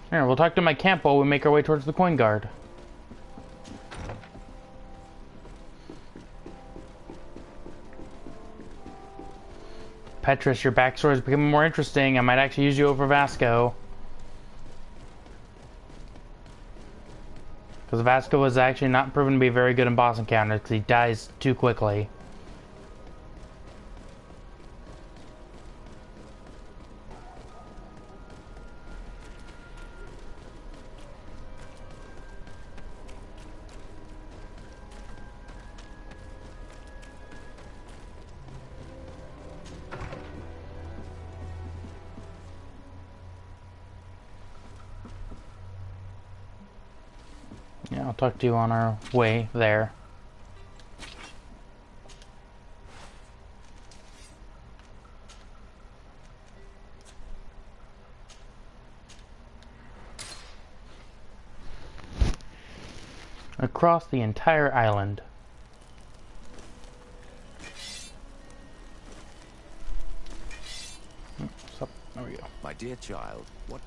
Here, we'll talk to him at camp while we make our way towards the coin guard. Petrus, your backstory is becoming more interesting. I might actually use you over Vasco. Because Vasco was actually not proven to be very good in boss encounters because he dies too quickly. Yeah, I'll talk to you on our way there. Across the entire island. So, there we go. My dear child, what...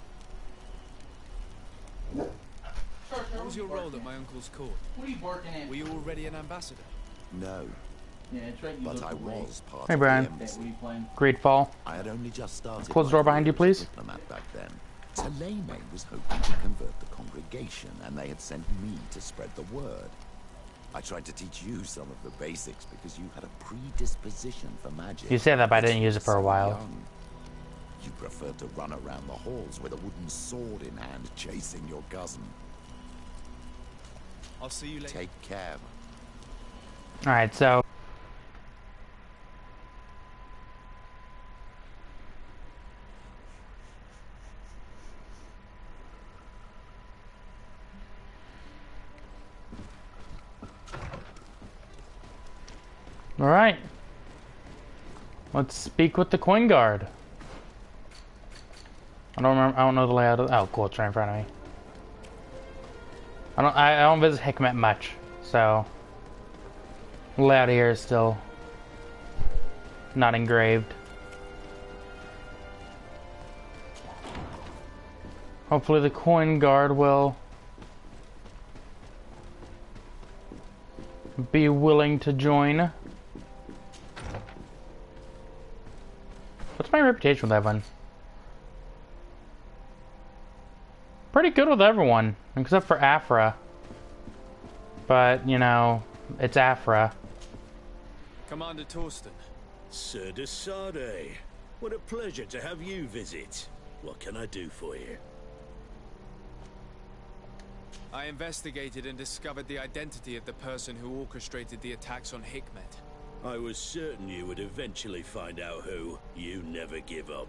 What was your role at my uncle's court? What are you barking at? Were you already an ambassador? No. Yeah, it's right. But I was part Hey, of Brian. the embassy. Greedfall. I had only just started. Close the door behind you, please. Diplomat back then. Taleme was hoping to convert the congregation, and they had sent me to spread the word. I tried to teach you some of the basics because you had a predisposition for magic. You say that, but I didn't use it for a while. Young. You preferred to run around the halls with a wooden sword in hand, chasing your cousin. I'll see you later. Take care. Alright, so... Alright. Let's speak with the coin guard. I don't know the layout of... Oh, cool, it's right in front of me. I don't visit Hikmet much, so... The layout here is still... not engraved. Hopefully the coin guard will... be willing to join. What's my reputation with everyone? Pretty good with everyone, except for Afra. But, you know, it's Afra. Commander Torsten. Sir de Sardet, what a pleasure to have you visit. What can I do for you? I investigated and discovered the identity of the person who orchestrated the attacks on Hikmet. I was certain you would eventually find out who. You never give up.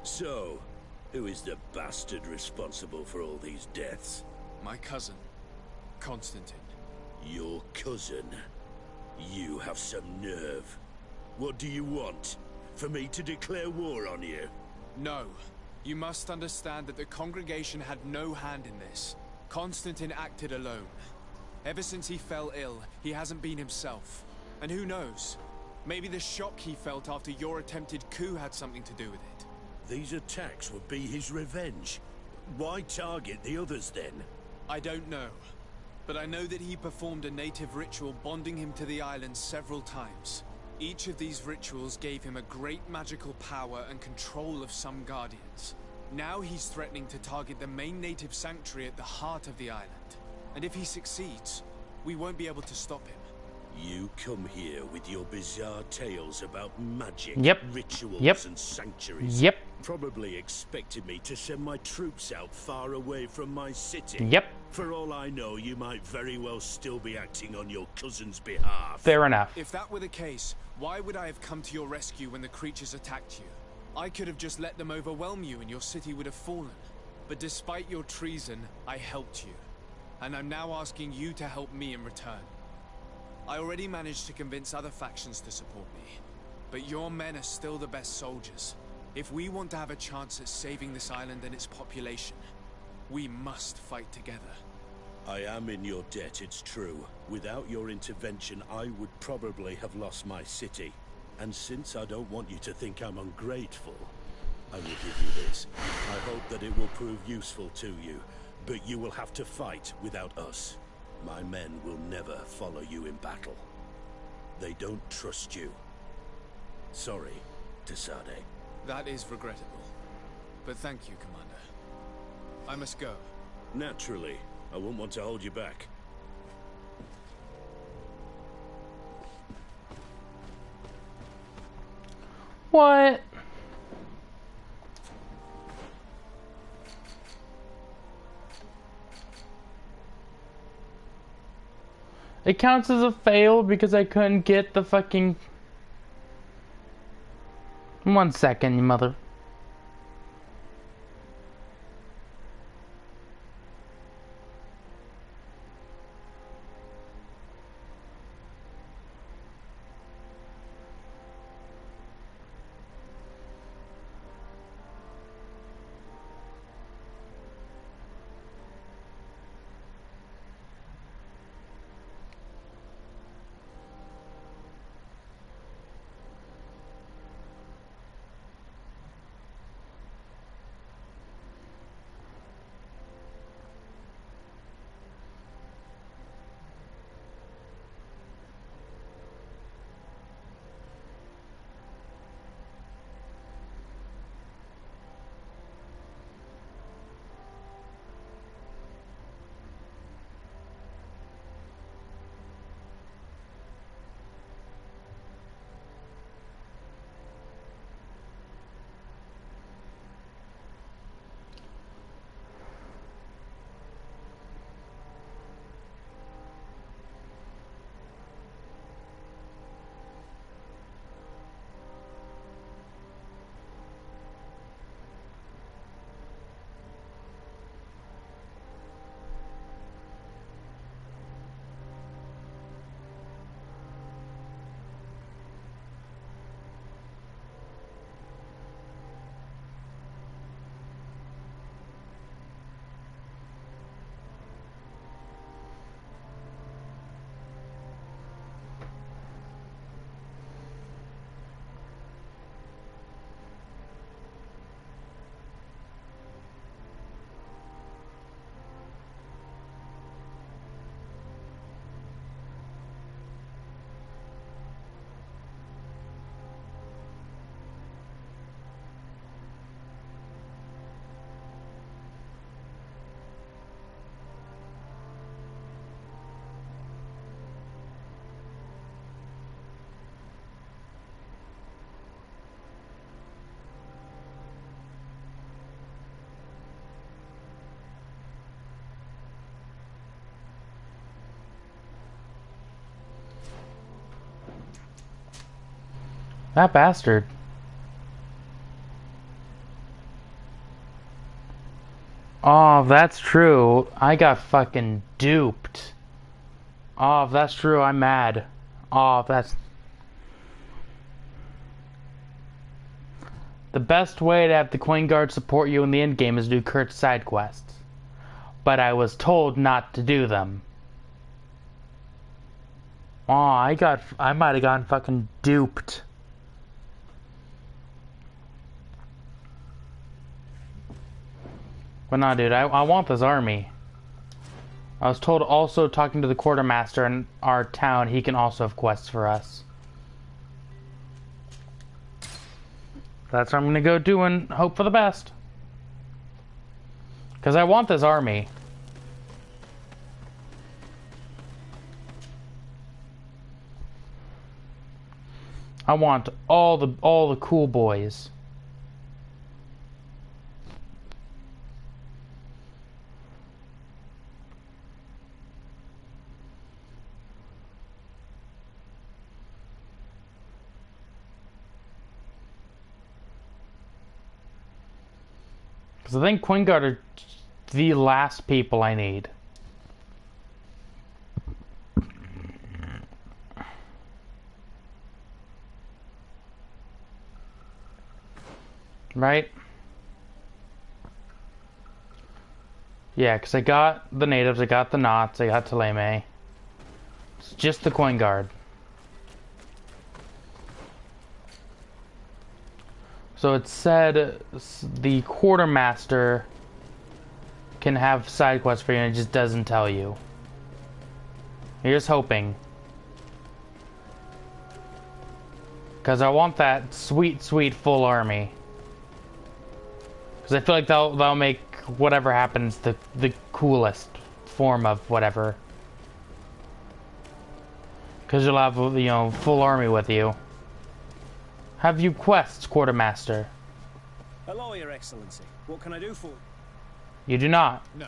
So, who is the bastard responsible for all these deaths? My cousin, Constantine. Your cousin? You have some nerve. What do you want? For me to declare war on you? No. You must understand that the congregation had no hand in this. Constantine acted alone. Ever since he fell ill, he hasn't been himself. And who knows? Maybe the shock he felt after your attempted coup had something to do with it. These attacks would be his revenge. Why target the others then? I don't know. But I know that he performed a native ritual bonding him to the island several times. Each of these rituals gave him a great magical power and control of some guardians. Now he's threatening to target the main native sanctuary at the heart of the island. And if he succeeds, we won't be able to stop him. You come here with your bizarre tales about magic, rituals, and sanctuaries. Yep. Probably expected me to send my troops out far away from my city. Yep. For all I know, you might very well still be acting on your cousin's behalf. Fair enough. If that were the case, why would I have come to your rescue when the creatures attacked you? I could have just let them overwhelm you and your city would have fallen. But despite your treason, I helped you. And I'm now asking you to help me in return. I already managed to convince other factions to support me. But your men are still the best soldiers. If we want to have a chance at saving this island and its population, we must fight together. I am in your debt, it's true. Without your intervention, I would probably have lost my city. And since I don't want you to think I'm ungrateful, I will give you this. I hope that it will prove useful to you, but you will have to fight without us. My men will never follow you in battle. They don't trust you. Sorry, Tesade. That is regrettable. But thank you, Commander. I must go. Naturally. I wouldn't want to hold you back. What? It counts as a fail because I couldn't get the fucking... 1 second, you mother... That bastard. Oh, if that's true, I got fucking duped. Oh, if that's true, I'm mad. Oh, if that's... The best way to have the Coin Guard support you in the endgame is to do Kurt's side quests. But I was told not to do them. Oh, I might have gotten fucking duped. But nah, dude, I want this army. I was told also talking to the quartermaster in our town, he can also have quests for us. That's what I'm gonna go do and hope for the best. Because I want this army. I want all the cool boys. Because I think Coin Guard are the last people I need. Right? Yeah, because I got the natives, I got the knots, I got Teleme. It's just the Coin Guard. So it said the quartermaster can have side quests for you and it just doesn't tell you. You're just hoping. Because I want that sweet, sweet full army. Because I feel like that'll make whatever happens the coolest form of whatever. Because you'll have, you know, full army with you. Have you quests, Quartermaster? Hello, Your Excellency. What can I do for you? You do not. No.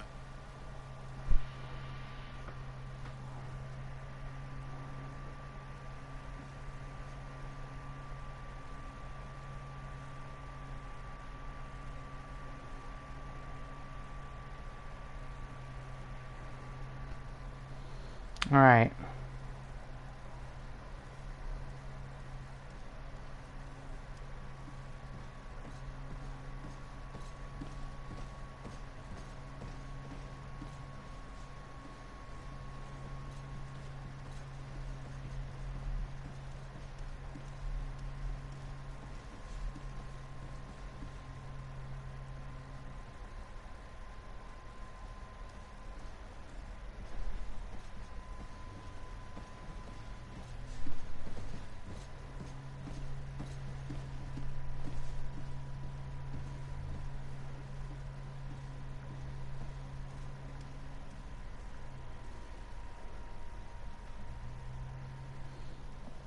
All right.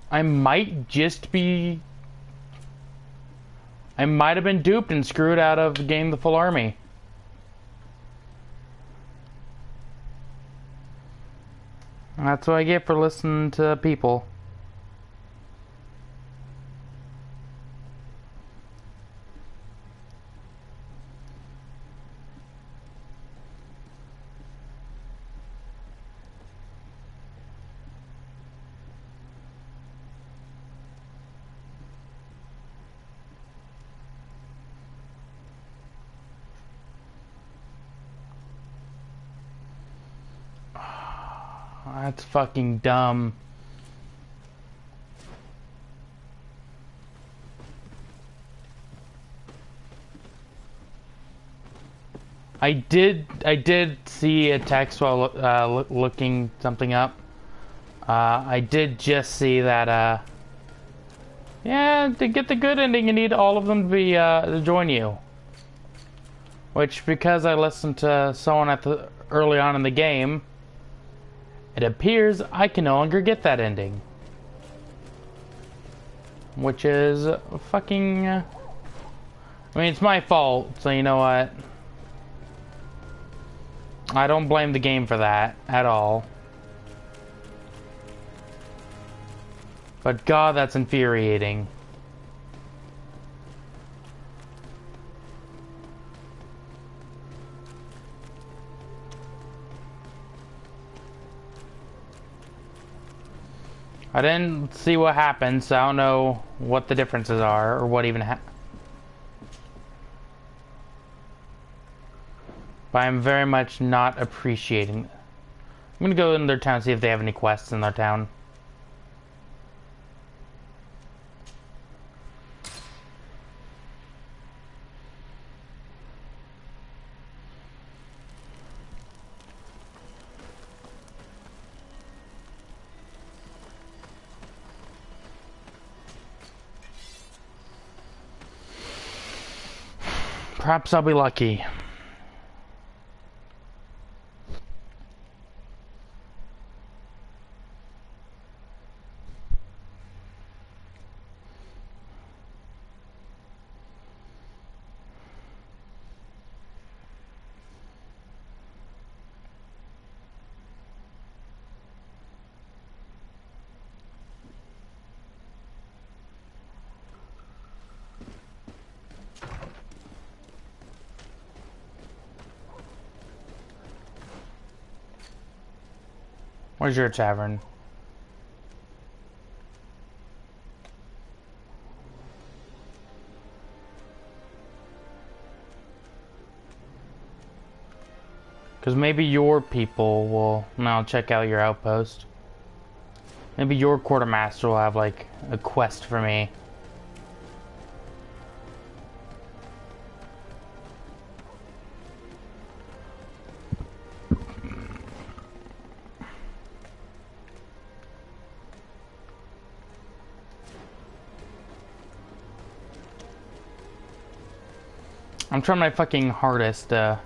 I might have been duped and screwed out of getting the full army. That's what I get for listening to people. That's fucking dumb. I did see a text while looking something up. I did just see that, yeah, to get the good ending, you need all of them to be, to join you. Which, because I listened to someone early on in the game, it appears I can no longer get that ending. Which is fucking... I mean, it's my fault, so you know what? I don't blame the game for that, at all. But God, that's infuriating. I didn't see what happened, so I don't know what the differences are, or what even but I'm very much not appreciating it. I'm gonna go in their town, see if they have any quests in their town. Perhaps I'll be lucky. Where's your tavern? Because maybe your people will now check out your outpost. Maybe your quartermaster will have like a quest for me. I'm trying my fucking hardest, because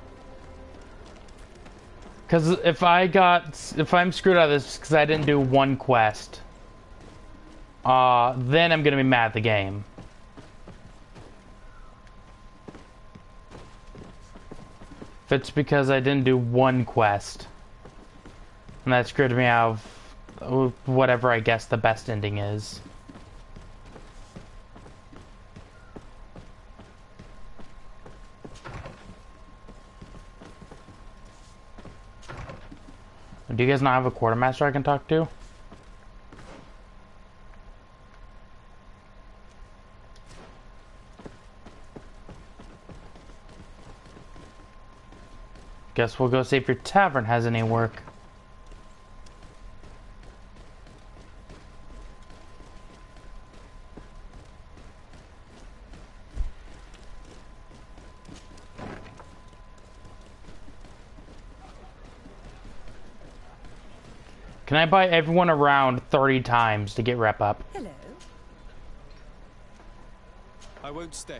if I'm screwed out of this because I didn't do one quest, then I'm gonna be mad at the game. If it's because I didn't do one quest, and that screwed me out of whatever I guess the best ending is. Do you guys not have a quartermaster I can talk to? Guess we'll go see if your tavern has any work. Can I buy everyone around 30 times to get rep up? Hello. I won't stay.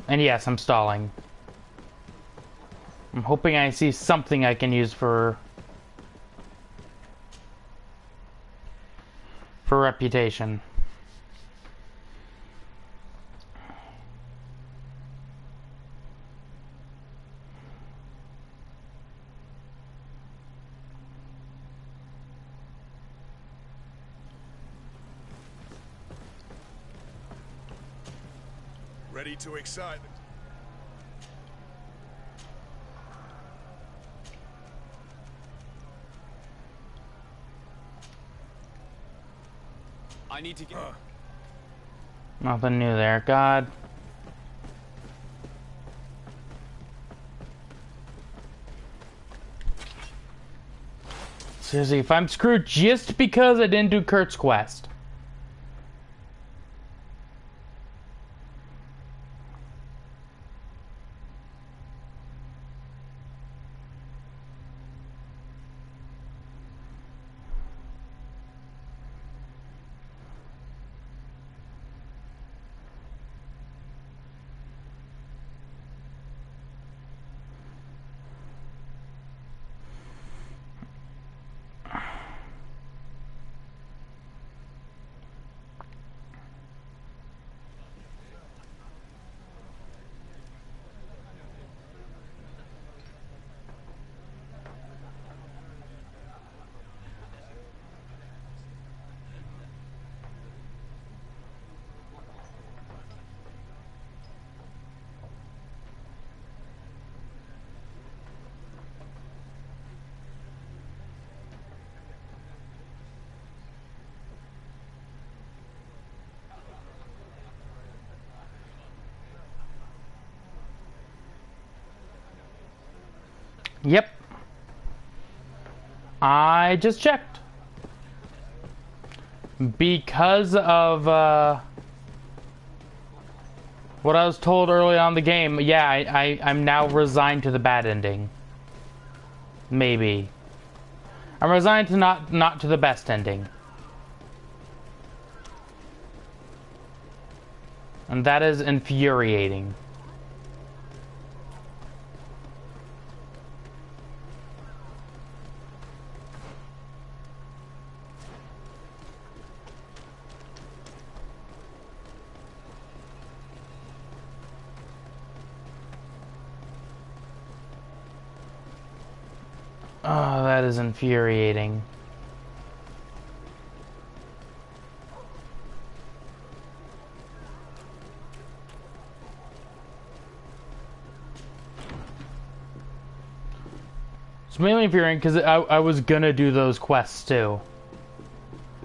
And yes, I'm stalling. I'm hoping I see something I can use for reputation. Ready to excite. I need to get... Nothing new there, God. Seriously, if I'm screwed just because I didn't do Kurt's quest. Yep. I just checked. Because of what I was told early on in the game, yeah, I'm now resigned to the bad ending. Maybe. I'm resigned to not to the best ending. And that is infuriating. Oh, that is infuriating. It's mainly infuriating because I was gonna do those quests too.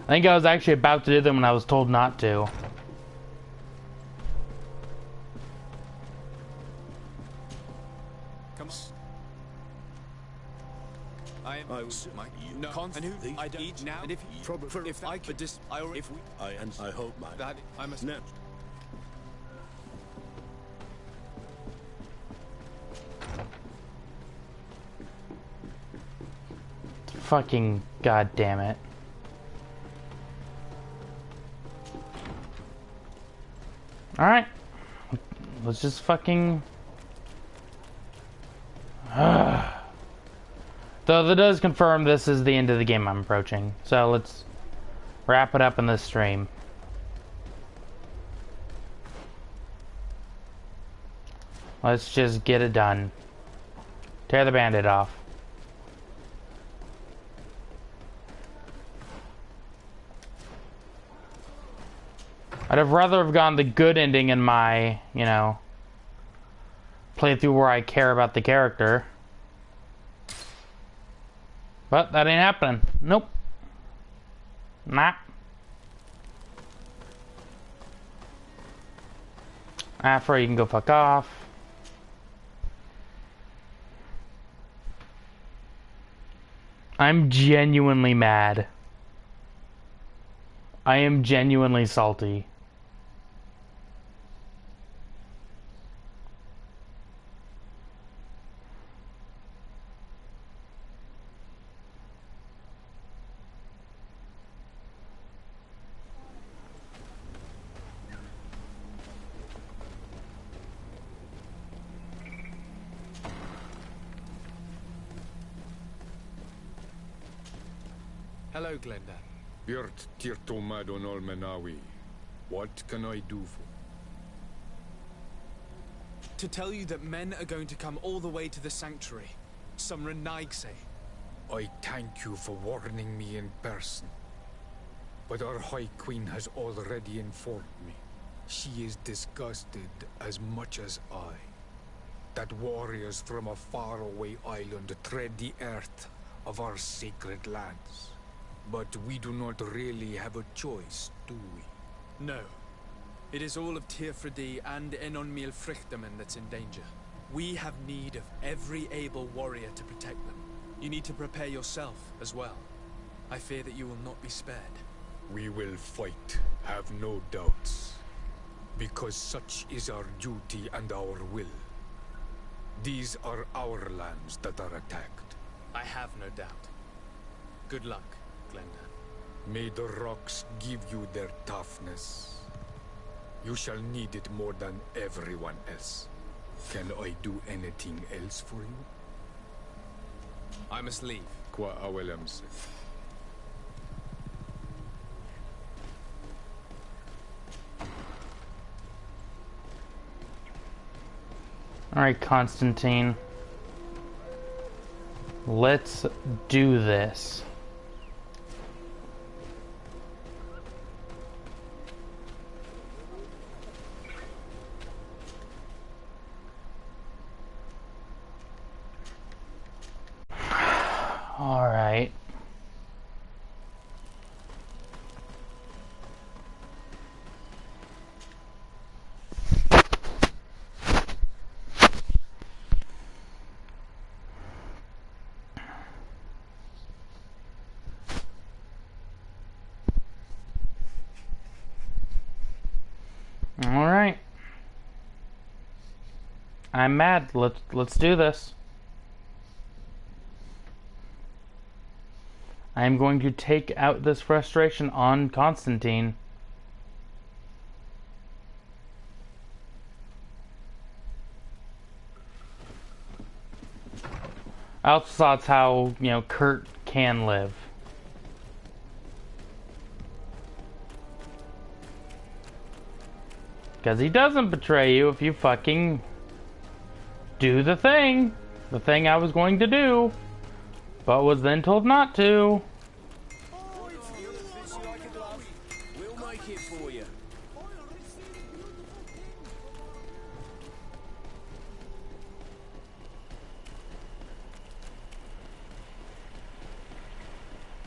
I think I was actually about to do them when I was told not to. I hope, my that I must no. Fucking goddamn it. Alright. Let's just fucking... Though that does confirm this is the end of the game I'm approaching. So let's wrap it up in this stream. Let's just get it done. Tear the Band-Aid off. I'd have rather have gone the good ending in my, you know, playthrough where I care about the character. But that ain't happening. Nope. Nah. Afro, you can go fuck off. I'm genuinely mad. I am genuinely salty. Hello, Glenda. Birt Tirtomadon Olmenawi. What can I do for? To tell you that men are going to come all the way to the sanctuary. Some Renaigse. I thank you for warning me in person. But our High Queen has already informed me. She is disgusted as much as I. That warriors from a faraway island tread the earth of our sacred lands. But we do not really have a choice, do we? No. It is all of Tirfridi and Enon Milfrichtemen that's in danger. We have need of every able warrior to protect them. You need to prepare yourself as well. I fear that you will not be spared. We will fight, have no doubts. Because such is our duty and our will. These are our lands that are attacked. I have no doubt. Good luck, Glenda. May the rocks give you their toughness. You shall need it more than everyone else. Can I do anything else for you? I must leave. Qua awelemse. Alright, Constantine. Let's do this. Alright. I'm mad. Let's do this. I'm going to take out this frustration on Constantine. I also thought it's how, you know, Kurt can live. Because he doesn't betray you if you fucking do the thing. The thing I was going to do, but was then told not to. We'll make it for you.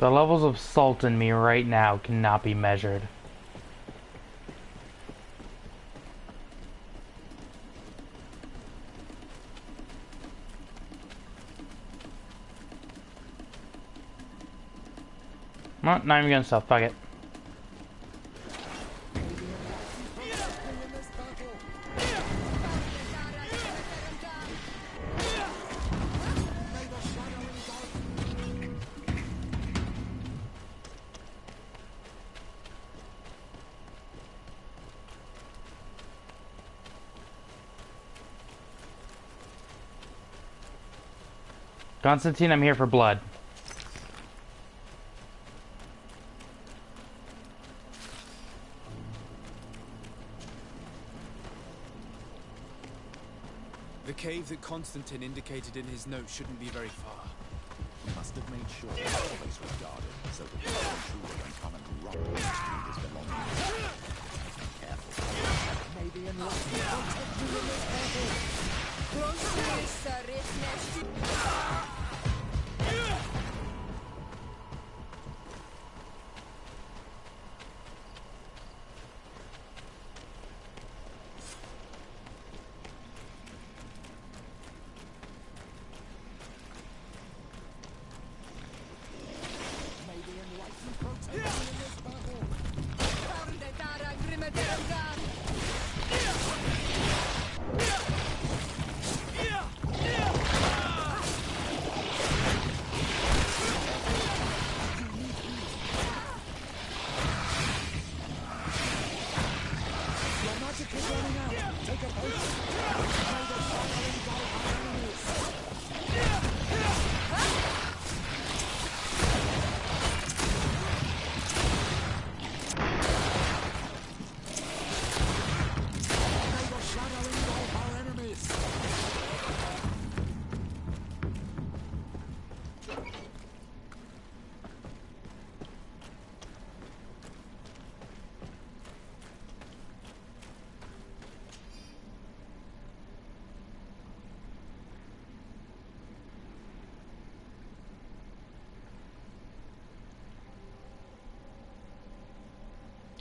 The levels of salt in me right now cannot be measured. Well, not even gonna stop. Fuck it. Constantine, I'm here for blood. The cave that Constantine indicated in his note shouldn't be very far. We must have made sure the always was guarded, so that the intruder don't come and rob his belongings. Be careful. Maybe in luck you protect you in this battle.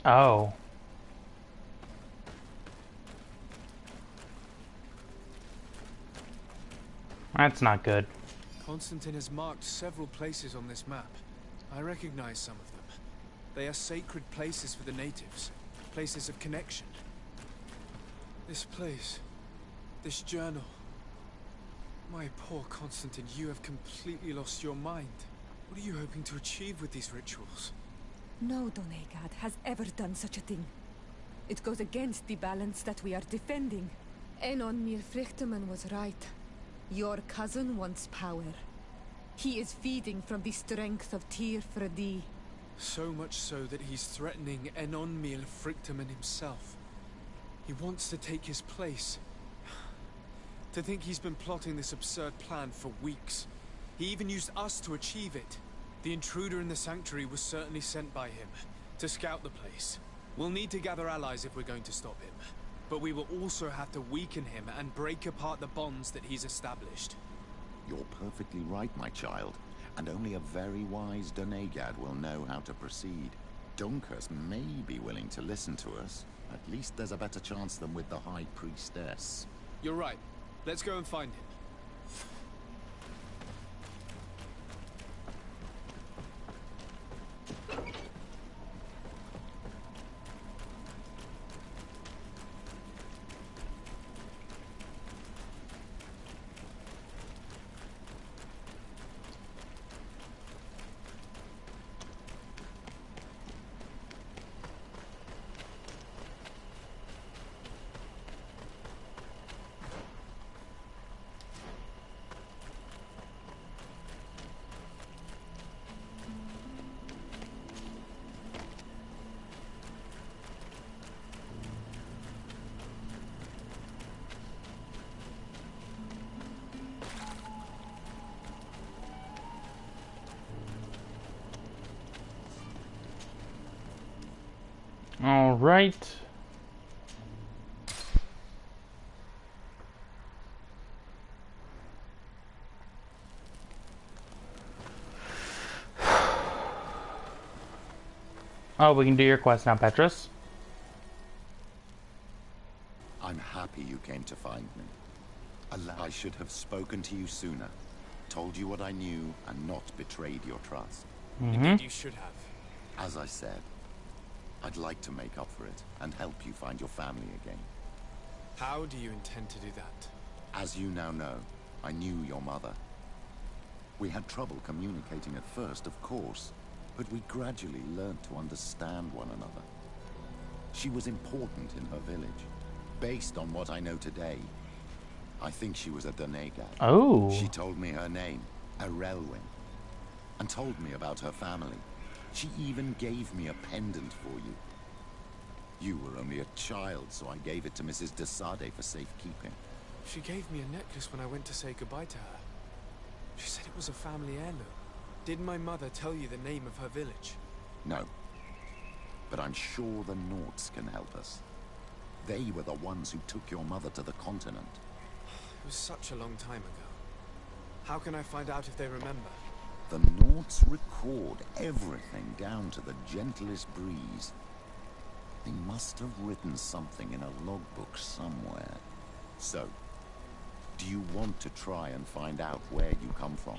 Oh. That's not good. Constantine has marked several places on this map. I recognize some of them. They are sacred places for the natives, places of connection. This place, this journal. My poor Constantine, you have completely lost your mind. What are you hoping to achieve with these rituals? No Donegad has ever done such a thing. It goes against the balance that we are defending. Enon Milfrichtemann was right. Your cousin wants power. He is feeding from the strength of Tyr Fredi. So much so that he's threatening Enon Milfrichtemann himself. He wants to take his place. To think he's been plotting this absurd plan for weeks. He even used us to achieve it. The intruder in the sanctuary was certainly sent by him, to scout the place. We'll need to gather allies if we're going to stop him. But we will also have to weaken him and break apart the bonds that he's established. You're perfectly right, my child. And only a very wise Donegad will know how to proceed. Dunkus may be willing to listen to us. At least there's a better chance than with the High Priestess. You're right. Let's go and find him. All right. Oh, we can do your quest now, Petrus. I'm happy you came to find me. I should have spoken to you sooner, told you what I knew, and not betrayed your trust. Indeed, you should have. As I said, I'd like to make up for it and help you find your family again. How do you intend to do that? As you now know, I knew your mother. We had trouble communicating at first, of course, but we gradually learned to understand one another. She was important in her village. Based on what I know today, I think she was a Donegad. Oh. She told me her name, Arelwyn, and told me about her family. She even gave me a pendant for you. You were only a child, so I gave it to Mrs. de Sade for safekeeping. She gave me a necklace when I went to say goodbye to her. She said it was a family heirloom. Did my mother tell you the name of her village? No. But I'm sure the Norts can help us. They were the ones who took your mother to the continent. It was such a long time ago. How can I find out if they remember? The Norts record everything down to the gentlest breeze. They must have written something in a logbook somewhere. So, do you want to try and find out where you come from?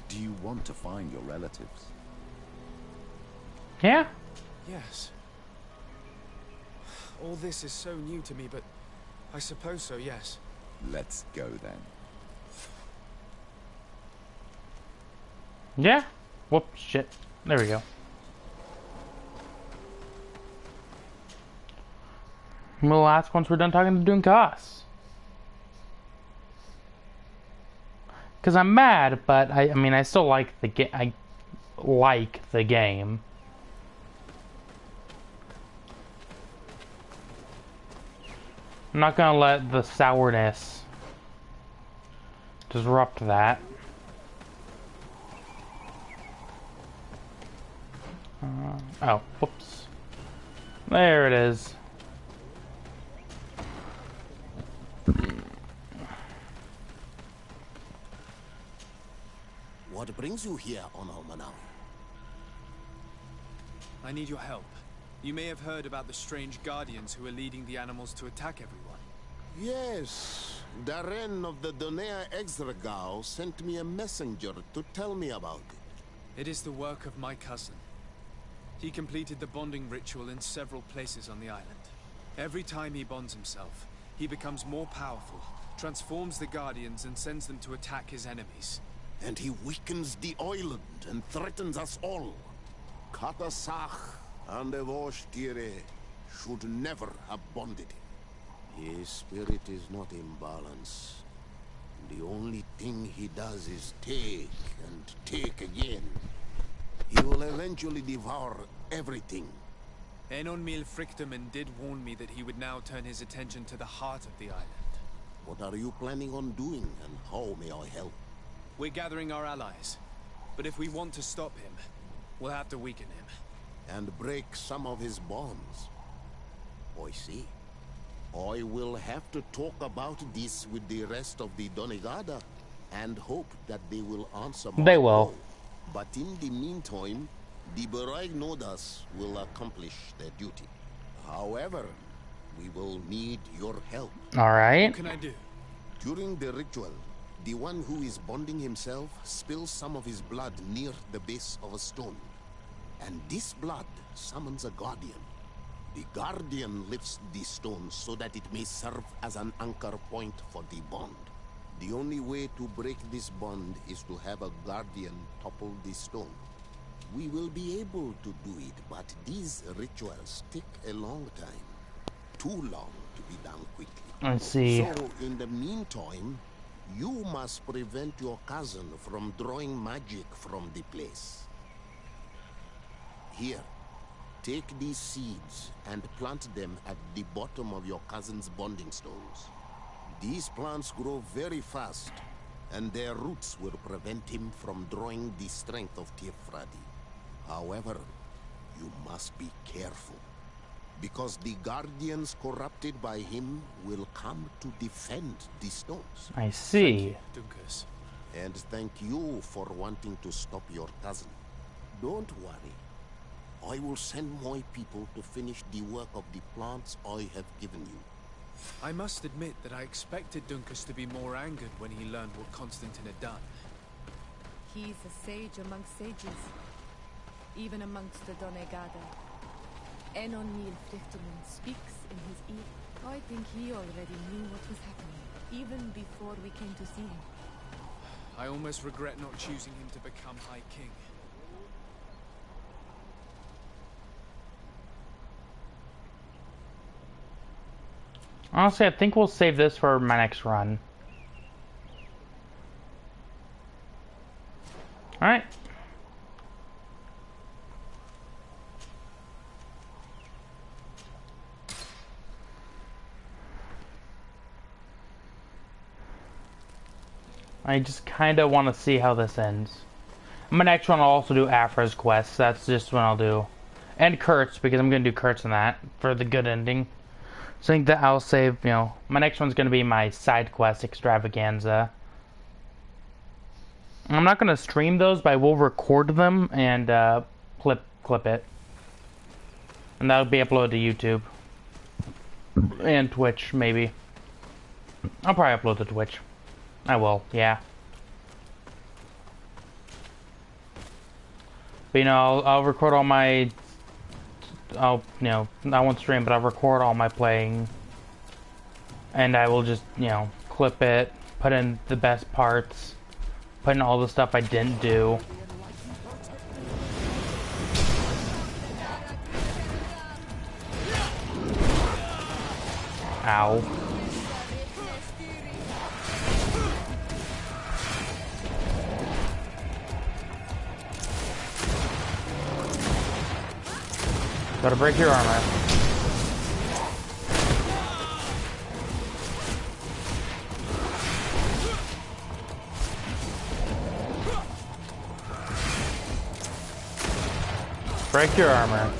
Do you want to find your relatives? Yeah? Yes. All this is so new to me, but I suppose so, yes. Let's go then. Yeah? Whoops, shit. There we go. We'll ask once we're done talking to Dunkas. Because I'm mad, but I mean, I still like the game. I like the game. I'm not gonna let the sourness disrupt that. Oh, whoops. There it is. What brings you here, Manawi? I need your help. You may have heard about the strange guardians who are leading the animals to attack everyone. Yes. Darren of the Donea Exregao sent me a messenger to tell me about it. It is the work of my cousin. He completed the bonding ritual in several places on the island. Every time he bonds himself, he becomes more powerful, transforms the guardians and sends them to attack his enemies. And he weakens the island and threatens us all. Katasach and Evosh-Tire should never have bonded him. His spirit is not in balance. The only thing he does is take and take again. He will eventually devour everything. Enon Mil Frichteman did warn me that he would now turn his attention to the heart of the island. What are you planning on doing, and how may I help? We're gathering our allies. But if we want to stop him, we'll have to weaken him. And break some of his bonds. I see. I will have to talk about this with the rest of the Donegada, and hope that they will answer my They will. call. But in the meantime, the Beraig Nodas will accomplish their duty. However, we will need your help. Alright. What can I do? During the ritual, the one who is bonding himself spills some of his blood near the base of a stone. And this blood summons a guardian. The guardian lifts the stone so that it may serve as an anchor point for the bond. The only way to break this bond is to have a guardian topple the stone. We will be able to do it, but these rituals take a long time. Too long to be done quickly. I see. So, in the meantime, you must prevent your cousin from drawing magic from the place. Here, take these seeds and plant them at the bottom of your cousin's bonding stones. These plants grow very fast, and their roots will prevent him from drawing the strength of Tifradi. However, you must be careful. because the guardians corrupted by him will come to defend the stones. I see. Dunkus. And thank you for wanting to stop your cousin. Don't worry. I will send my people to finish the work of the plants I have given you. I must admit that I expected Dunkus to be more angered when he learned what Constantine had done. He's a sage amongst sages, even amongst the Donegada. Enon Mil Frichtelman speaks in his ear. I think he already knew what was happening, even before we came to see him. I almost regret not choosing him to become High King. Honestly, I think we'll save this for my next run. Alright. I just kind of want to see how this ends. My next one I'll also do Afra's quest. That's just what I'll do. And Kurt's, because I'm going to do Kurt's in that for the good ending. So I think that I'll save, you know, my next one's going to be my side quest extravaganza. I'm not going to stream those, but I will record them and clip it. And that'll be uploaded to YouTube. And Twitch, maybe. I'll probably upload to Twitch. I will, yeah. But, you know, I'll record all my... you know, I won't stream, but I'll record all my playing. And I will just, you know, clip it, put in the best parts, put in all the stuff I didn't do. Ow. Gotta break your armor. Break your armor.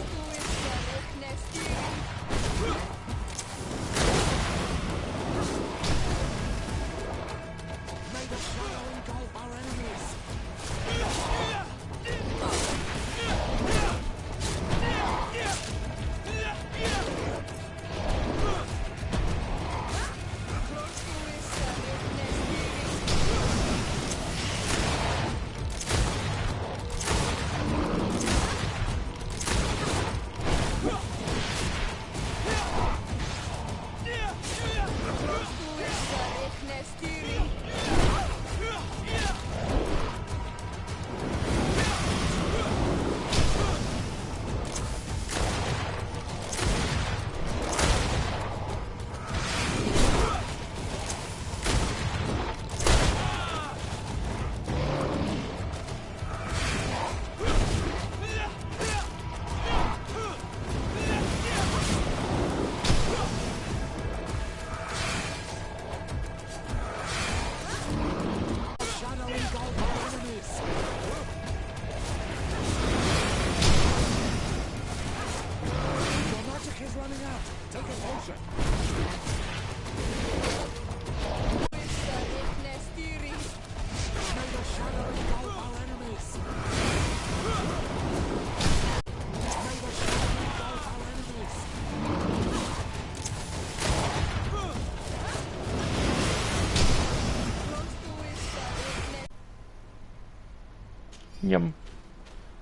Yep.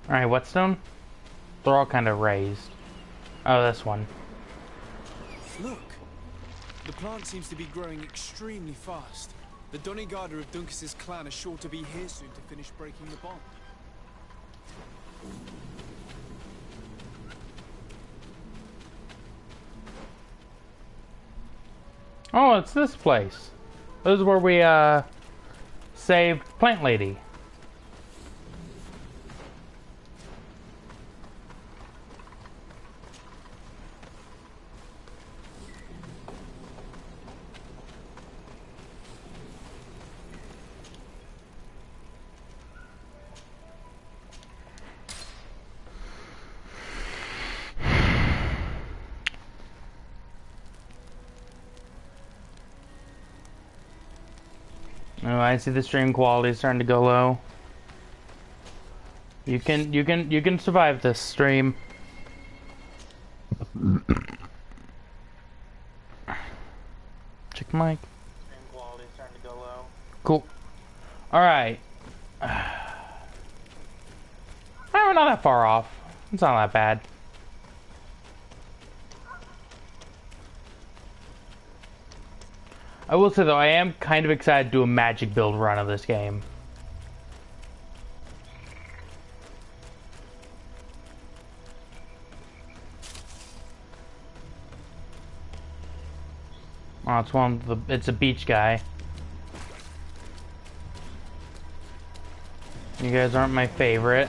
Alright, what stone? They're all kind of raised. Oh, this one. Look! The plant seems to be growing extremely fast. The Donegada of Dunkus's clan are sure to be here soon to finish breaking the bond. Oh, it's this place. This is where we, saved Plant Lady. Oh, I see the stream quality starting to go low. You can survive this stream. Check mic. Stream quality starting to go low. Cool. All right. We're not that far off. It's not that bad. I will say though, I am kind of excited to do a magic build run of this game. Oh, it's one of the, it's a beach guy. You guys aren't my favorite.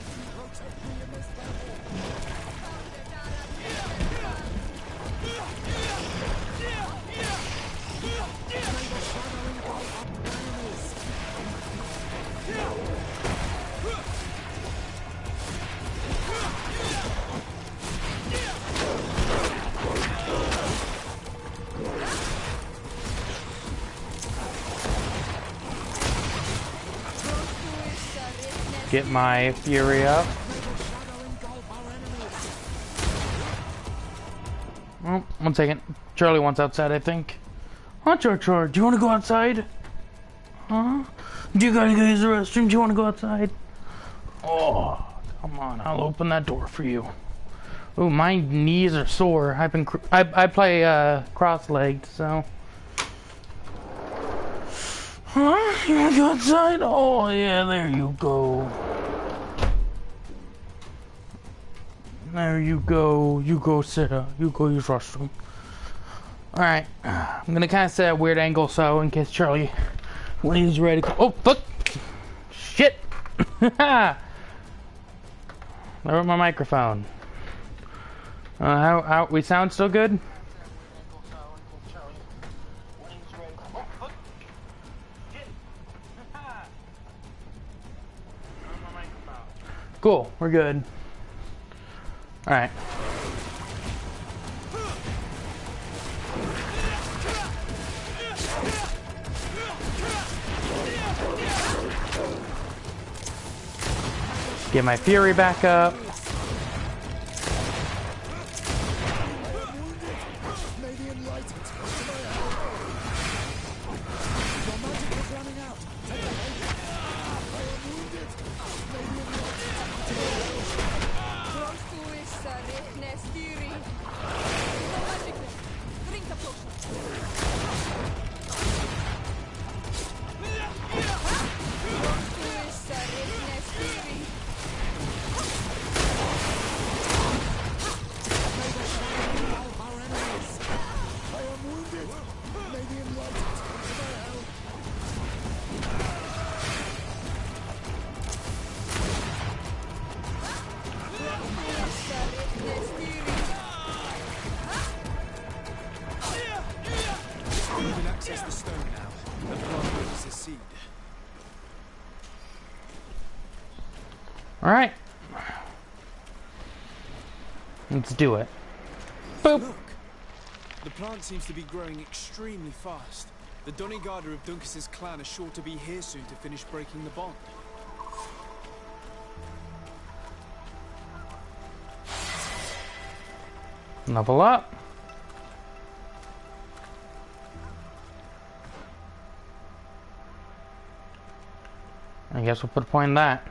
Get my fury up. Oh, 1 second. Charlie wants outside, I think. Huh, Char? Do you want to go outside? Huh? Do you gotta go use the restroom? Do you want to go outside? Oh, come on. I'll open that door for you. Oh, my knees are sore. I play cross-legged, so. Huh? You wanna go outside? Oh, yeah, there you go. There you go. You go sit up. You go use restroom. Alright. I'm gonna kind of set a weird angle so in case Charlie, when he's ready to. Oh, fuck! Shit! There went my microphone. How we sound still good? Cool, we're good. Alright. Get my fury back up. Alright. Let's do it. Boop! Look! The plant seems to be growing extremely fast. The Donigarda of Duncas's clan are sure to be here soon to finish breaking the bond. Level up. I guess we'll put a point in that.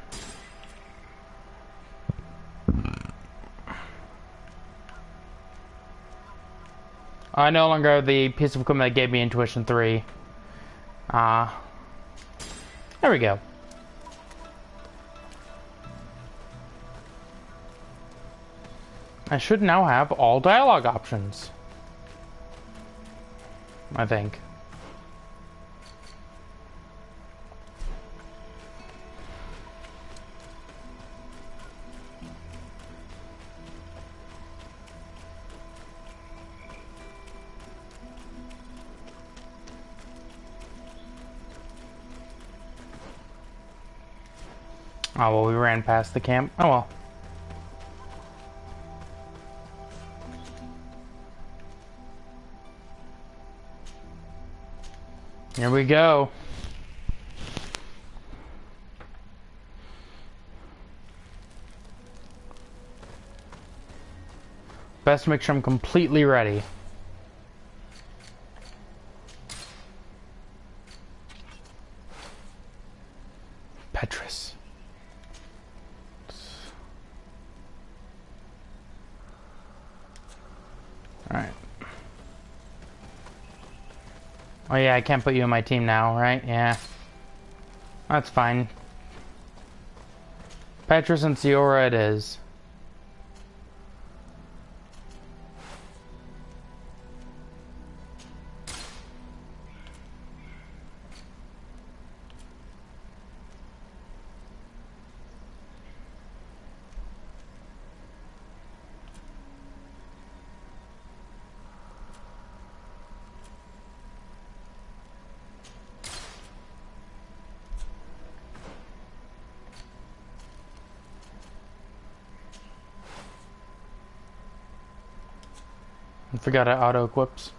I no longer have the piece of equipment that gave me Intuition 3. There we go. I should now have all dialogue options. I think. Oh, well, we ran past the camp. Oh, well. Here we go. best to make sure I'm completely ready. Petrus. Alright. Oh yeah, I can't put you in my team now, right? Yeah. That's fine. Petrus and Ciora it is. I forgot it auto equips.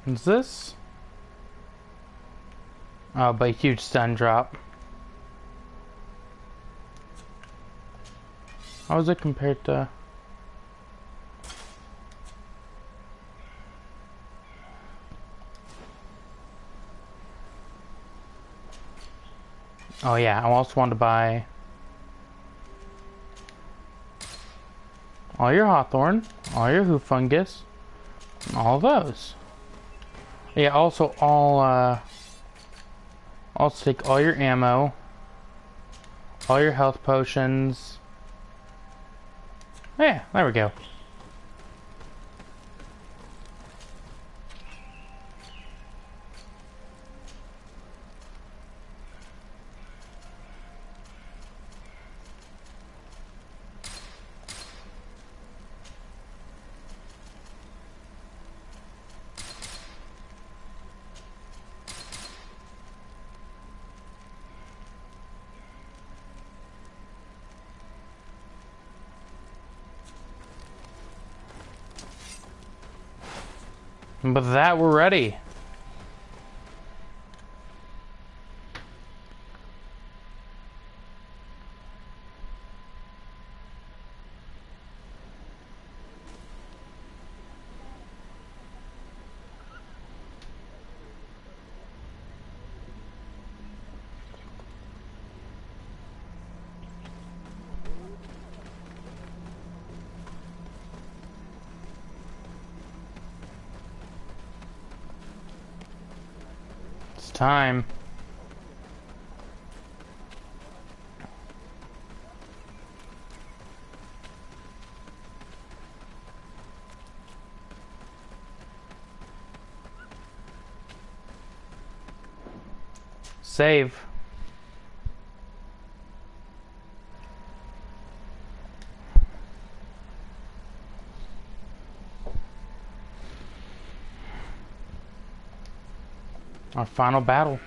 What's this? Oh, but huge stun drop. How is it compared to... Oh yeah, I also want to buy all your Hawthorn, all your Hoofungus, all of those. Yeah, also all, also take all your ammo, all your health potions. Yeah, there we go. And with that, we're ready. It's time. Save. Our final battle.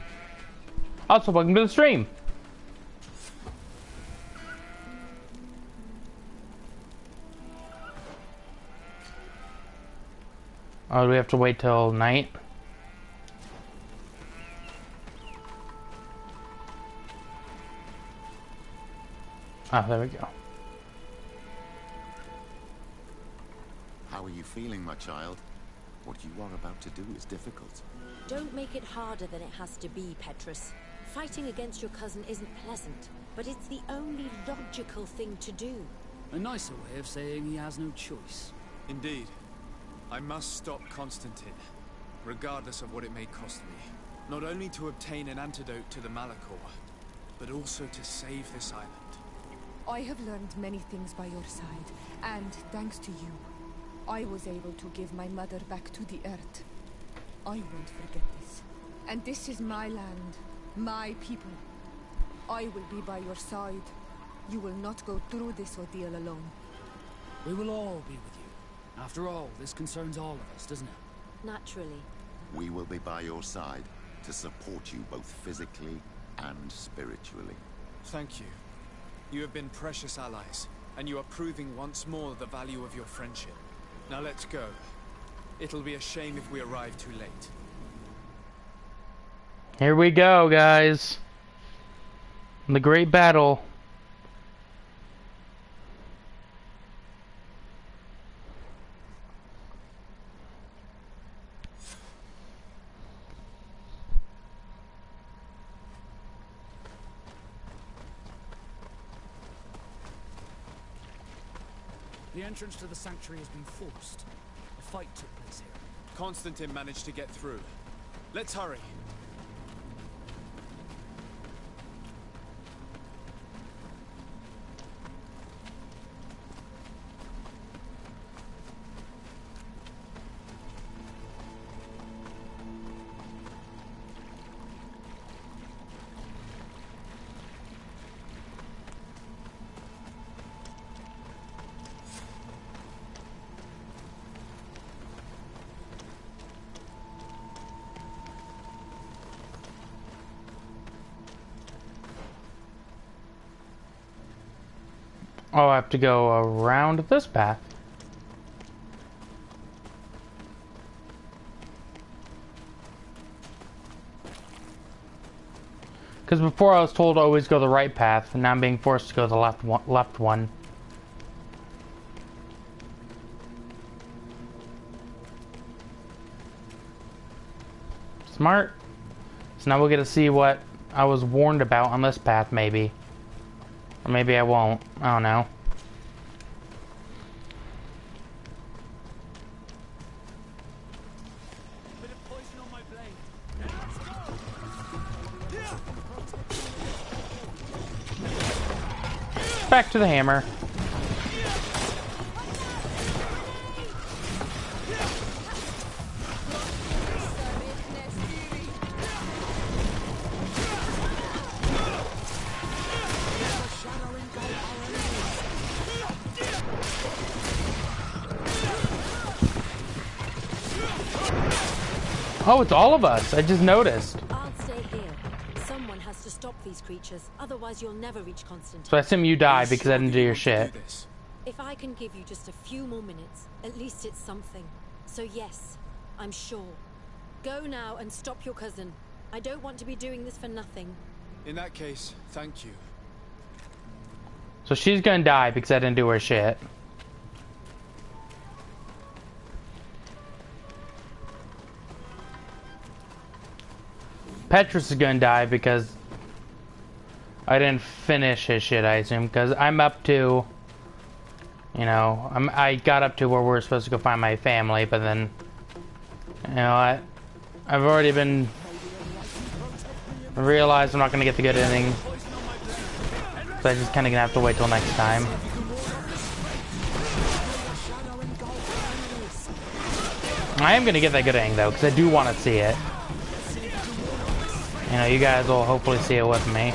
Also, welcome to the stream. Oh, do we have to wait till night? Oh, there we go. How are you feeling, my child? What you are about to do is difficult. Don't make it harder than it has to be, Petrus. Fighting against your cousin isn't pleasant, but it's the only logical thing to do. A nicer way of saying he has no choice. Indeed. I must stop Constantine, regardless of what it may cost me. Not only to obtain an antidote to the Malachor, but also to save this island. I have learned many things by your side, and thanks to you, I was able to give my mother back to the earth. I won't forget this. And this is my land, my people. I will be by your side. You will not go through this ordeal alone. We will all be with you. After all, this concerns all of us, doesn't it? Naturally. We will be by your side to support you both physically and spiritually. Thank you. You have been precious allies, and you are proving once more the value of your friendship. Now let's go. It'll be a shame if we arrive too late. Here we go, guys. The great battle. The entrance to the sanctuary has been forced. A fight took place here. Constantine managed to get through. Let's hurry. Oh, I have to go around this path. Because before I was told to always go the right path, and now I'm being forced to go the left one. Smart. So now we'll get to see what I was warned about on this path, maybe. Or maybe I won't. I don't know. Back to the hammer. Oh, it's all of us. I just noticed. I'll stay here. Someone has to stop these creatures, otherwise you'll never reach Constantine. So I assume you die because I didn't do your shit. If I can give you just a few more minutes, at least it's something. So yes, I'm sure. Go now and stop your cousin. I don't want to be doing this for nothing. In that case, thank you. So she's gonna die because I didn't do her shit. Petrus is gonna die because I didn't finish his shit, I assume, because I'm up to, you know, I got up to where we're supposed to go find my family, but then, you know, I've already been realized I'm not gonna get the good ending, so I just kind of gonna have to wait till next time. I am gonna get that good ending though, because I do want to see it. You know, you guys will hopefully see it with me.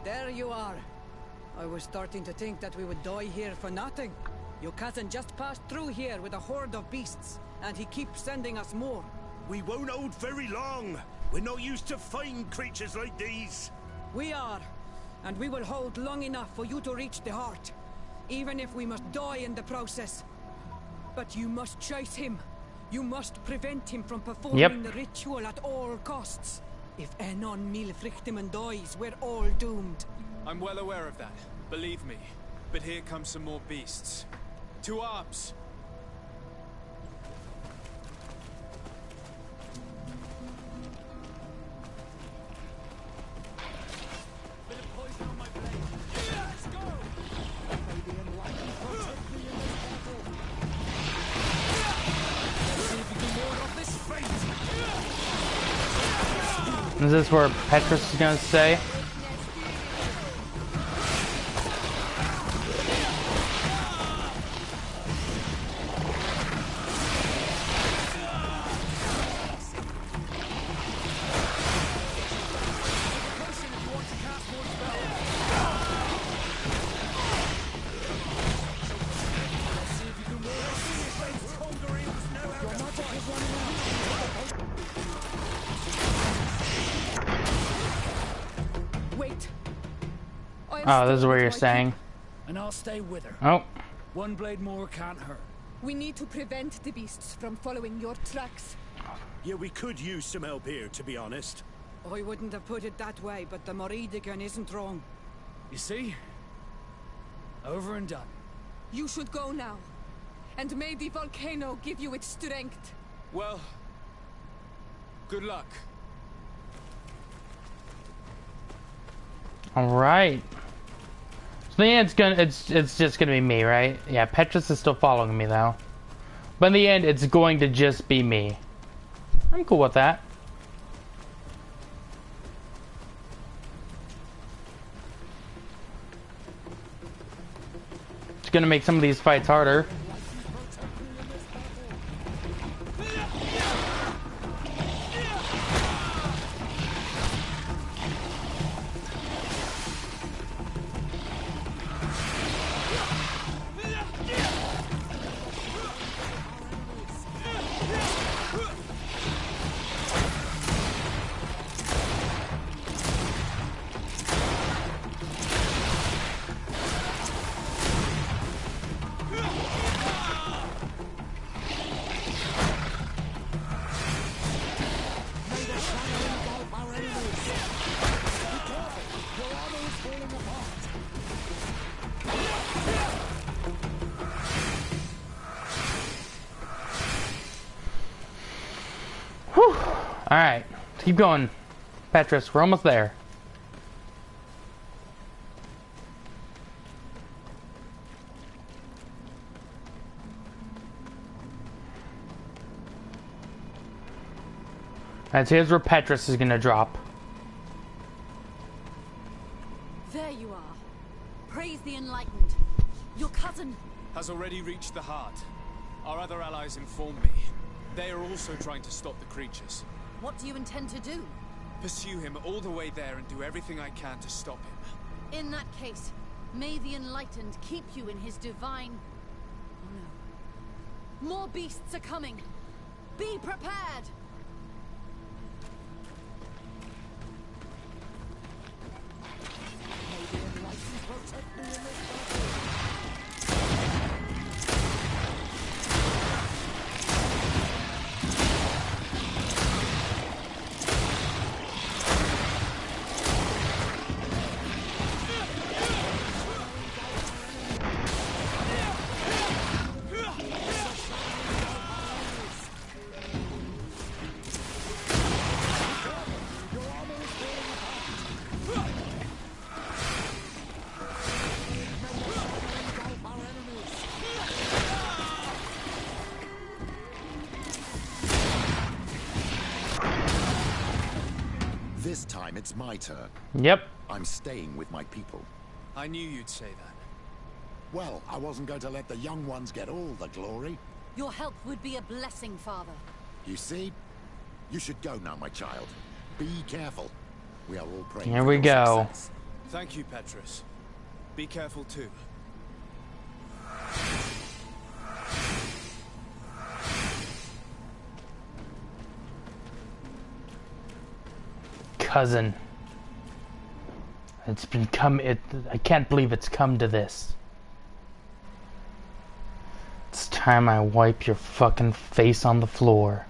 There you are. I was starting to think that we would die here for nothing. Your cousin just passed through here with a horde of beasts, and he keeps sending us more. We won't hold very long. We're not used to fighting creatures like these. We are, and we will hold long enough for you to reach the heart, even if we must die in the process. But you must chase him. You must prevent him from performing the ritual at all costs. If Enon Milfrichteman dies, we're all doomed. I'm well aware of that, believe me. But here come some more beasts. To arms! Is this where Petrus is gonna stay? Wait. Oh, this is where you're saying. And I'll stay with her. Oh. One blade more can't hurt. We need to prevent the beasts from following your tracks. Yeah, we could use some help here, to be honest. I wouldn't have put it that way, but the Moridigan isn't wrong. You see? Over and done. You should go now. And may the volcano give you its strength. Well, good luck. All right. So in the end, it's just gonna be me, right? Yeah, Petrus is still following me though. But in the end, it's going to just be me. I'm cool with that. It's gonna make some of these fights harder. Alright, keep going, Petrus, we're almost there. Alright, so here's where Petrus is gonna drop. There you are. Praise the Enlightened. Your cousin Has already reached the heart. Our other allies informed me. They are also trying to stop the creatures. What do you intend to do? Pursue him all the way there and do everything I can to stop him. In that case, may the Enlightened keep you in his divine... Oh no. More beasts are coming. Be prepared! This time it's my turn. Yep. I'm staying with my people. I knew you'd say that. Well, I wasn't going to let the young ones get all the glory. Your help would be a blessing, Father. You see? You should go now, my child. Be careful. We are all praying Here for we your go. success. Thank you, Petrus. Be careful too. Cousin. I can't believe it's come to this. It's time I wipe your fucking face on the floor.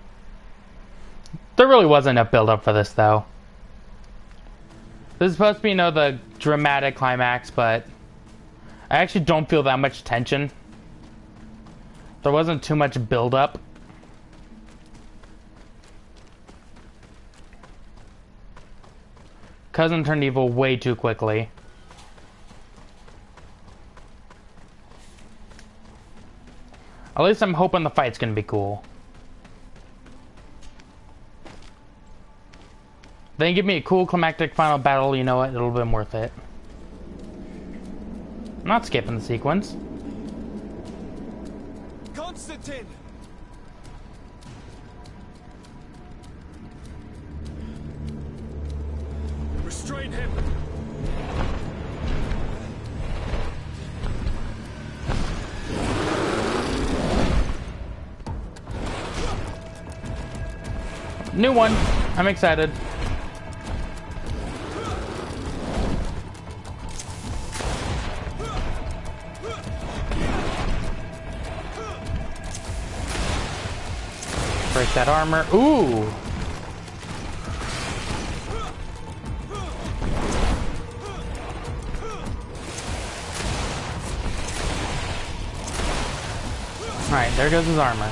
There really wasn't enough build up for this though. This is supposed to be, the dramatic climax, but I actually don't feel that much tension. There wasn't too much build up. Cousin turned evil way too quickly. At least I'm hoping the fight's gonna be cool. Then give me a cool climactic final battle, you know what, it'll be worth it. I'm not skipping the sequence. Constantine! Restrain him! New one. I'm excited. Break that armor. Ooh! Alright, there goes his armor.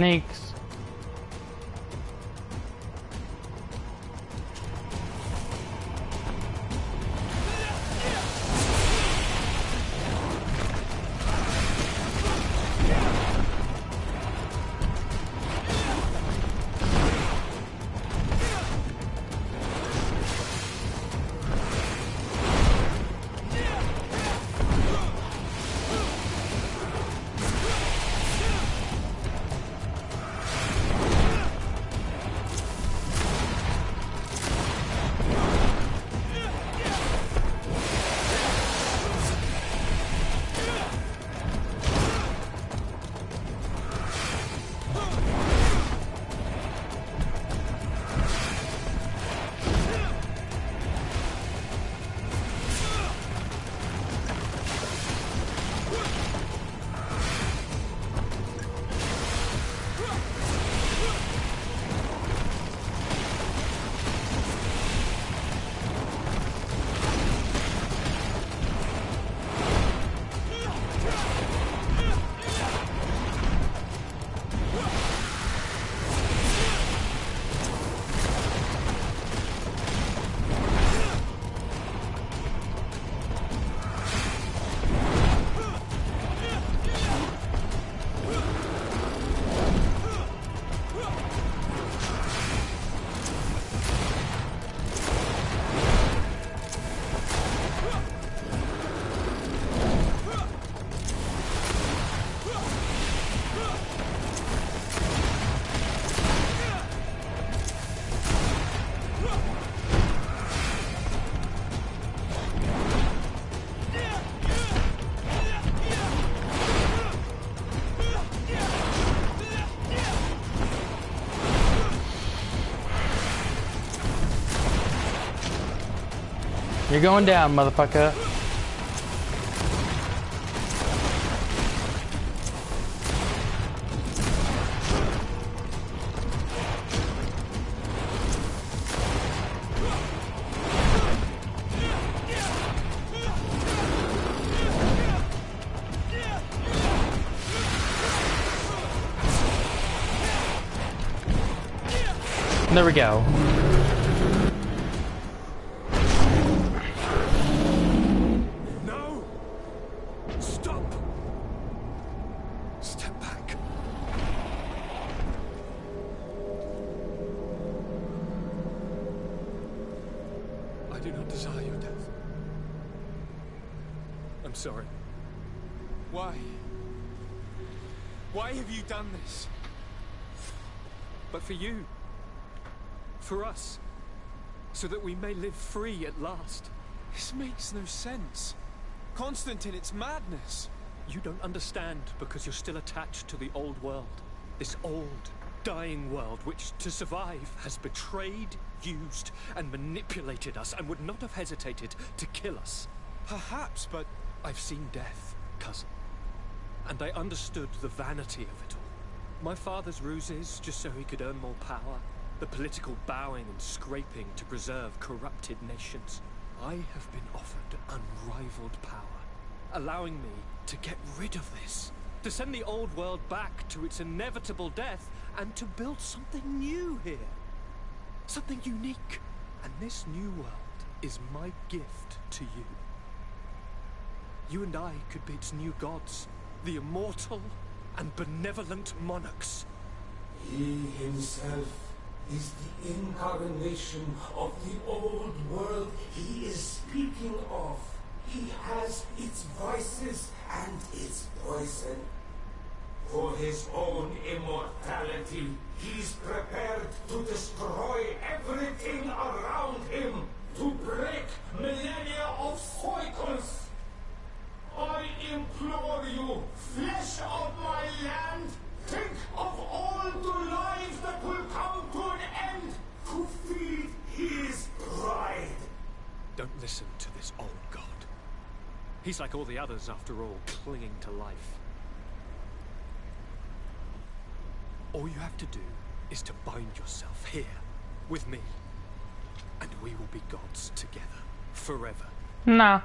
Techniques. You're going down, motherfucker. There we go. do not desire your death. I'm sorry. Why? Why have you done this? But for you. For us. So that we may live free at last. This makes no sense. Constantine, it's madness. You don't understand because you're still attached to the old world. This old, dying world which, to survive, has betrayed, used, and manipulated us and would not have hesitated to kill us. Perhaps, but I've seen death, cousin. And I understood the vanity of it all. My father's ruses just so he could earn more power. The political bowing and scraping to preserve corrupted nations. I have been offered unrivaled power, allowing me to get rid of this, to send the old world back to its inevitable death, and to build something new here. Something unique. And this new world is my gift to you. You and I could be its new gods, the immortal and benevolent monarchs. He himself is the incarnation of the old world he is speaking of. He has its vices and its poison. For his own immortality, he's prepared to destroy everything around him, to break millennia of cycles. I implore you, flesh of my land, think of all the lives that will come to an end to feed his pride. Don't listen to this old god. He's like all the others, after all, clinging to life. All you have to do is to bind yourself here, with me. And we will be gods together, forever. Nah.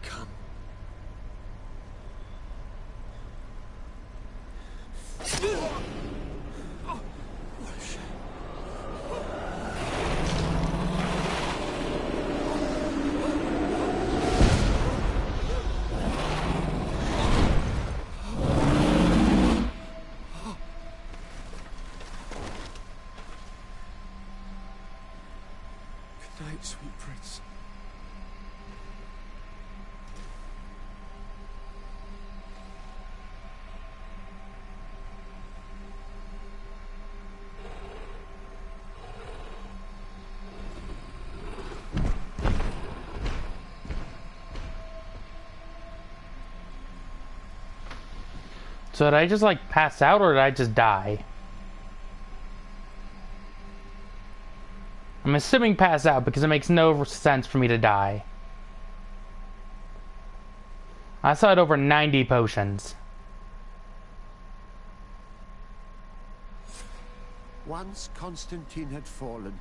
Come. Good night, sweet prince. So did I just like pass out or did I just die? I'm assuming pass out because it makes no sense for me to die. I still had over 90 potions. Once Constantine had fallen,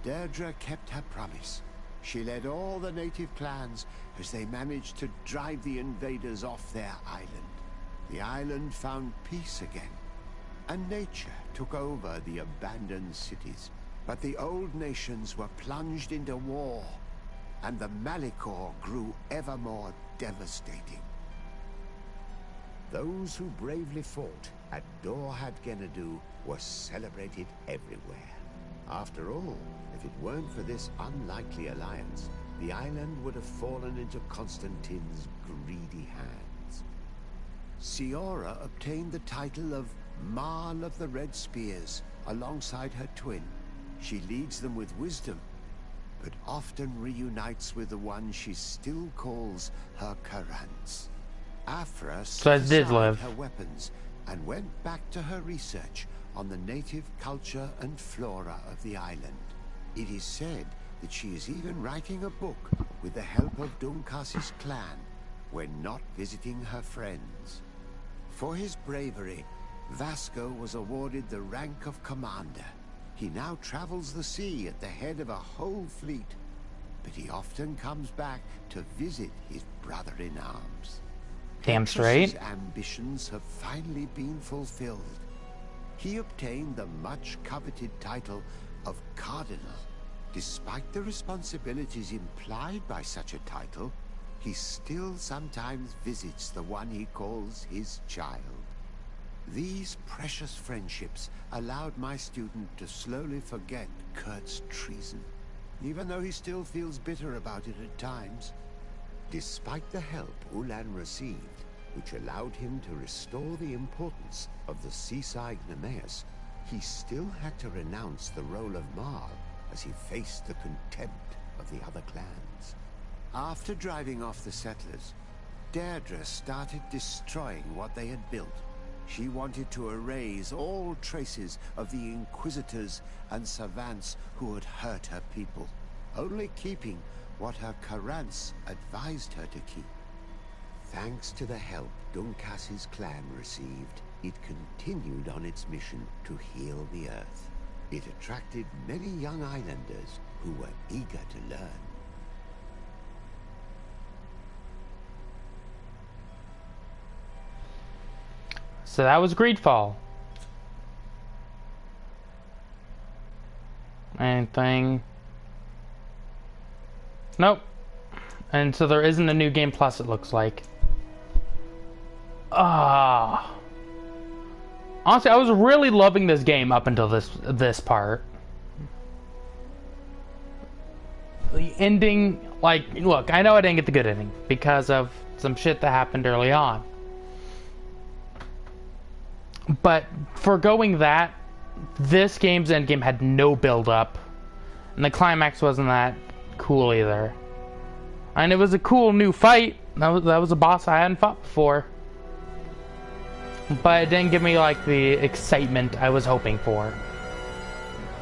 Deirdre kept her promise. She led all the native clans as they managed to drive the invaders off their island. The island found peace again, and nature took over the abandoned cities. But the old nations were plunged into war, and the Malicor grew ever more devastating. Those who bravely fought at Dorhad Genadu were celebrated everywhere. After all, if it weren't for this unlikely alliance, the island would have fallen into Constantine's greedy hands. Siora obtained the title of Marl of the Red Spears alongside her twin. She leads them with wisdom, but often reunites with the one she still calls her Karants. Afra set aside her weapons and went back to her research on the native culture and flora of the island. It is said that she is even writing a book with the help of Dunkas's clan when not visiting her friends. For his bravery, Vasco was awarded the rank of commander. He now travels the sea at the head of a whole fleet, but he often comes back to visit his brother-in-arms. Damn straight. His ambitions have finally been fulfilled. He obtained the much-coveted title of Cardinal. Despite the responsibilities implied by such a title, he still sometimes visits the one he calls his child. These precious friendships allowed my student to slowly forget Kurt's treason, even though he still feels bitter about it at times. Despite the help Ulan received, which allowed him to restore the importance of the seaside Nemeus, he still had to renounce the role of Marl as he faced the contempt of the other clans. After driving off the settlers, Deirdre started destroying what they had built. She wanted to erase all traces of the Inquisitors and Savants who had hurt her people, only keeping what her Karants advised her to keep. Thanks to the help Dunkas's clan received, it continued on its mission to heal the Earth. It attracted many young islanders who were eager to learn. So that was Greedfall. Anything? Nope. And so there isn't a new game plus, it looks like. Honestly, I was really loving this game up until this part. The ending, like, look, I know I didn't get the good ending because of some shit that happened early on. But forgoing that, this game's endgame had no build-up, and the climax wasn't that cool either. And it was a cool new fight. That was a boss I hadn't fought before. But it didn't give me, like, the excitement I was hoping for.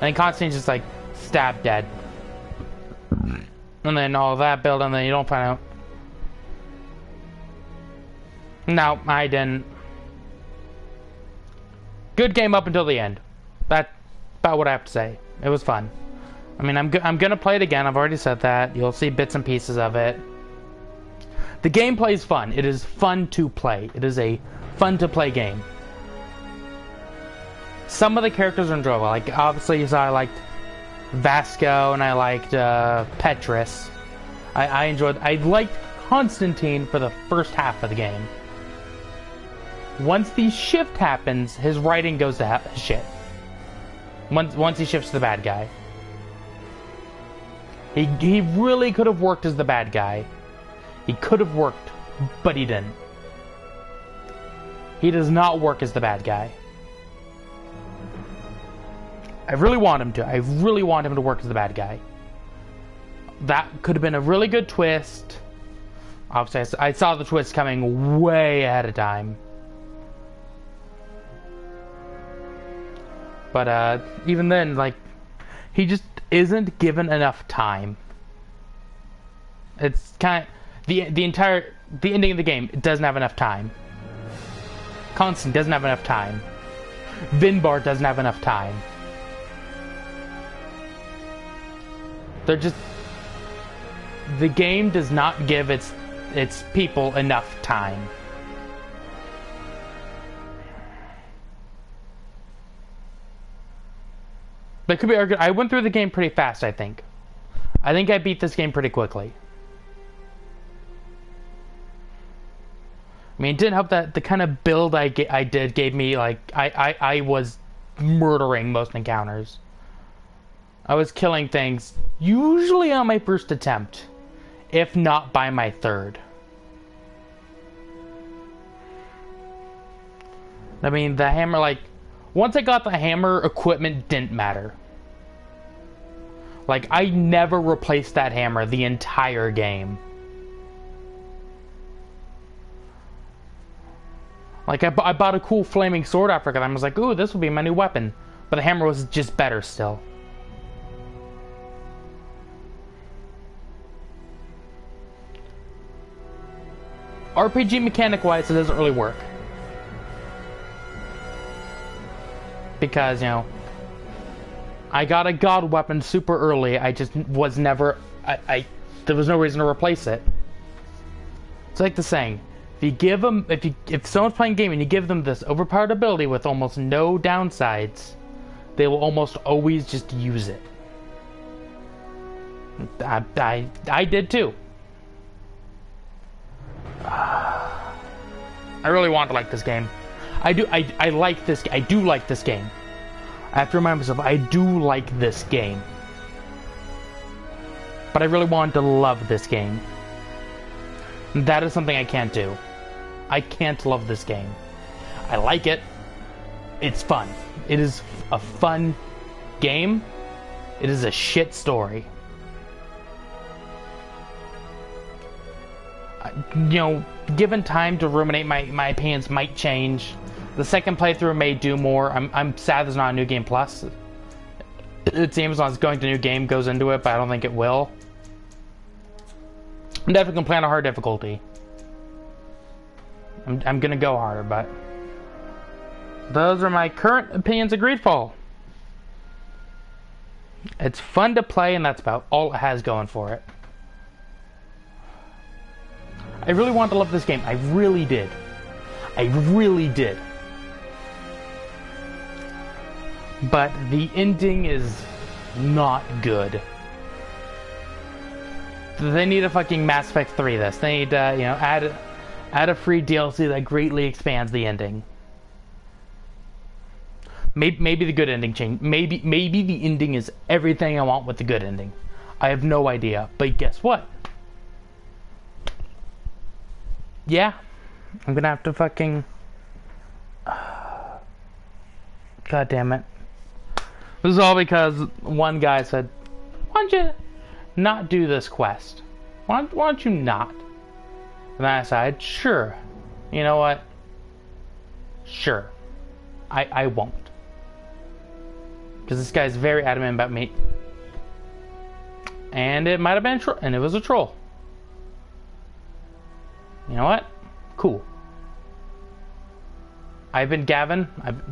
And Constantine's just, like, stabbed dead. And then all that build, and then you don't find out. No, I didn't. Good game up until the end. That's about what I have to say. It was fun. I mean, I'm gonna play it again. I've already said that. You'll see bits and pieces of it. The gameplay is fun. It is fun to play. It is a fun to play game. Some of the characters are enjoyable. Like, obviously, you saw I liked Vasco and I liked Petrus. I liked Constantine for the first half of the game. Once the shift happens, his writing goes to shit. Once he shifts to the bad guy. He really could have worked as the bad guy. He could have worked, but he didn't. He does not work as the bad guy. I really want him to. I really want him to work as the bad guy. That could have been a really good twist. Obviously, I saw the twist coming way ahead of time. But even then, like, he just isn't given enough time. It's kind of the ending of the game. It doesn't have enough time. Constant doesn't have enough time. Vinbar doesn't have enough time. They're just, the game does not give its people enough time. That could be argued. I went through the game pretty fast, I think. I think I beat this game pretty quickly. I mean, it didn't help that the kind of build I did gave me, like, I was murdering most encounters. I was killing things, usually on my first attempt, if not by my third. I mean, the hammer, like, once I got the hammer, equipment didn't matter. Like, I never replaced that hammer the entire game. Like, I bought a cool flaming sword after that. I was like, ooh, this will be my new weapon. But the hammer was just better still. RPG mechanic-wise, it doesn't really work. Because, you know, I got a god weapon super early. I just was never... there was no reason to replace it. It's like the saying, if you give them... If someone's playing a game and you give them this overpowered ability with almost no downsides, they will almost always just use it. I did too. I really want to like this game. I like this. I do like this game. I have to remind myself, I do like this game. But I really want to love this game. That is something I can't do. I can't love this game. I like it. It's fun. It is a fun game. It is a shit story. You know, given time to ruminate, my opinions might change. The second playthrough may do more. I'm sad there's not a new game plus. It seems like going to new game goes into it, but I don't think it will. I'm definitely gonna play on a hard difficulty. I'm gonna go harder, but those are my current opinions of Greedfall. It's fun to play, and that's about all it has going for it. I really wanted to love this game. I really did. I really did. But the ending is not good. They need a fucking Mass Effect 3 this. They need to, you know, add a free DLC that greatly expands the ending. Maybe the good ending change. Maybe the ending is everything I want with the good ending. I have no idea. But guess what? Yeah, I'm gonna have to fucking... God damn it. This is all because one guy said, why don't you not do this quest? Why don't you not? And I decided, sure. You know what? Sure. I won't. Because this guy's very adamant about me. And it might have been and it was a troll. You know what? Cool. I've been Gavin.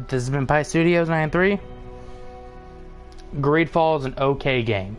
This has been Pie Studios 93. Greedfall is an okay game.